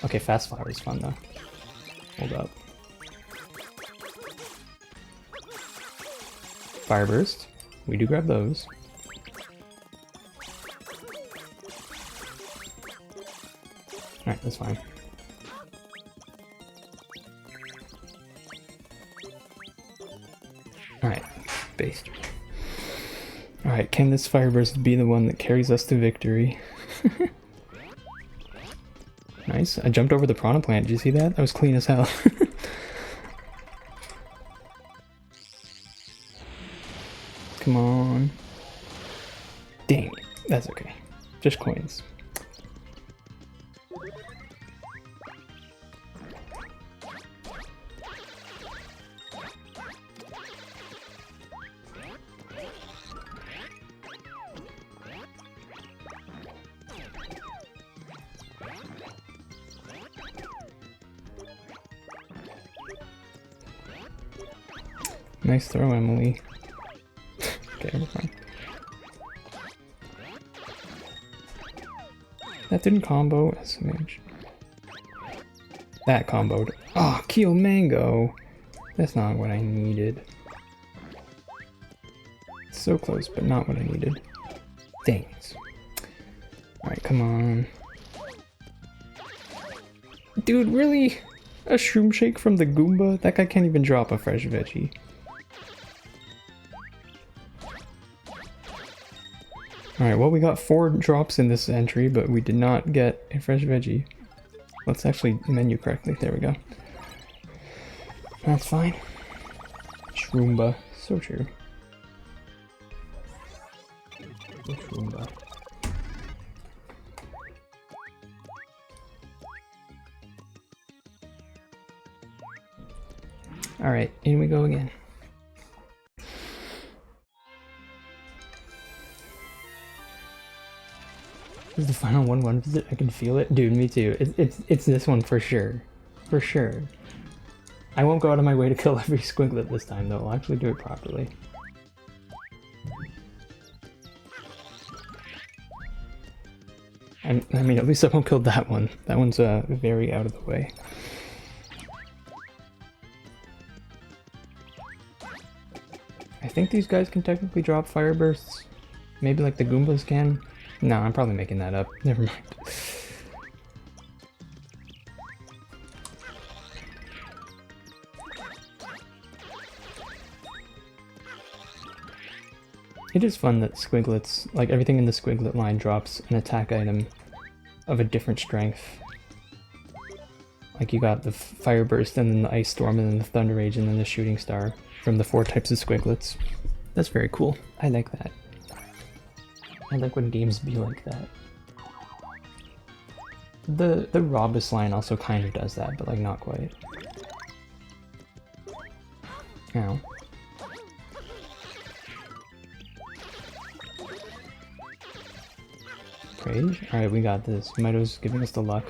Okay, fast fire is fun though. Hold up. Fire burst. We do grab those. Alright, that's fine. Alright, based. Alright, can this fire burst be the one that carries us to victory? Nice. I jumped over the piranha plant. Did you see that? That was clean as hell. Come on. Dang it. That's okay. Just coins. Nice throw, Emily. Okay, we're fine. That didn't combo SMH. That comboed. Oh, Keel Mango! That's not what I needed. So close, but not what I needed. Dang it. Alright, come on. Dude, really? A shroom shake from the Goomba? That guy can't even drop a fresh veggie. Alright, well we got 4 drops in this entry, but we did not get a fresh veggie. Let's actually menu correctly. There we go. That's fine. Shroomba. So true. Shroomba. Alright, in we go again. This is the final 1-1 visit. I can feel it. Dude, me too. It's this one for sure. For sure. I won't go out of my way to kill every squiglet this time, though. I'll actually do it properly. And, I mean, at least I won't kill that one. That one's very out of the way. I think these guys can technically drop fire bursts. Maybe like the Goombas can. No, I'm probably making that up. Never mind. It is fun that squiglets, like everything in the squiglet line, drops an attack item of a different strength. Like you got the fire burst and then the ice storm and then the thunder rage and then the shooting star from the 4 types of squiglets. That's very cool. I like that. I like when games be like that. The Robus line also kind of does that, but like not quite. Ow. Rage? Alright, we got this. Mito's giving us the luck.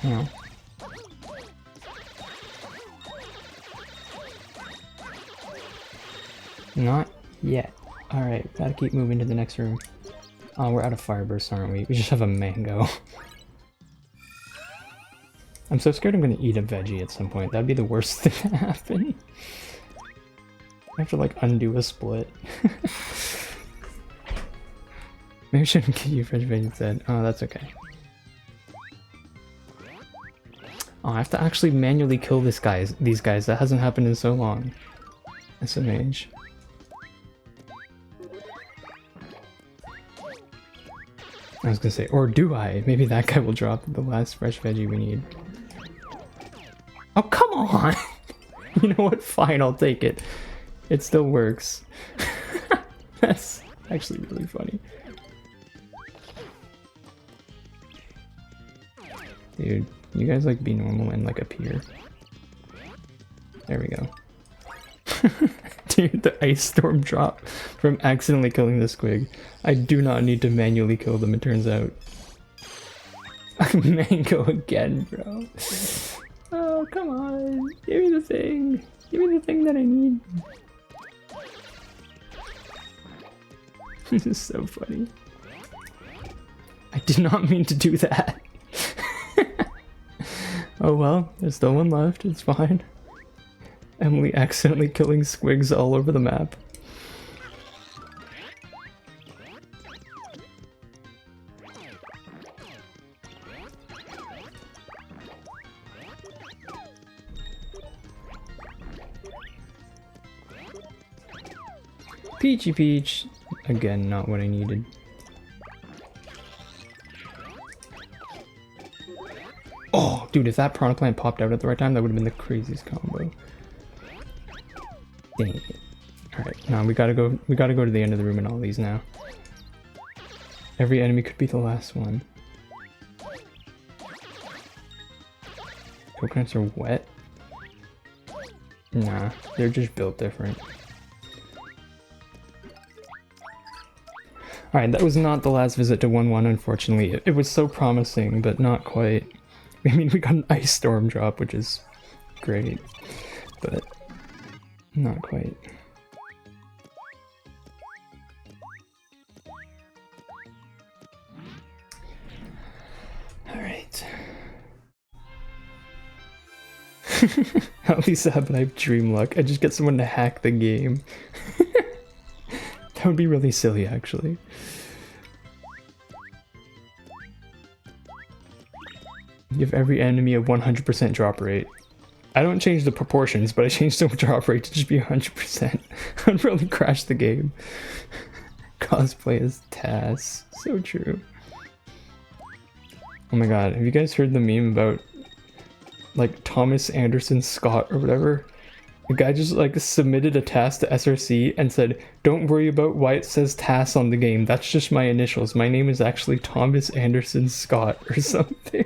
Ow. Not yet. Alright, gotta keep moving to the next room. Oh, we're out of fire bursts, aren't we? We just have a mango. I'm so scared I'm gonna eat a veggie at some point. That'd be the worst thing to happen. I have to like undo a split. Maybe I shouldn't get you fresh veggie instead. Oh, that's okay. Oh, I have to actually manually kill these guys. That hasn't happened in so long. SMH. I was gonna say, or do I? Maybe that guy will drop the last fresh veggie we need. Oh, come on! You know what? Fine, I'll take it. It still works. That's actually really funny. Dude, you guys like be normal and like appear. There we go. Dude, the ice storm drop from accidentally killing the squig. I do not need to manually kill them, it turns out. Mango again, bro. Oh, come on. Give me the thing. Give me the thing that I need. This is so funny. I did not mean to do that. Oh well, there's still one left, it's fine. Emily accidentally killing squigs all over the map. Peachy Peach! Again, not what I needed. Oh, dude, if that Piranha Plant popped out at the right time, that would have been the craziest combo. Dang it. Alright, now we gotta go to the end of the room in all these now. Every enemy could be the last one. Coconuts are wet? Nah, they're just built different. Alright, that was not the last visit to 1-1, unfortunately. It was so promising, but not quite. I mean, we got an ice storm drop, which is great, but not quite. Alright. At least I have dream luck. I just get someone to hack the game. That would be really silly, actually. Give every enemy a 100% drop rate. I don't change the proportions, but I changed the drop rate to just be 100%. I'd really crash the game. Cosplay as Tass. So true. Oh my god, have you guys heard the meme about, like, Thomas Anderson Scott or whatever? The guy just, like, submitted a task to SRC and said, "Don't worry about why it says Tass on the game. That's just my initials. My name is actually Thomas Anderson Scott," or something.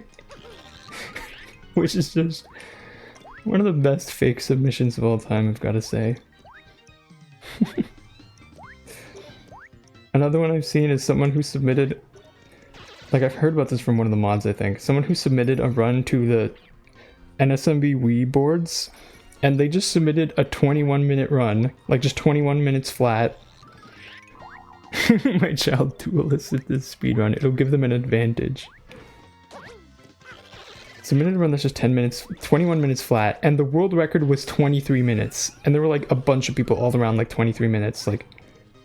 which is just one of the best fake submissions of all time, I've got to say. Another one I've seen is someone who submitted, like I've heard about this from one of the mods, I think. Someone who submitted a run to the NSMB Wii boards, and they just submitted a 21-minute run, like just 21 minutes flat. My child duel assisted speedrun, it'll give them an advantage. Submitted a run that's just 10 minutes, 21 minutes flat, and the world record was 23 minutes. And there were like a bunch of people all around like 23 minutes. Like,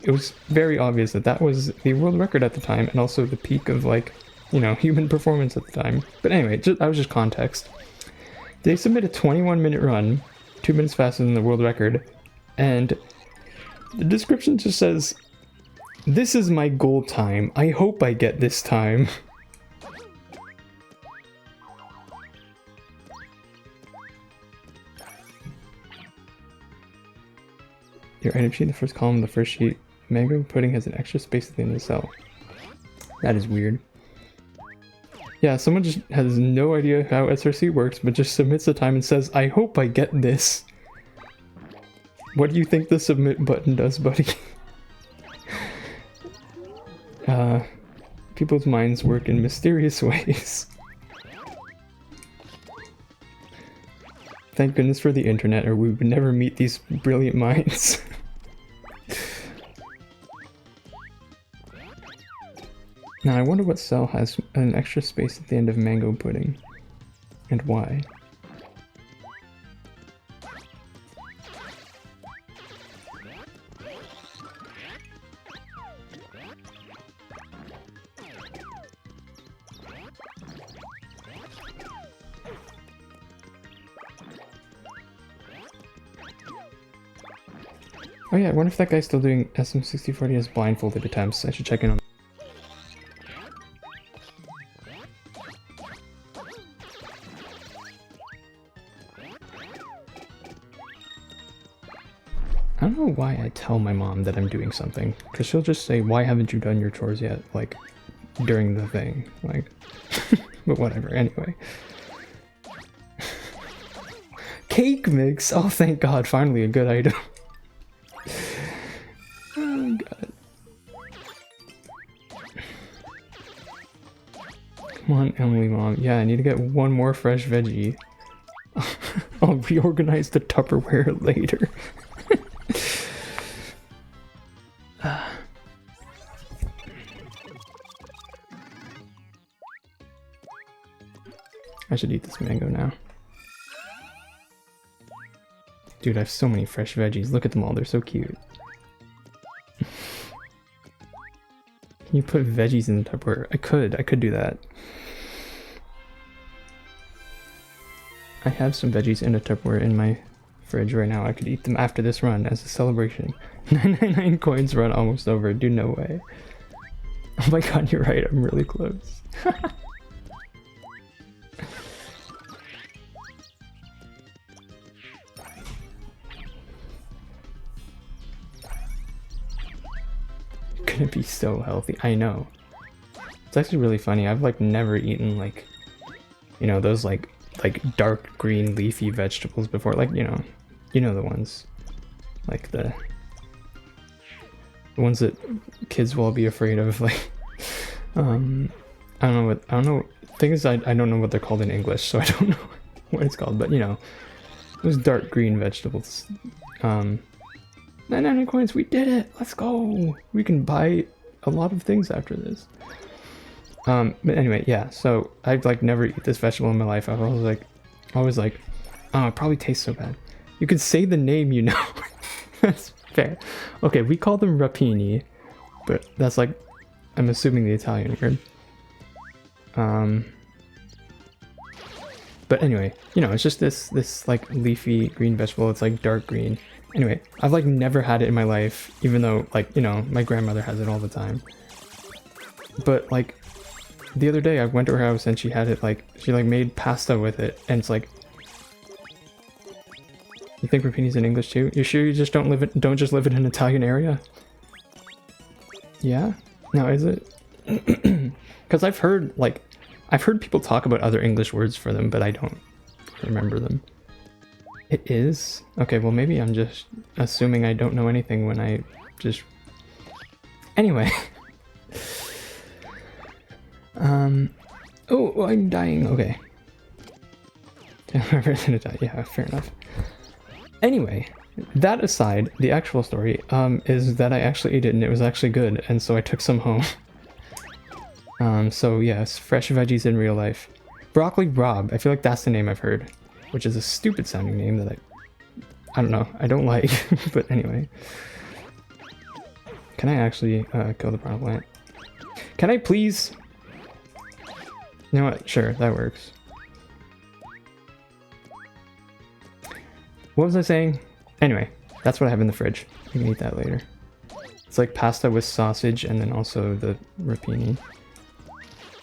it was very obvious that that was the world record at the time, and also the peak of like, you know, human performance at the time. But anyway, that was just context. They submit a 21-minute run, 2 minutes faster than the world record, and the description just says, "This is my goal time. I hope I get this time." Your item sheet in the first column of the first sheet. Mango pudding has an extra space at the end of the cell. That is weird. Yeah, someone just has no idea how SRC works, but just submits the time and says, "I hope I get this." What do you think the submit button does, buddy? People's minds work in mysterious ways. Thank goodness for the internet, or we would never meet these brilliant minds. Now I wonder what cell has an extra space at the end of mango pudding, and why. Oh yeah, I wonder if that guy's still doing SM64 as blindfolded attempts. I should check in on. I don't know why I tell my mom that I'm doing something, because she'll just say, "Why haven't you done your chores yet?" Like, during the thing. Like, but whatever, anyway. Cake mix! Oh, thank God, finally a good item. Oh, God. Come on, Emily Mom. Yeah, I need to get one more fresh veggie. I'll reorganize the Tupperware later. I should eat this mango now. Dude, I have so many fresh veggies. Look at them all, they're so cute. Can you put veggies in the Tupperware? I could do that. I have some veggies in a Tupperware in my fridge right now. I could eat them after this run as a celebration. 999 coins run almost over. Dude, no way. Oh my God, you're right. I'm really close. Gonna be so healthy. I know. It's actually really funny. I've like never eaten like, you know, those like dark green leafy vegetables before. Like, you know the ones. Like the ones that kids will all be afraid of. Like, I don't know. Thing is, I don't know what they're called in English, so I don't know what it's called. But you know, those dark green vegetables. 99 coins, we did it! Let's go! We can buy a lot of things after this. But anyway, yeah, so I've like never eat this vegetable in my life. I've always like, oh, it probably tastes so bad. You could say the name, you know. That's fair. Okay, we call them rapini, but that's like, I'm assuming the Italian word. But anyway, you know, it's just this like leafy green vegetable. It's like dark green. Anyway, I've like never had it in my life, even though like, you know, my grandmother has it all the time. But like the other day I went to her house and she had it like, she like made pasta with it, and it's like, you think rapini's in English too? You sure you just don't just live in an Italian area? Yeah? No, is it? Because I've heard people talk about other English words for them, but I don't remember them. It is? Okay, well maybe I'm just assuming I don't know anything when I just... Anyway. Oh, I'm dying. Okay. I'm gonna die. Yeah, fair enough. Anyway, that aside, the actual story is that I actually ate it and it was actually good, and so I took some home. So yes, fresh veggies in real life. Broccoli Rob, I feel like that's the name I've heard, which is a stupid sounding name that I don't know, I don't like, but anyway. Can I actually kill the piranha plant? Can I please? You know what, sure, that works. What was I saying? Anyway, that's what I have in the fridge. I can eat that later. It's like pasta with sausage and then also the rapini.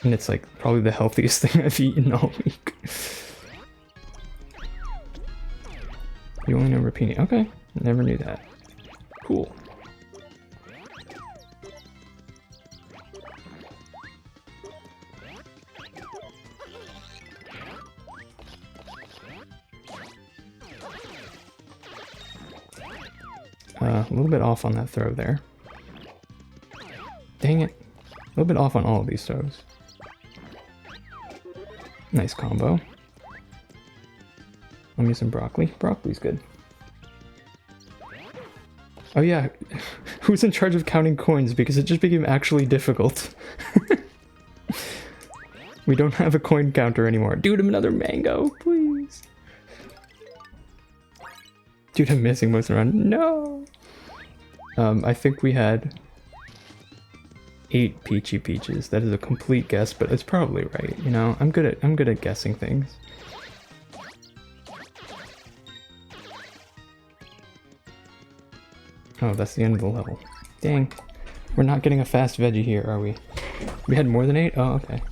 And it's like probably the healthiest thing I've eaten all week. You only know rapini. Okay, never knew that. Cool. A little bit off on that throw there. Dang it. A little bit off on all of these throws. Nice combo. Let me some broccoli. Broccoli's good. Oh yeah, who's in charge of counting coins? Because it just became actually difficult. We don't have a coin counter anymore. Dude, another mango, please. Dude, I'm missing most of the run. No! I think we had 8 peachy peaches. That is a complete guess, but it's probably right. You know, I'm good at guessing things. Oh, that's the end of the level. Dang. We're not getting a fast veggie here, are we? We had more than 8? Oh, okay.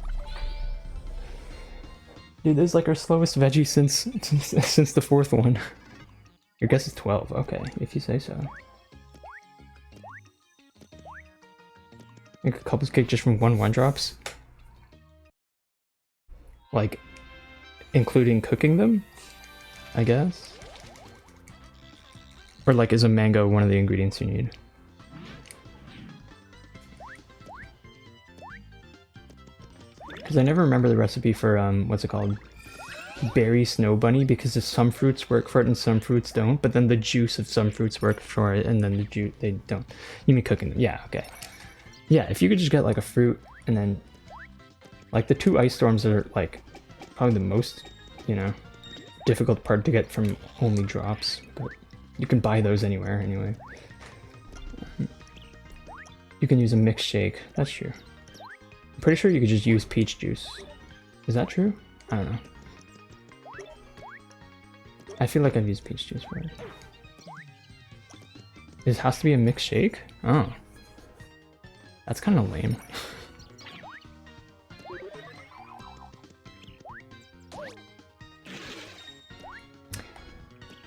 Dude, this is like our slowest veggie since the 4th one. Your guess is 12. Okay, if you say so. Make a couple's cake just from 1-1-drops? Like, including cooking them? I guess? Or like, is a mango one of the ingredients you need? Because I never remember the recipe for, what's it called? Berry snow bunny, because some fruits work for it and some fruits don't, but then the juice of some fruits work for it and then the juice, they don't. You mean cooking them? Yeah, okay. Yeah, if you could just get like a fruit and then, like the 2 ice storms are like probably the most, you know, difficult part to get from only drops, but you can buy those anywhere anyway. You can use a mixed shake, that's true. I'm pretty sure you could just use peach juice. Is that true? I don't know. I feel like I've used peach juice for it. It has to be a mixed shake? Oh. That's kind of lame.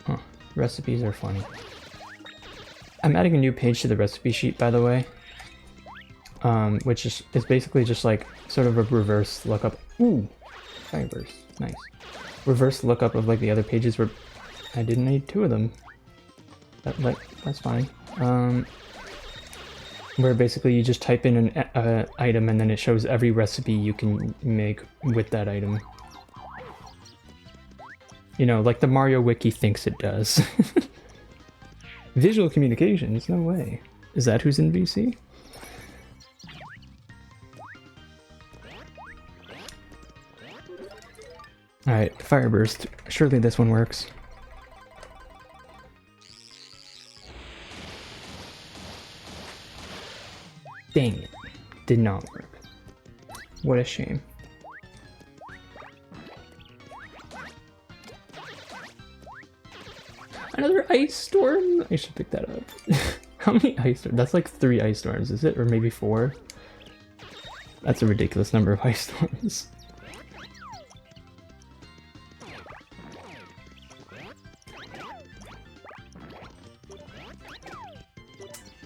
Huh. Recipes are funny. I'm adding a new page to the recipe sheet, by the way. Which is basically just like sort of a reverse lookup. Ooh! Fireburst. Nice. Reverse lookup of like the other pages where I didn't need 2 of them. That's fine. Where basically you just type in an item and then it shows every recipe you can make with that item. You know, like the Mario Wiki thinks it does. Visual communications? No way. Is that who's in VC? Alright, Fireburst. Surely this one works. Dang it. Did not work. What a shame. Another ice storm? I should pick that up. How many ice storms? That's like 3 ice storms, is it? Or maybe 4? That's a ridiculous number of ice storms.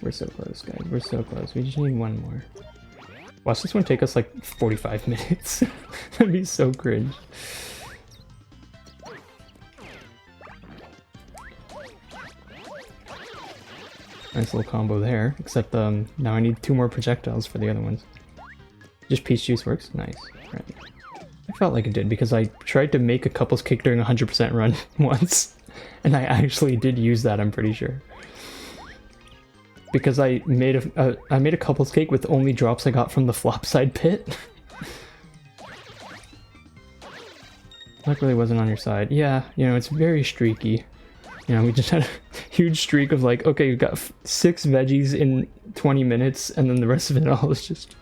We're so close, guys. We're so close. We just need 1 more. Watch this one take us like 45 minutes. That'd be so cringe. Nice little combo there, except now I need 2 more projectiles for the other ones. Just peach juice works? Nice. Right. I felt like it did because I tried to make a couples cake during a 100% run once, and I actually did use that, I'm pretty sure. Because I made a couples cake with only drops I got from the flopside pit. Luck really wasn't on your side. Yeah, you know, it's very streaky. You know, we just had a huge streak of like, okay, we've got 6 veggies in 20 minutes, and then the rest of it all is just...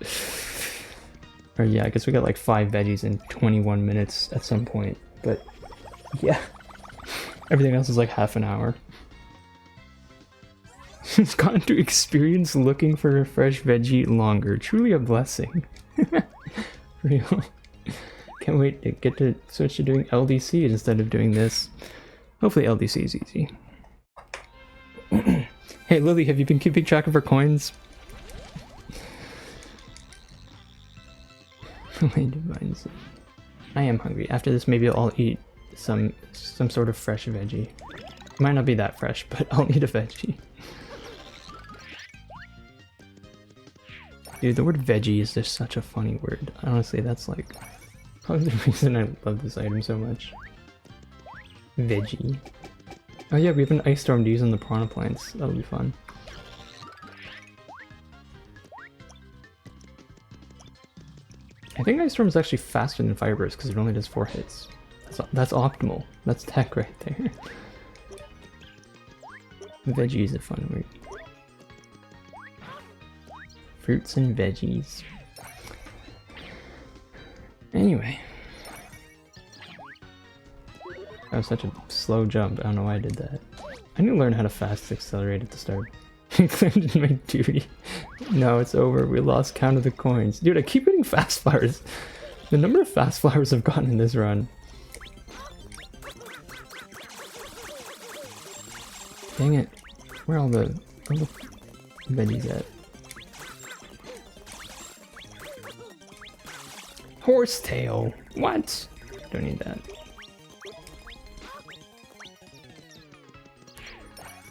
Or yeah, I guess we got like 5 veggies in 21 minutes at some point, but yeah. Everything else is like half an hour. It's gotten to experience looking for a fresh veggie longer. Truly a blessing. Real. Can't wait to get to switch to doing LDC instead of doing this. Hopefully LDC is easy. Hey Lily, have you been keeping track of her coins? I am hungry. After this, maybe I'll eat some sort of fresh veggie. Might not be that fresh, but I'll eat a veggie. Dude, the word veggie is just such a funny word. Honestly, that's like probably the reason I love this item so much. Veggie. Oh yeah, we have an ice storm to use on the piranha plants. That'll be fun. I think ice storm is actually faster than fire burst because it only does 4 hits. That's optimal. That's tech right there. Veggie is a fun word. Fruits and veggies. Anyway. That was such a slow jump. I don't know why I did that. I need to learn how to fast accelerate at the start. Included my duty. No, it's over. We lost count of the coins. Dude, I keep getting fast flowers. The number of fast flowers I've gotten in this run. Dang it. Where are all the veggies at? Horsetail. What? Don't need that.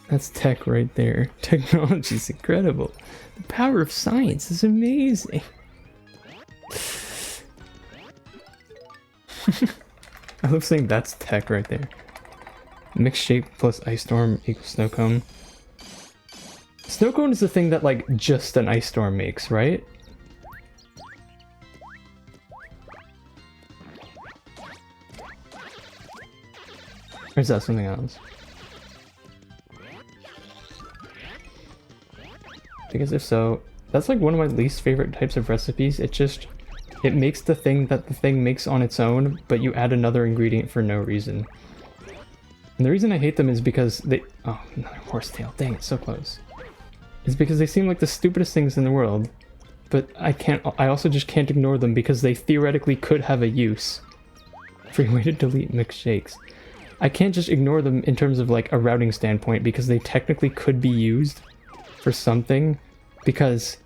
That's tech right there. Technology is incredible. The power of science is amazing. I love saying that's tech right there. Mixed shape plus ice storm equals snow cone. Snow cone is the thing that like just an ice storm makes, right? Or is that something else? Because if so, that's like one of my least favorite types of recipes. It makes the thing that the thing makes on its own, but you add another ingredient for no reason. And the reason I hate them is because they... Oh, another horsetail. Dang, it's so close. It's because they seem like the stupidest things in the world, but I also just can't ignore them because they theoretically could have a use. Free way to delete mixed shakes. I can't just ignore them in terms of like a routing standpoint because they technically could be used for something, because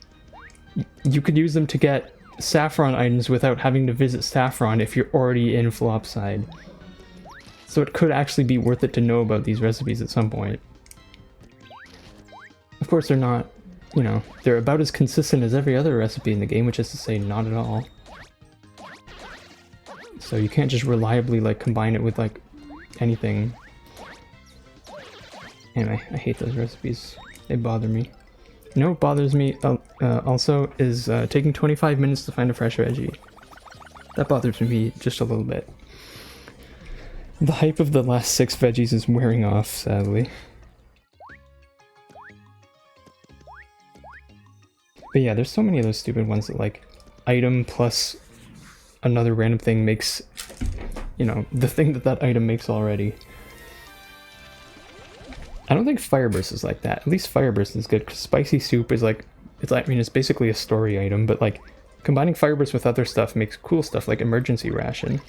you could use them to get saffron items without having to visit saffron if you're already in flopside. So it could actually be worth it to know about these recipes at some point. Of course they're not, you know, they're about as consistent as every other recipe in the game, which is to say not at all. So you can't just reliably like combine it with like anything. Anyway, I hate those recipes. They bother me. You know what bothers me also is taking 25 minutes to find a fresh veggie. That bothers me just a little bit. The hype of the last 6 veggies is wearing off, sadly. But yeah, there's so many of those stupid ones that like item plus another random thing makes, you know, the thing that item makes already. I don't think Fireburst is like that. At least Fireburst is good, because Spicy Soup is like, I mean, it's basically a story item, but like, combining Fireburst with other stuff makes cool stuff, like Emergency Ration.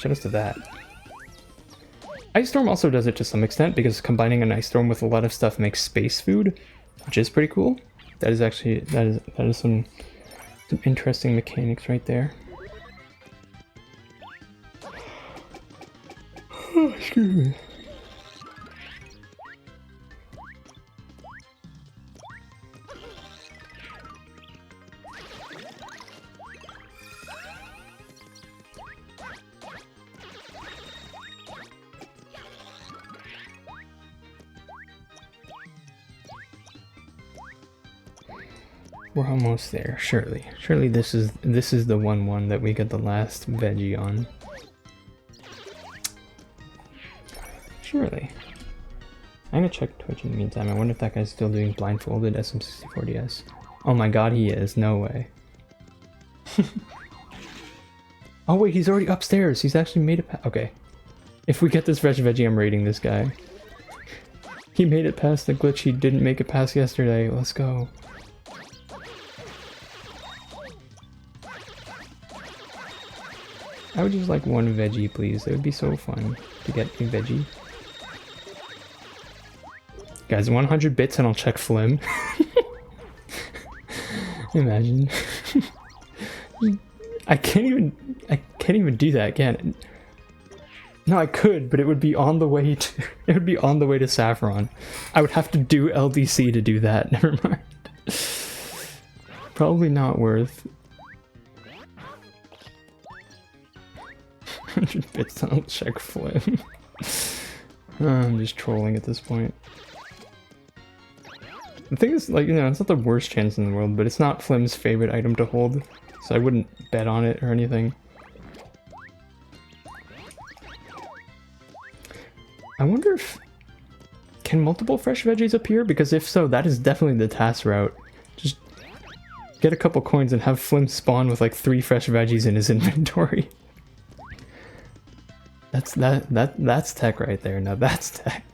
Shout out to that. Ice Storm also does it to some extent, because combining an Ice Storm with a lot of stuff makes space food, which is pretty cool. That is actually, that is some interesting mechanics right there. Oh, excuse me. We're almost there, surely. Surely this is the one that we get the last veggie on. Surely. I'm gonna check Twitch in the meantime. I wonder if that guy's still doing blindfolded SM64DS. Oh my god, he is. No way. Oh wait, he's already upstairs. He's actually made it okay. If we get this fresh veggie, I'm raiding this guy. He made it past the glitch he didn't make it past yesterday. Let's go. I would just like one veggie, please. It would be so fun to get a veggie. Guys, 100 bits and I'll check Flim. Imagine. I can't even do that, can I? No, I could, but it would be on the way to Saffron. I would have to do LDC to do that. Never mind. Probably not worth 100 bits, I'll check Flim. I'm just trolling at this point. The thing is, like, you know, it's not the worst chance in the world, but it's not Flim's favorite item to hold, so I wouldn't bet on it or anything. I wonder if... Can multiple fresh veggies appear? Because if so, that is definitely the task route. Just get a couple coins and have Flim spawn with like 3 fresh veggies in his inventory. That's tech right there. Now that's tech.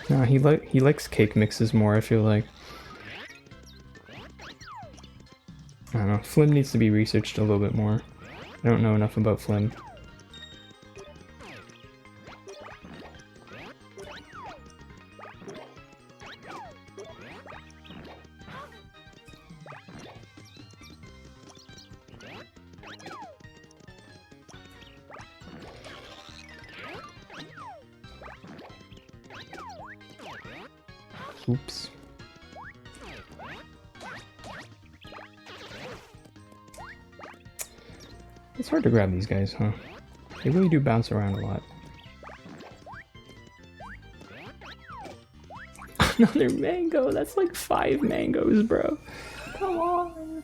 No, he likes cake mixes more, I feel like. I don't know, Flim needs to be researched a little bit more. I don't know enough about Flim. Oops. It's hard to grab these guys, huh? They really do bounce around a lot. Another mango! That's like 5 mangoes, bro! Come on!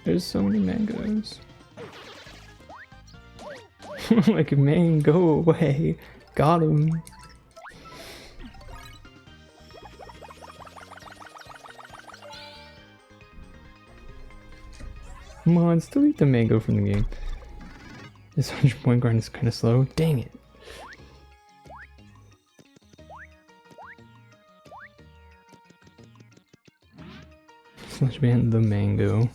There's so many mangoes. Like, man, go away. Got him. Come on, still eat the mango from the game. This 100-point grind is kind of slow. Dang it. Slash ban the mango.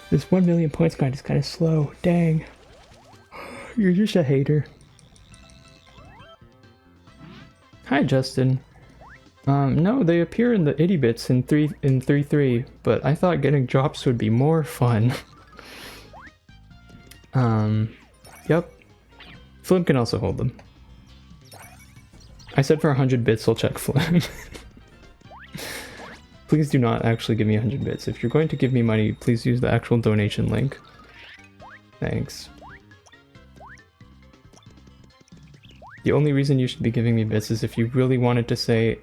This 1 million points grind is kind of slow. Dang. You're just a hater. Hi, Justin. No, they appear in the itty bits in 3.3, but I thought getting drops would be more fun. Yep. Flim can also hold them. I said for 100 bits, I'll check Flim. Please do not actually give me 100 bits. If you're going to give me money, please use the actual donation link. Thanks. The only reason you should be giving me bits is if you really wanted to say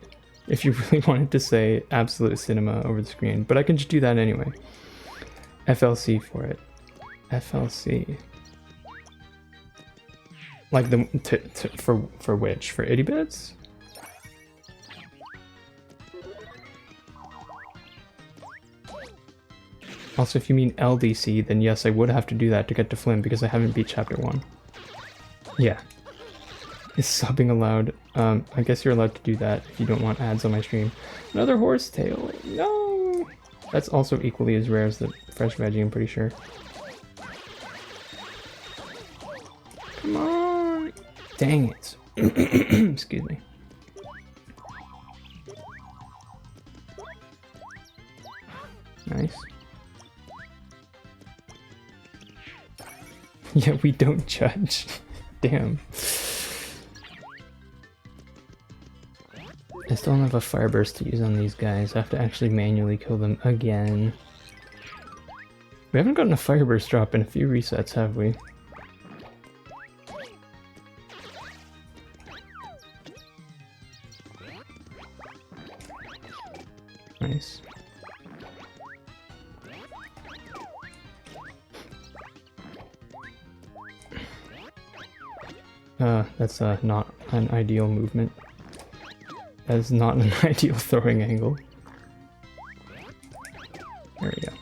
Absolute Cinema over the screen, but I can just do that anyway. FLC for it. FLC. Like for which? For itty bits? Also, if you mean LDC, then yes, I would have to do that to get to Flim because I haven't beat Chapter 1. Yeah. Is subbing allowed? I guess you're allowed to do that if you don't want ads on my stream. Another horsetail. No! That's also equally as rare as the fresh veggie, I'm pretty sure. Come on! Dang it. Excuse me. Nice. Yeah, we don't judge. Damn. still don't have a fire burst to use on these guys. I have to actually manually kill them again. We haven't gotten a fire burst drop in a few resets, have we? Nice. That's not an ideal movement. That is not an ideal throwing angle. There we go.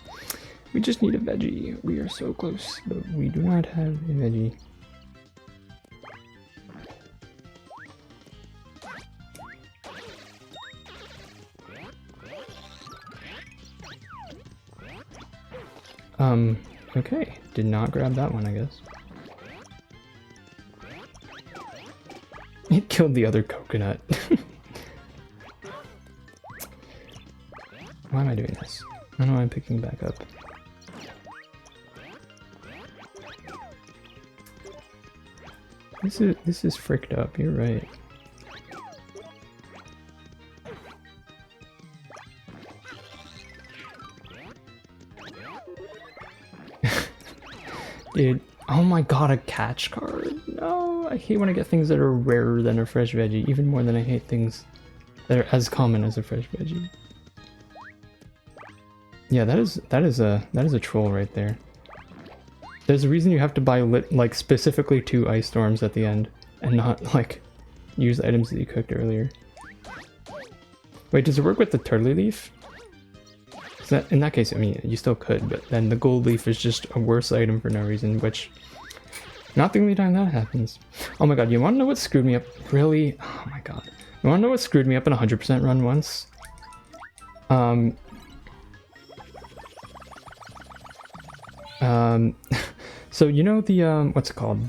We just need a veggie. We are so close, but we do not have a veggie. Okay. Did not grab that one, I guess. It killed the other coconut. Why am I doing this? I don't know why I'm picking back up. This is fricked up, you're right. Dude, oh my god, a catch card? No, I hate when I get things that are rarer than a fresh veggie, even more than I hate things that are as common as a fresh veggie. Yeah, that is a troll right there. There's a reason you have to buy like specifically 2 ice storms at the end and not like use items that you cooked earlier. Wait, does it work with the turtley leaf? In that case, I mean, you still could, but then the gold leaf is just a worse item for no reason, which... Not the only time that happens. Oh my god, you wanna know what screwed me up? Really? Oh my god. You wanna know what screwed me up in a 100% run once? So you know the, what's it called?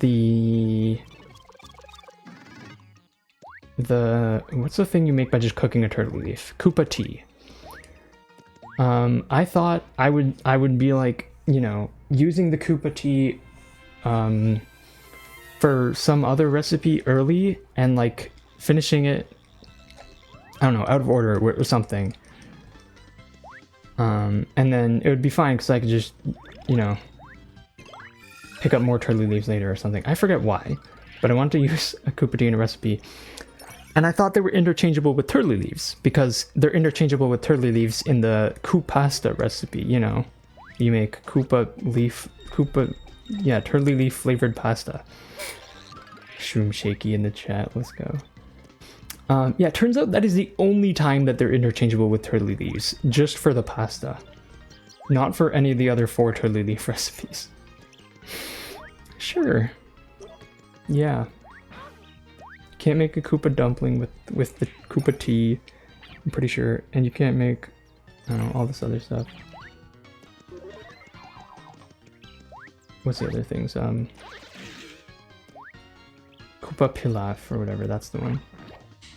What's the thing you make by just cooking a turtle leaf? Koopa tea. I thought I would be like, you know, using the Koopa tea for some other recipe early and like finishing it, I don't know, out of order or something. And then it would be fine because I could just, you know, pick up more turtley leaves later or something. I forget why, but I wanted to use a Koopa tea in a recipe. And I thought they were interchangeable with turtley leaves, because they're interchangeable with turtley leaves in the Koopasta recipe, you know. You make turtley leaf flavored pasta. Shroom Shaky in the chat, let's go. Yeah, it turns out that is the only time that they're interchangeable with turtley leaves, just for the pasta. Not for any of the other 4 turtley leaf recipes. Sure. Yeah. Can't make a Koopa dumpling with the Koopa tea, I'm pretty sure, and you can't make, I don't know, all this other stuff. What's the other things? Koopa pilaf or whatever, that's the one.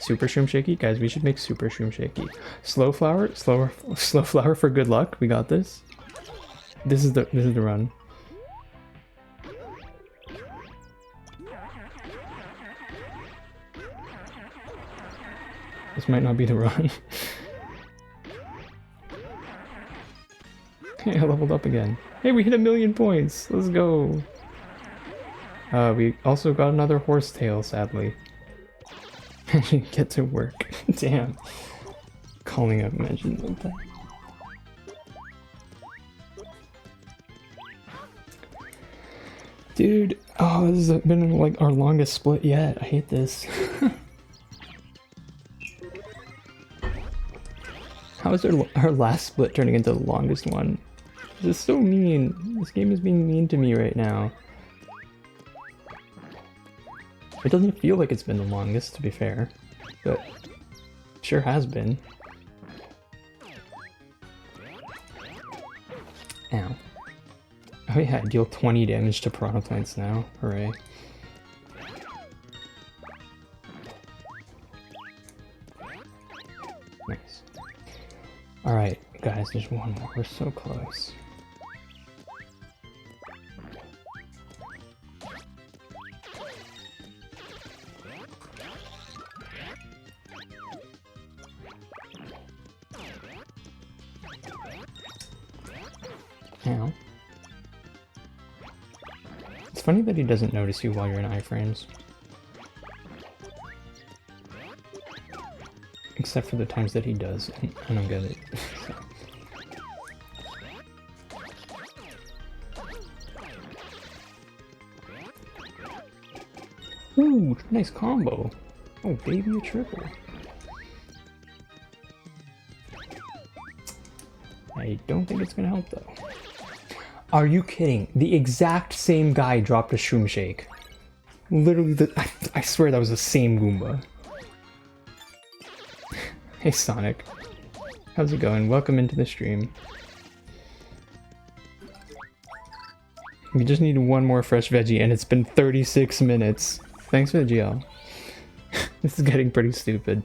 Super Shroom Shaky? Guys, we should make Super Shroom Shaky. Slow flower for good luck, we got this. This is the run. This might not be the run. Hey, I leveled up again. Hey, we hit 1,000,000 points! Let's go! We also got another horsetail, sadly. I didn't get to work. Damn. Calling up mentions like that. Dude, oh, this has been like our longest split yet. I hate this. How is our last split turning into the longest one? This is so mean. This game is being mean to me right now. It doesn't feel like it's been the longest, to be fair, but it sure has been. Ow. Oh yeah, I deal 20 damage to piranha plants now. Hooray. Nice. Alright, guys, there's one more. We're so close. Ow. It's funny that he doesn't notice you while you're in iframes. Except for the times that he does, and I don't get it. Ooh, nice combo. Oh, baby, a triple. I don't think it's gonna help though. Are you kidding? The exact same guy dropped a Shroom Shake. Literally, I swear that was the same Goomba. Hey Sonic. How's it going? Welcome into the stream. We just need one more fresh veggie and it's been 36 minutes. Thanks for the GL. This is getting pretty stupid.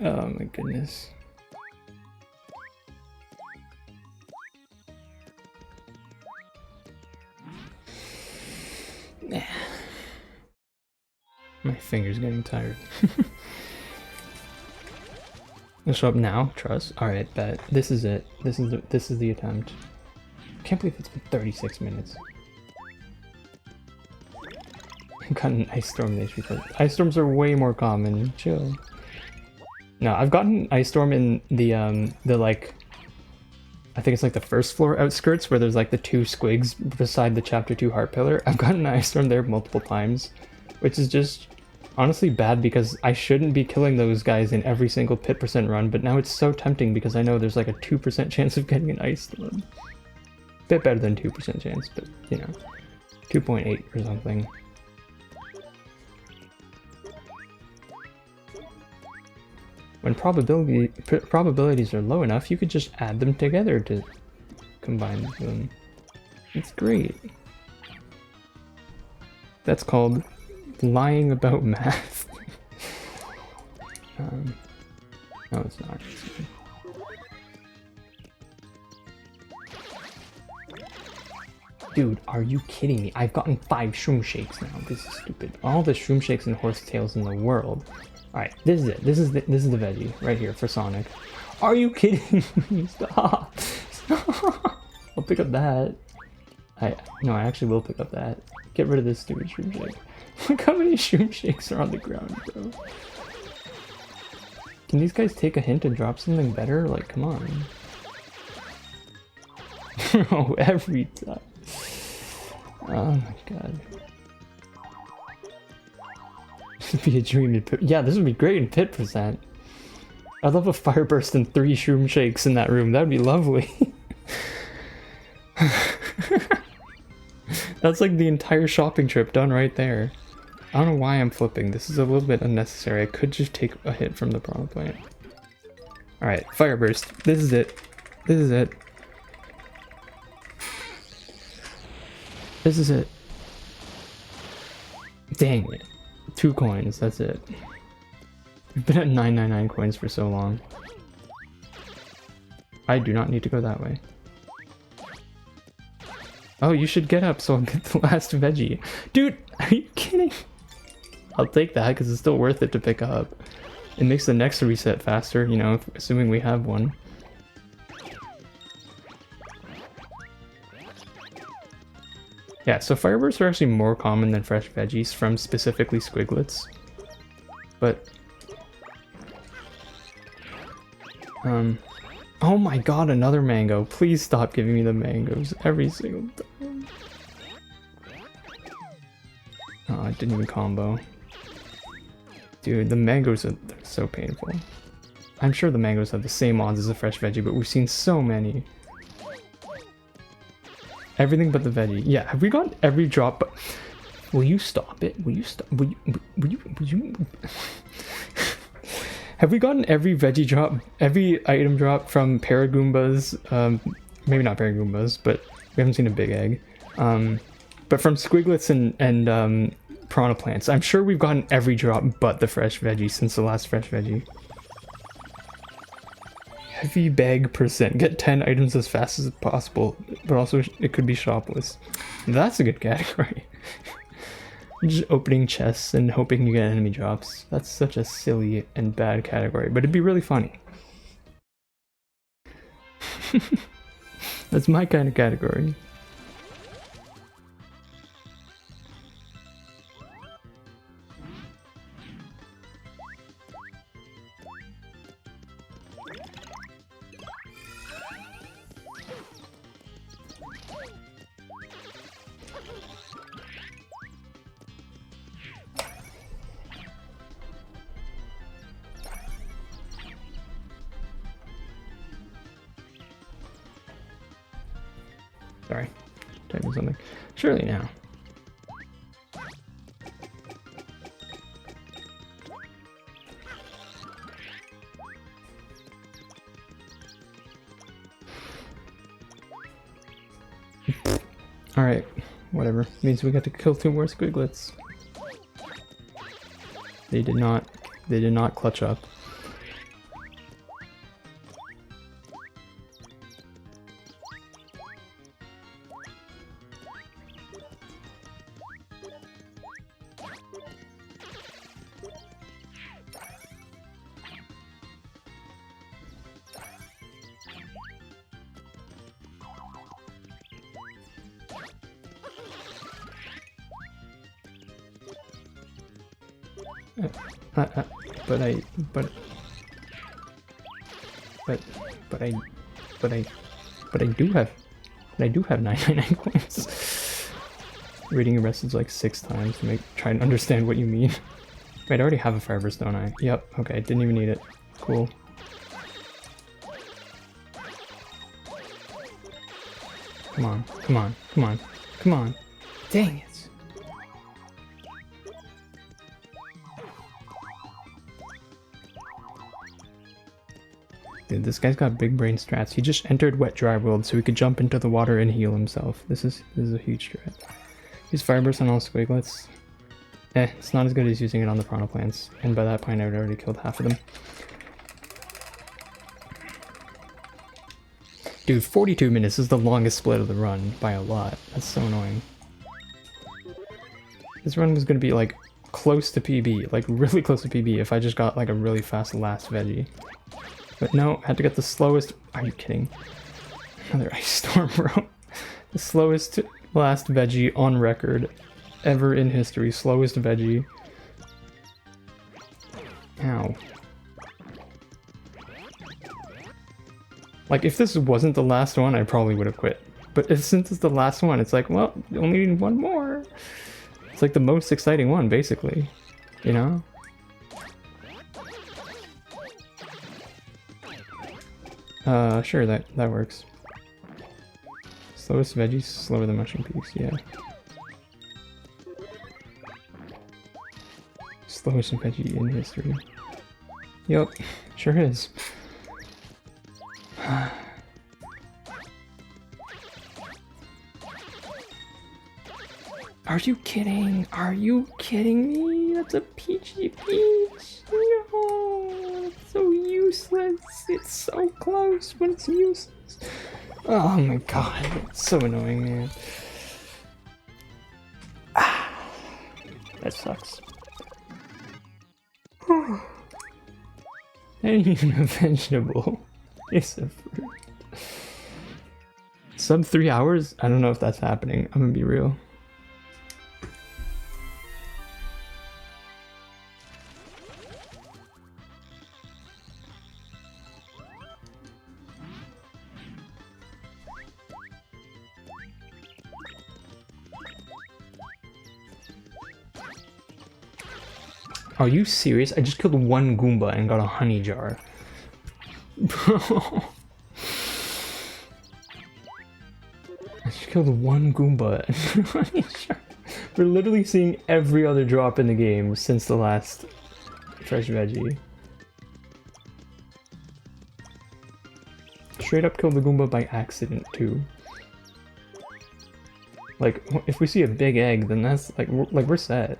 Oh my goodness. My finger's getting tired. It'll show up now, trust. Alright, bet. This is it. This is the attempt. I can't believe it's been 36 minutes. I've gotten an Ice Storm this week. Ice Storms are way more common. Chill. No, I've gotten Ice Storm in the like, I think it's like the first floor outskirts where there's like the two squigs beside the chapter 2 heart pillar. I've gotten Ice Storm there multiple times, which is just honestly bad because I shouldn't be killing those guys in every single pit percent run, but now it's so tempting because I know there's like a 2% chance of getting an Ice Storm. Bit better than 2% chance, but you know, 2.8 or something. When probabilities are low enough, you could just add them together to combine them. It's great. That's called lying about math. No, it's not. Dude, are you kidding me? I've gotten 5 Shroom Shakes now. This is stupid. All the Shroom Shakes and Horsetails in the world. Alright, this is it. This is the veggie right here for Sonic. Are you kidding me? Stop! Stop! I'll pick up that. No, I actually will pick up that. Get rid of this stupid Shroom Shake. Look how many Shroom Shakes are on the ground, bro. Can these guys take a hint and drop something better? Like, come on. Oh, every time. Oh my god. This would be a dream in pit. Yeah, this would be great in pit percent. I'd love a fire burst and 3 Shroom Shakes in that room. That would be lovely. That's like the entire shopping trip done right there. I don't know why I'm flipping. This is a little bit unnecessary. I could just take a hit from the Piranha Plant. Alright, fire burst. This is it. This is it. This is it. Dang it. 2 coins, that's it. We've been at 999 coins for so long. I do not need to go that way. Oh, you should get up so I'll get the last veggie. Dude, are you kidding? I'll take that because it's still worth it to pick up. It makes the next reset faster, you know, assuming we have one. Yeah, so firebursts are actually more common than fresh veggies from specifically squiglets. But... oh my god, another mango. Please stop giving me the mangoes every single time. Oh, I didn't even combo. Dude, the mangoes are so painful. I'm sure the mangoes have the same odds as a fresh veggie, but we've seen so many. Everything but the veggie. Yeah, have we gotten every drop? Will you stop it? Will you stop? Will you... Have we gotten every veggie drop, every item drop from Paragoombas? Maybe not Paragoombas, but we haven't seen a big egg. But from Squiglets and Piranha Plants, I'm sure we've gotten every drop but the fresh veggie since the last fresh veggie. Heavy bag percent. Get 10 items as fast as possible, but also it could be shopless. That's a good category. Just opening chests and hoping you get enemy drops. That's such a silly and bad category, but it'd be really funny. That's my kind of category. Sorry, typing something. Surely now. Alright, whatever. Means we got to kill 2 more squiglets. They did not clutch up. But I do have 999 coins. Reading your message like 6 times to try and understand what you mean. Wait, I already have a fireburst, don't I? Yep, okay, didn't even need it. Cool. Come on, come on, come on, come on. Dang it. Dude, this guy's got big brain strats. He just entered wet dry world so he could jump into the water and heal himself. This is a huge strat. Use fireburst on all squiglets. It's not as good as using it on the piranha plants, and by that point I would already killed half of them. Dude, 42 minutes is the longest split of the run by a lot. That's so annoying. This run was gonna be like close to PB, like really close to PB if I just got like a really fast last veggie. But no, I had to get the slowest. Are you kidding? Another ice storm, bro. The slowest last veggie on record ever in history. Slowest veggie. Ow. Like, if this wasn't the last one, I probably would have quit. But since it's the last one, it's like, well, you only need one more. It's like the most exciting one, basically. You know? Sure, that works. Slowest veggies, slower than mushroom peaks, yeah. Slowest veggie in history. Yep, sure is. Are you kidding? Are you kidding me? That's a peachy peach. No, it's so useless. It's so close, but it's useless. Oh my god, it's so annoying, man. That sucks. Ain't even a vegetable. It's a fruit. Sub 3 hours? I don't know if that's happening. I'm gonna be real. Are you serious? I just killed one Goomba and got a honey jar. Bro. I just killed one Goomba and a honey jar. We're literally seeing every other drop in the game since the last fresh veggie. Straight up killed the Goomba by accident too. Like, if we see a big egg, then that's like we're set.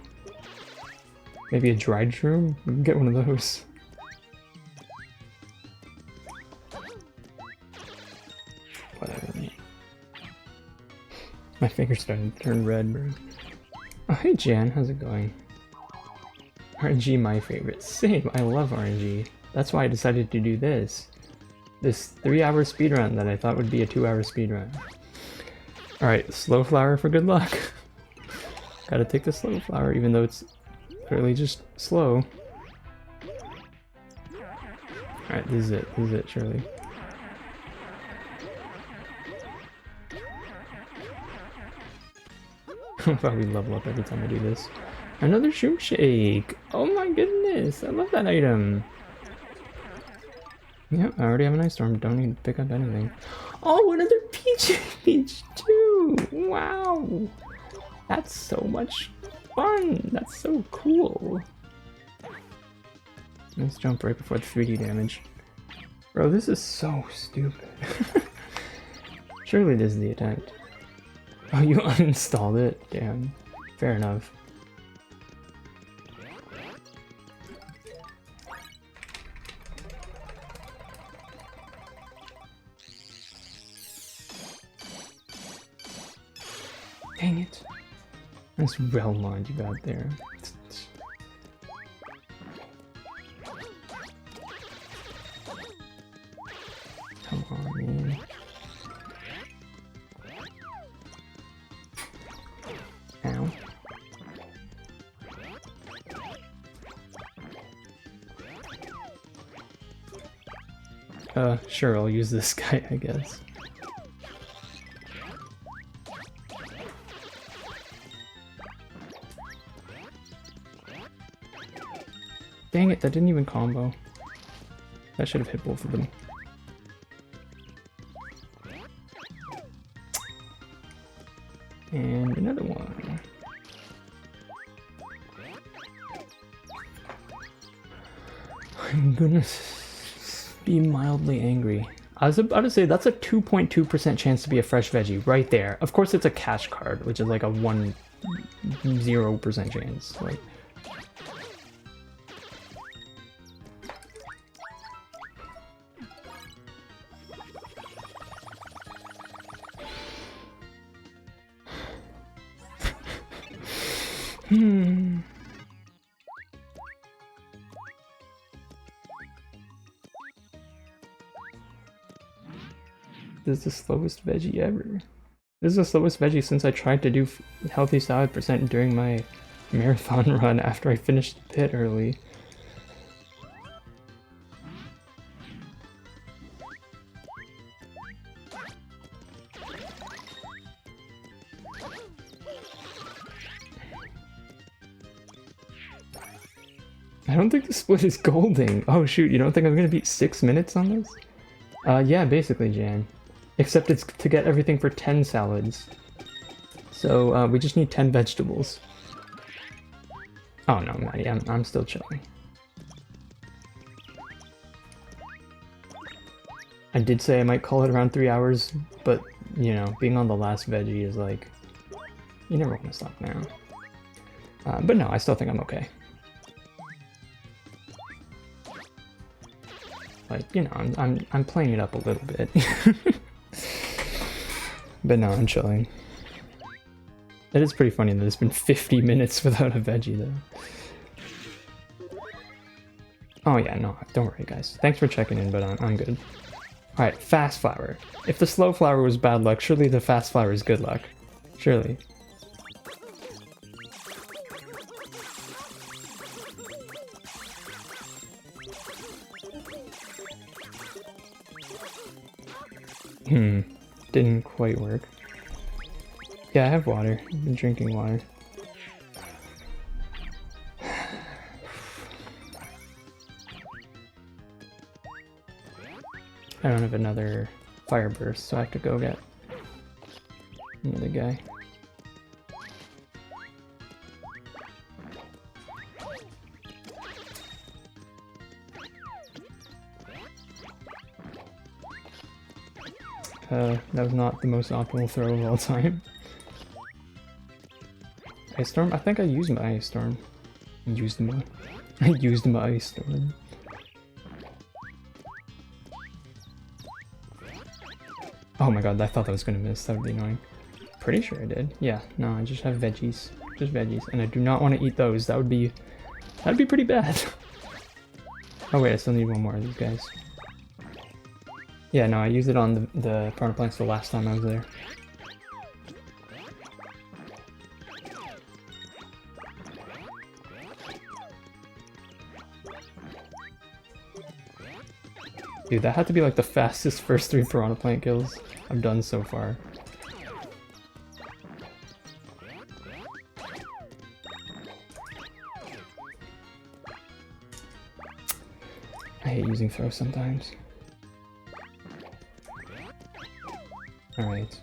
Maybe a dried shroom? We can get one of those. Whatever. My finger's starting to turn red, bro. Oh, hey Jan, how's it going? RNG my favorite. Same, I love RNG. That's why I decided to do this. This 3-hour speedrun that I thought would be a 2-hour speedrun. Alright, slow flower for good luck. Gotta take the slow flower, even though it's clearly just slow. Alright, this is it, surely. I'll probably level up every time I do this. Another shroom shake! Oh my goodness, I love that item! Yep, I already have an ice storm, don't need to pick up anything. Oh, another peach too! Wow! That's so much fun! That's so cool! Let's jump right before the 3D damage. Bro, this is so stupid. Surely this is the attempt. Oh, you uninstalled it? Damn. Fair enough. Dang it. Nice realm mod you got there. Come on, man. Ow. Sure, I'll use this guy, I guess. Dang it, that didn't even combo. That should have hit both of them. And another one. I'm gonna be mildly angry. I was about to say that's a 2.2% chance to be a fresh veggie right there. Of course it's a cash card, which is like a 1.0% chance. Like, This is the slowest veggie ever. This is the slowest veggie since I tried to do healthy salad percent during my marathon run after I finished the pit early. I don't think the split is golding. Oh shoot, you don't think I'm gonna beat 6 minutes on this? Yeah, basically, Jan. Except it's to get everything for 10 salads. So, we just need 10 vegetables. Oh no, Maddie, I'm still chilling. I did say I might call it around 3 hours, but, you know, being on the last veggie is like... You never want to stop now. But no, I still think I'm okay. Like, you know, I'm playing it up a little bit. But no, I'm chilling. It is pretty funny that it's been 50 minutes without a veggie, though. Oh yeah, no, don't worry, guys. Thanks for checking in, but I'm good. Alright, fast flower. If the slow flower was bad luck, surely the fast flower is good luck. Surely. Didn't quite work. Yeah, I have water. I've been drinking water. I don't have another fire burst, so I have to go get another guy. That was not the most optimal throw of all time. Ice Storm? I think I used my Ice Storm. I used my Ice Storm. Oh my god, I thought that was gonna miss. That would be annoying. Pretty sure I did. Yeah, no, I just have veggies. Just veggies. And I do not want to eat those. That'd be pretty bad. Oh wait, I still need one more of these guys. Yeah, no, I used it on the piranha plants the last time I was there. Dude, that had to be like the fastest first 3 piranha plant kills I've done so far. I hate using throw sometimes. Alright.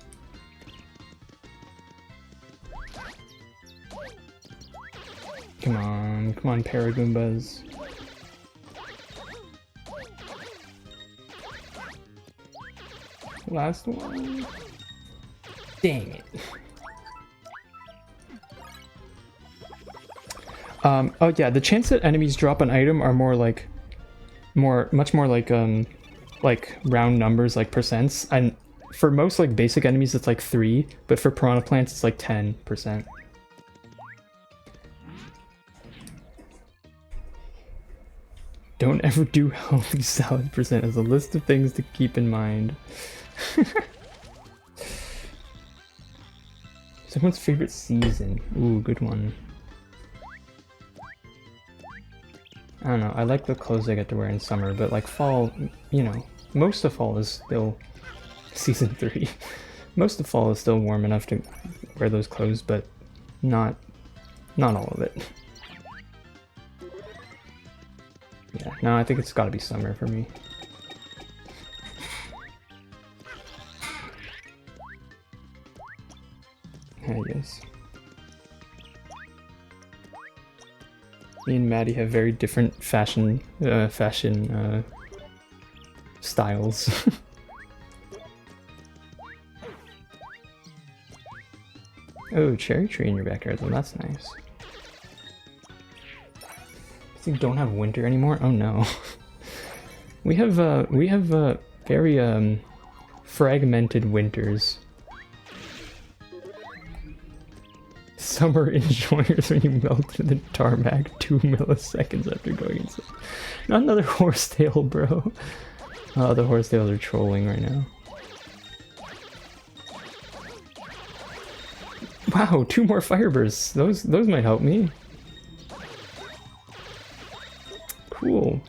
Come on, Paragoombas. Last one. Dang it. Oh yeah, the chance that enemies drop an item are more like, much more like round numbers, like percents. And for most like basic enemies, it's like 3, but for piranha plants, it's like 10%. Don't ever do healthy salad percent as a list of things to keep in mind. Someone's favorite season. Ooh, good one. I don't know, I like the clothes I get to wear in summer, but like fall, you know, most of fall is still season 3. Most of fall is still warm enough to wear those clothes, but not all of it. Yeah, no, I think it's gotta be summer for me. Yes. Me and Maddie have very different fashion styles. Oh, cherry tree in your backyard, well, that's nice. You don't have winter anymore? Oh no. we have very fragmented winters. Summer enjoyers when you melt in the tarmac 2 milliseconds after going inside. Not another horsetail, bro. Oh, the horsetails are trolling right now. Wow, 2 more fire bursts. Those might help me. Cool.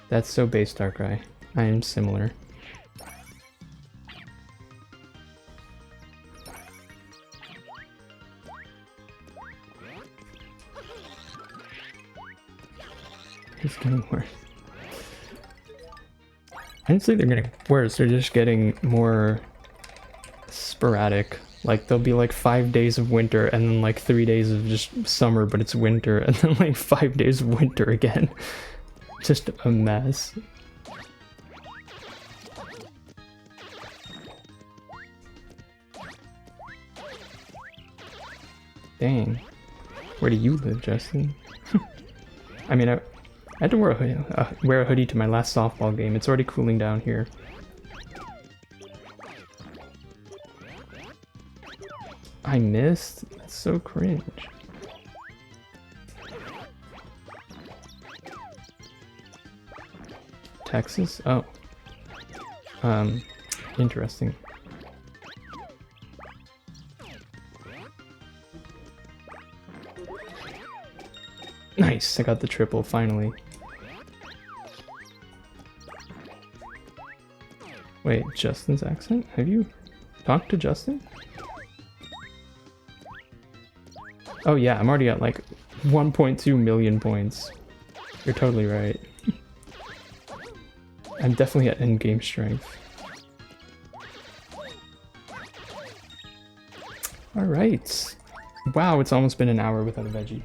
That's so base, Darkrai. I am similar. It's getting worse. I didn't say they're getting worse, they're just getting more sporadic. Like, there'll be like 5 days of winter and then like 3 days of just summer, but it's winter, and then like 5 days of winter again. Just a mess. Dang. Where do you live, Justin? I mean, I had to wear a hoodie to my last softball game. It's already cooling down here. I missed? That's so cringe. Texas? Oh. Interesting. Nice, I got the triple finally. Wait, Justin's accent? Have you talked to Justin? Oh yeah, I'm already at like 1.2 million points. You're totally right. I'm definitely at endgame strength. Alright. Wow, it's almost been an hour without a veggie.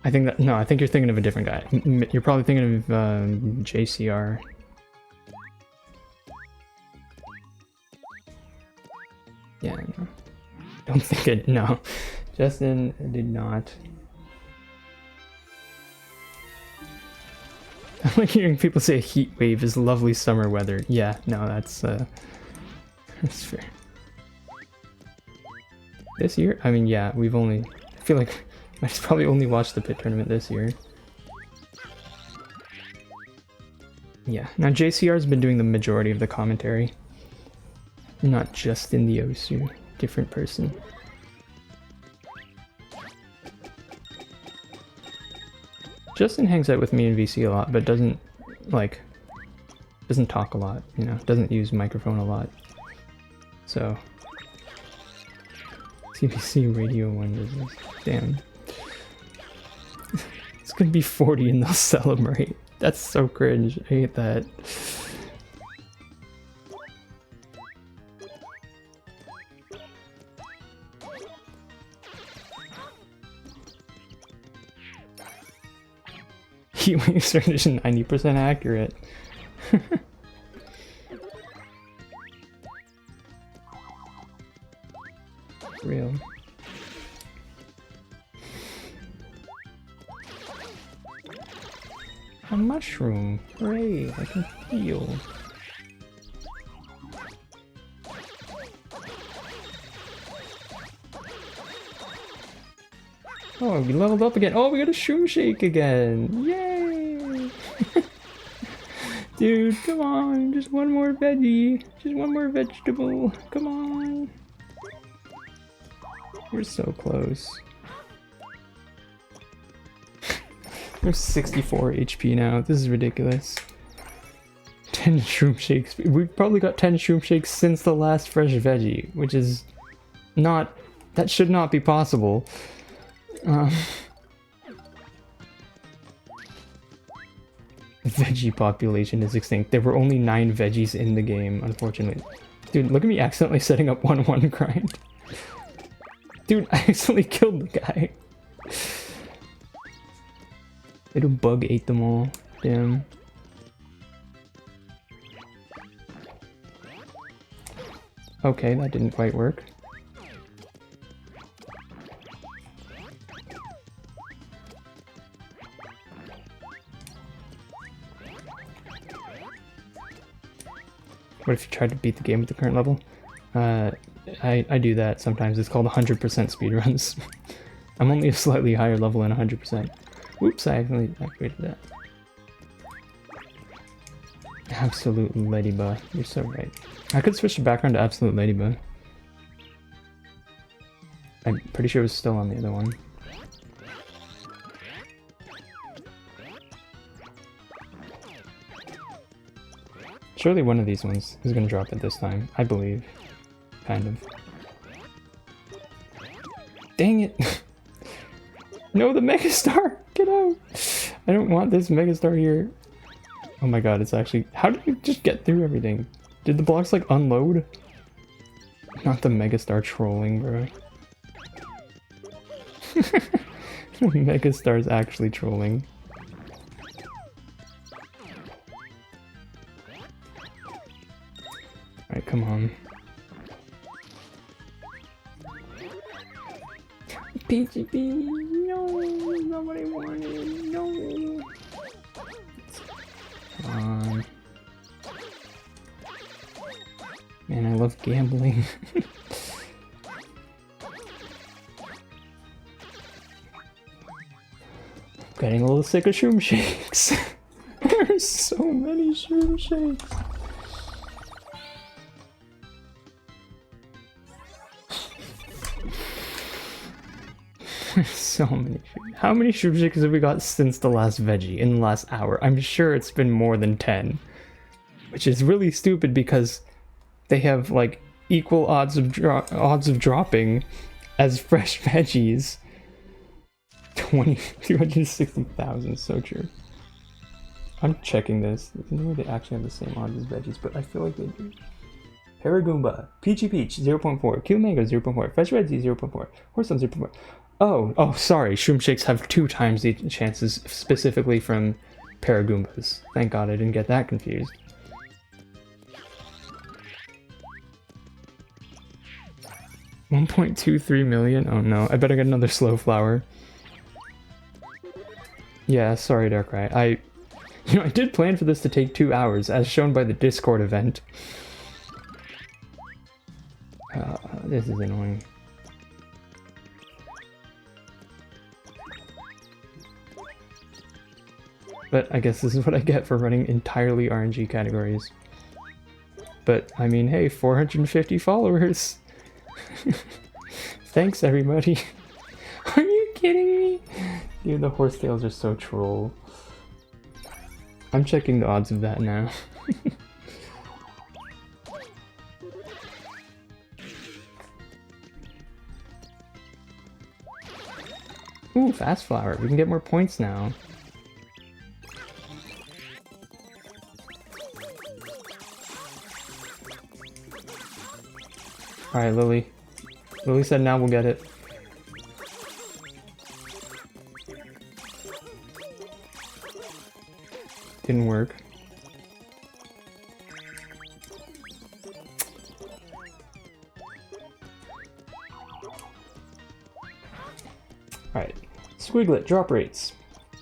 I think that, no, I think you're thinking of a different guy. You're probably thinking of JCR. Yeah, no. Don't think it, no. Justin did not. I like hearing people say a heat wave is lovely summer weather. Yeah, no, that's fair. This year? I mean, yeah, we've only... I feel like I probably only watched the pit tournament this year. Yeah, now JCR's been doing the majority of the commentary. Not just in the Osu. Different person. Justin hangs out with me in VC a lot, but doesn't, like, doesn't talk a lot, you know, doesn't use microphone a lot. So... CBC Radio 1 business. Damn. It's gonna be 40 and they'll celebrate. That's so cringe. I hate that. Healing extraction 90% accurate. Real. A mushroom. Hooray, I can heal. Oh, we leveled up again. Oh, we got a shroom shake again. Yay! Dude, come on. Just one more veggie. Just one more vegetable. Come on. We're so close. We're 64 HP now. This is ridiculous. 10 shroom shakes. We've probably got 10 shroom shakes since the last fresh veggie, which is not... That should not be possible. The veggie population is extinct. There were only 9 veggies in the game, unfortunately. Dude, look at me accidentally setting up 1-1 grind. Dude, I accidentally killed the guy. Little bug ate them all. Damn. Okay, that didn't quite work. What if you tried to beat the game with the current level? I do that sometimes. It's called 100% speedruns. I'm only a slightly higher level than 100%. Oops, I accidentally activated that. Absolute Ladybug. You're so right. I could switch the background to Absolute Ladybug. I'm pretty sure it was still on the other one. Surely one of these ones is gonna drop it this time, I believe. Kind of. Dang it! No, the Megastar! Get out! I don't want this Megastar here. Oh my god, it's actually... How did we just get through everything? Did the blocks like unload? Not the Megastar trolling, bro. Megastar's actually trolling. Alright, come on. PGP! No! Nobody wanted! No! Come on. Man, I love gambling. Getting a little sick of shroom shakes. There's so many shroom shakes. So many. How many shroom shakes have we got since the last veggie in the last hour? I'm sure it's been more than 10. Which is really stupid because they have like equal odds of dropping as fresh veggies. 260,000, so true. I'm checking this. There's no way they actually have the same odds as veggies, but I feel like they do. Paragoomba, Peachy Peach 0.4, Kill Mango 0.4, Fresh Veggie 0.4, Horse 0.4. Oh, sorry. Shroom Shakes have 2 times the chances specifically from Paragoombas. Thank God I didn't get that confused. $1.23 million? Oh no, I better get another Slow Flower. Yeah, sorry Darkrai. I did plan for this to take 2 hours, as shown by the Discord event. This is annoying. But I guess this is what I get for running entirely RNG categories. But, I mean, hey, 450 followers! Thanks, everybody! Are you kidding me? Dude, the horsetails are so troll. I'm checking the odds of that now. Ooh, fast flower. We can get more points now. Alright, Lily. Lily said now we'll get it. Didn't work. Alright. Squiglet drop rates.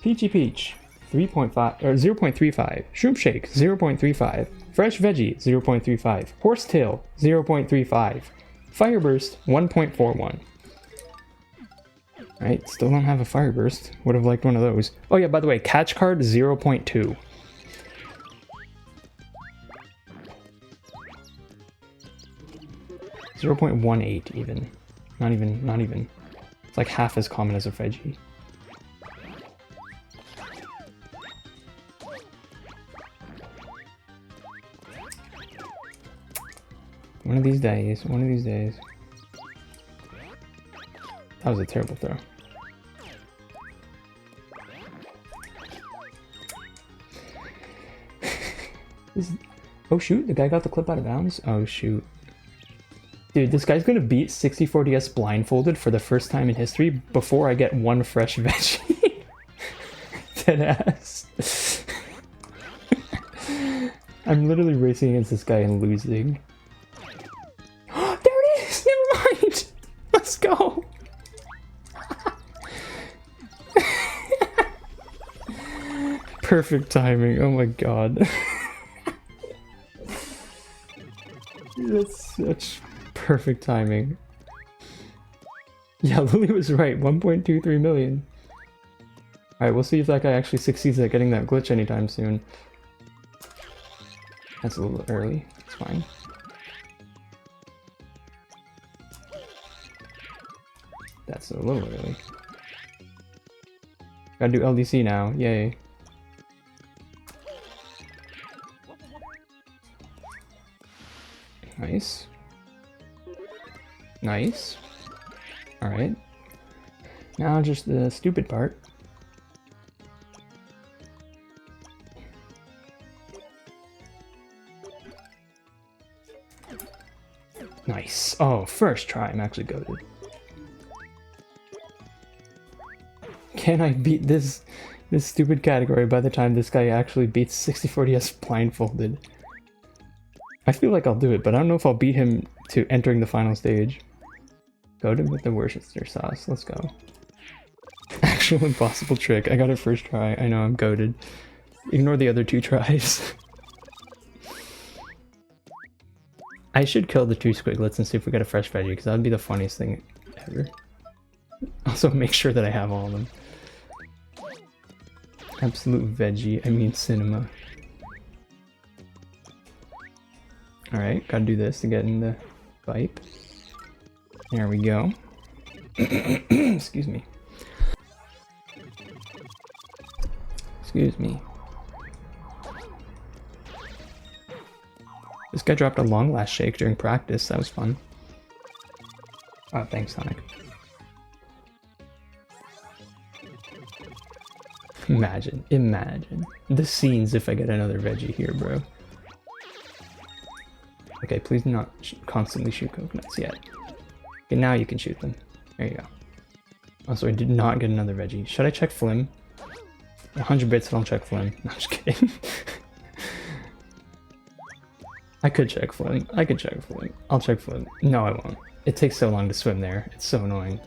Peachy Peach 3.5 or 0.35. Shroom Shake 0.35. Fresh Veggie 0.35. Horsetail 0.35. Fireburst 1.41. Alright, still don't have a Fireburst. Would have liked one of those. Oh yeah, by the way, catch card 0.2. .18 even. Not even. It's like half as common as a Veggie. One of these days. That was a terrible throw. Oh shoot, the guy got the clip out of bounds? Oh shoot. Dude, this guy's gonna beat 64DS blindfolded for the first time in history before I get one fresh Veggie. Deadass. I'm literally racing against this guy and losing. There it is! Never mind! Let's go! Perfect timing, oh my god. That's such perfect timing. Yeah, Lily was right, 1.23 million. Alright, we'll see if that guy actually succeeds at getting that glitch anytime soon. That's a little early, it's fine. That's a little early. Gotta do LDC now, yay. Nice. Nice. Alright. Now just the stupid part. Nice. Oh, first try. I'm actually goated. Can I beat this stupid category by the time this guy actually beats 64DS blindfolded? I feel like I'll do it, but I don't know if I'll beat him to entering the final stage. Goated with the Worcester sauce. Let's go. Actual impossible trick. I got it first try. I know I'm goated. Ignore the other 2 tries. I should kill the 2 squiglets and see if we get a fresh Veggie, because that would be the funniest thing ever. Also, make sure that I have all of them. Absolute Veggie. I mean cinema. Alright, gotta do this to get in the pipe. There we go. Excuse me. Excuse me. This guy dropped a long last shake during practice. That was fun. Oh, thanks, Sonic. Imagine. The scenes if I get another Veggie here, bro. Okay, please not constantly shoot coconuts yet. Okay, now you can shoot them. There you go. Also, I did not get another Veggie. Should I check Flim? 100 bits, I don't check Flim. No, I'm just kidding. I could check Flim. I'll check Flim. No, I won't. It takes so long to swim there. It's so annoying.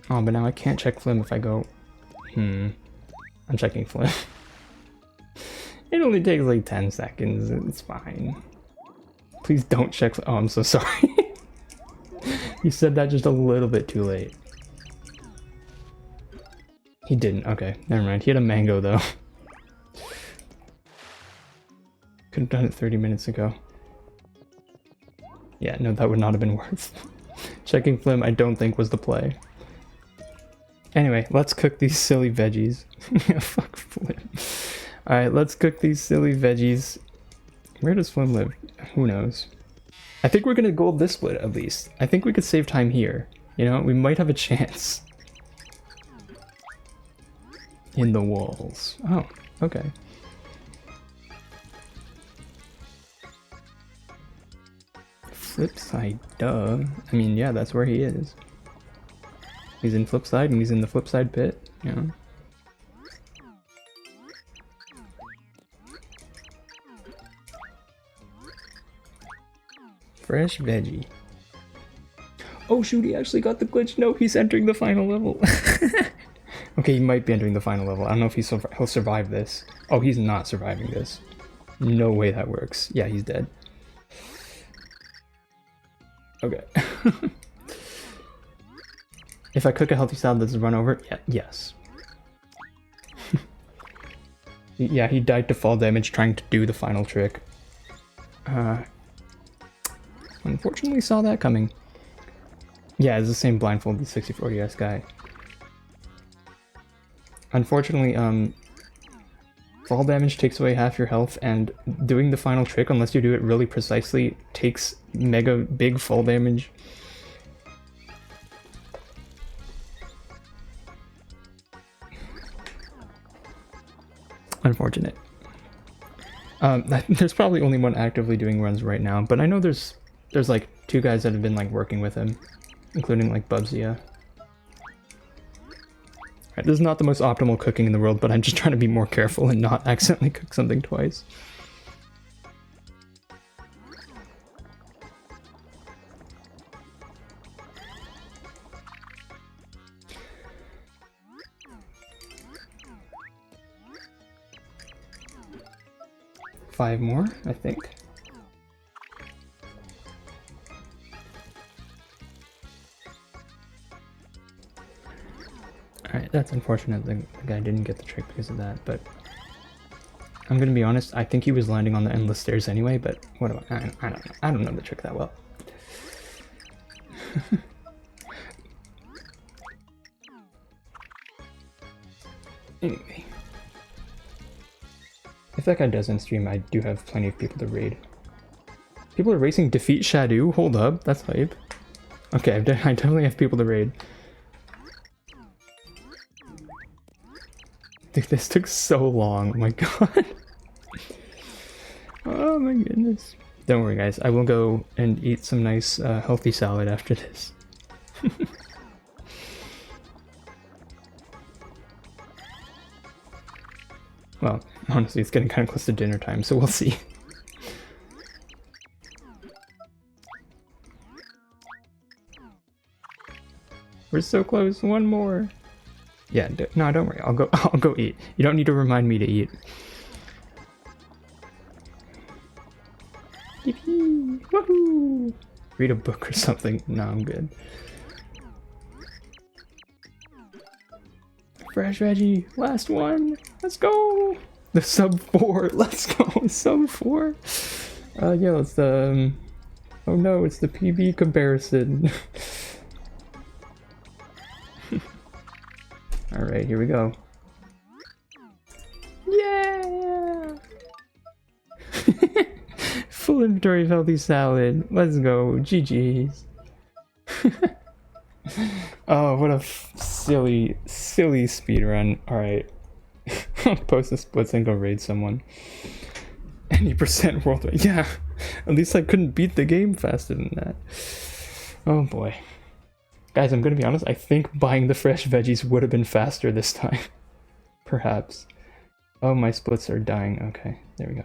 Oh, but now I can't check Flim if I go... I'm checking Flim. It only takes like 10 seconds. It's fine. Please don't check. Oh, I'm so sorry. You said that just a little bit too late. He didn't. Okay, never mind. He had a mango though. Could have done it 30 minutes ago. Yeah, no, that would not have been worth. Checking Flim, I don't think was the play. Anyway, let's cook these silly veggies. Fuck Flim. Alright, let's cook these silly veggies. Where does Flim live? Who knows? I think we're gonna gold this split at least. I think we could save time here. You know, we might have a chance. In the walls. Oh, okay. Flip side, duh. I mean, yeah, that's where he is. He's in flip side and he's in the flip side pit, you know. Fresh veggie. Oh shoot, he actually got the glitch. No, he's entering the final level. Okay, he might be entering the final level. I don't know if he'll survive this. Oh, he's not surviving this. No way that works. Yeah, he's dead. Okay. If I cook a healthy salad, does it run over? Yeah, yes. Yeah, he died to fall damage trying to do the final trick. Unfortunately saw that coming. Yeah, it's the same blindfolded 6040S guy. Unfortunately, fall damage takes away half your health, and doing the final trick, unless you do it really precisely, takes mega big fall damage. Unfortunate. There's probably only one actively doing runs right now, but I know there's like 2 guys that have been like working with him, including like Bubsia. Right, this is not the most optimal cooking in the world, but I'm just trying to be more careful and not accidentally cook something twice. Five more, I think. Alright, that's unfortunate the guy didn't get the trick because of that, but I'm gonna be honest, I think he was landing on the endless stairs anyway, but what do I don't know. I don't know the trick that well. Anyway. If that guy doesn't stream, I do have plenty of people to raid. People are racing Defeat Shadow? Hold up, that's hype. Okay, I definitely have people to raid. Dude, this took so long, oh my god. Oh my goodness. Don't worry guys, I will go and eat some nice healthy salad after this. Well, honestly, it's getting kind of close to dinner time, so we'll see. We're so close, one more. Yeah, no, don't worry. I'll go eat. You don't need to remind me to eat. Yippee! Woohoo! Read a book or something. No, I'm good. Fresh veggie, last one. Let's go. The sub 4. Let's go. Sub 4. Yeah, it's the. Oh no, it's the PB comparison. Alright, here we go. Yeah! Full inventory of healthy salad. Let's go. GG's. Oh, what a silly speedrun. Alright. I'll post the splits and go raid someone. Any percent worldwide. Yeah, at least I couldn't beat the game faster than that. Oh boy. Guys, I'm gonna be honest, I think buying the fresh veggies would have been faster this time. Perhaps. Oh, my splits are dying. Okay, there we go.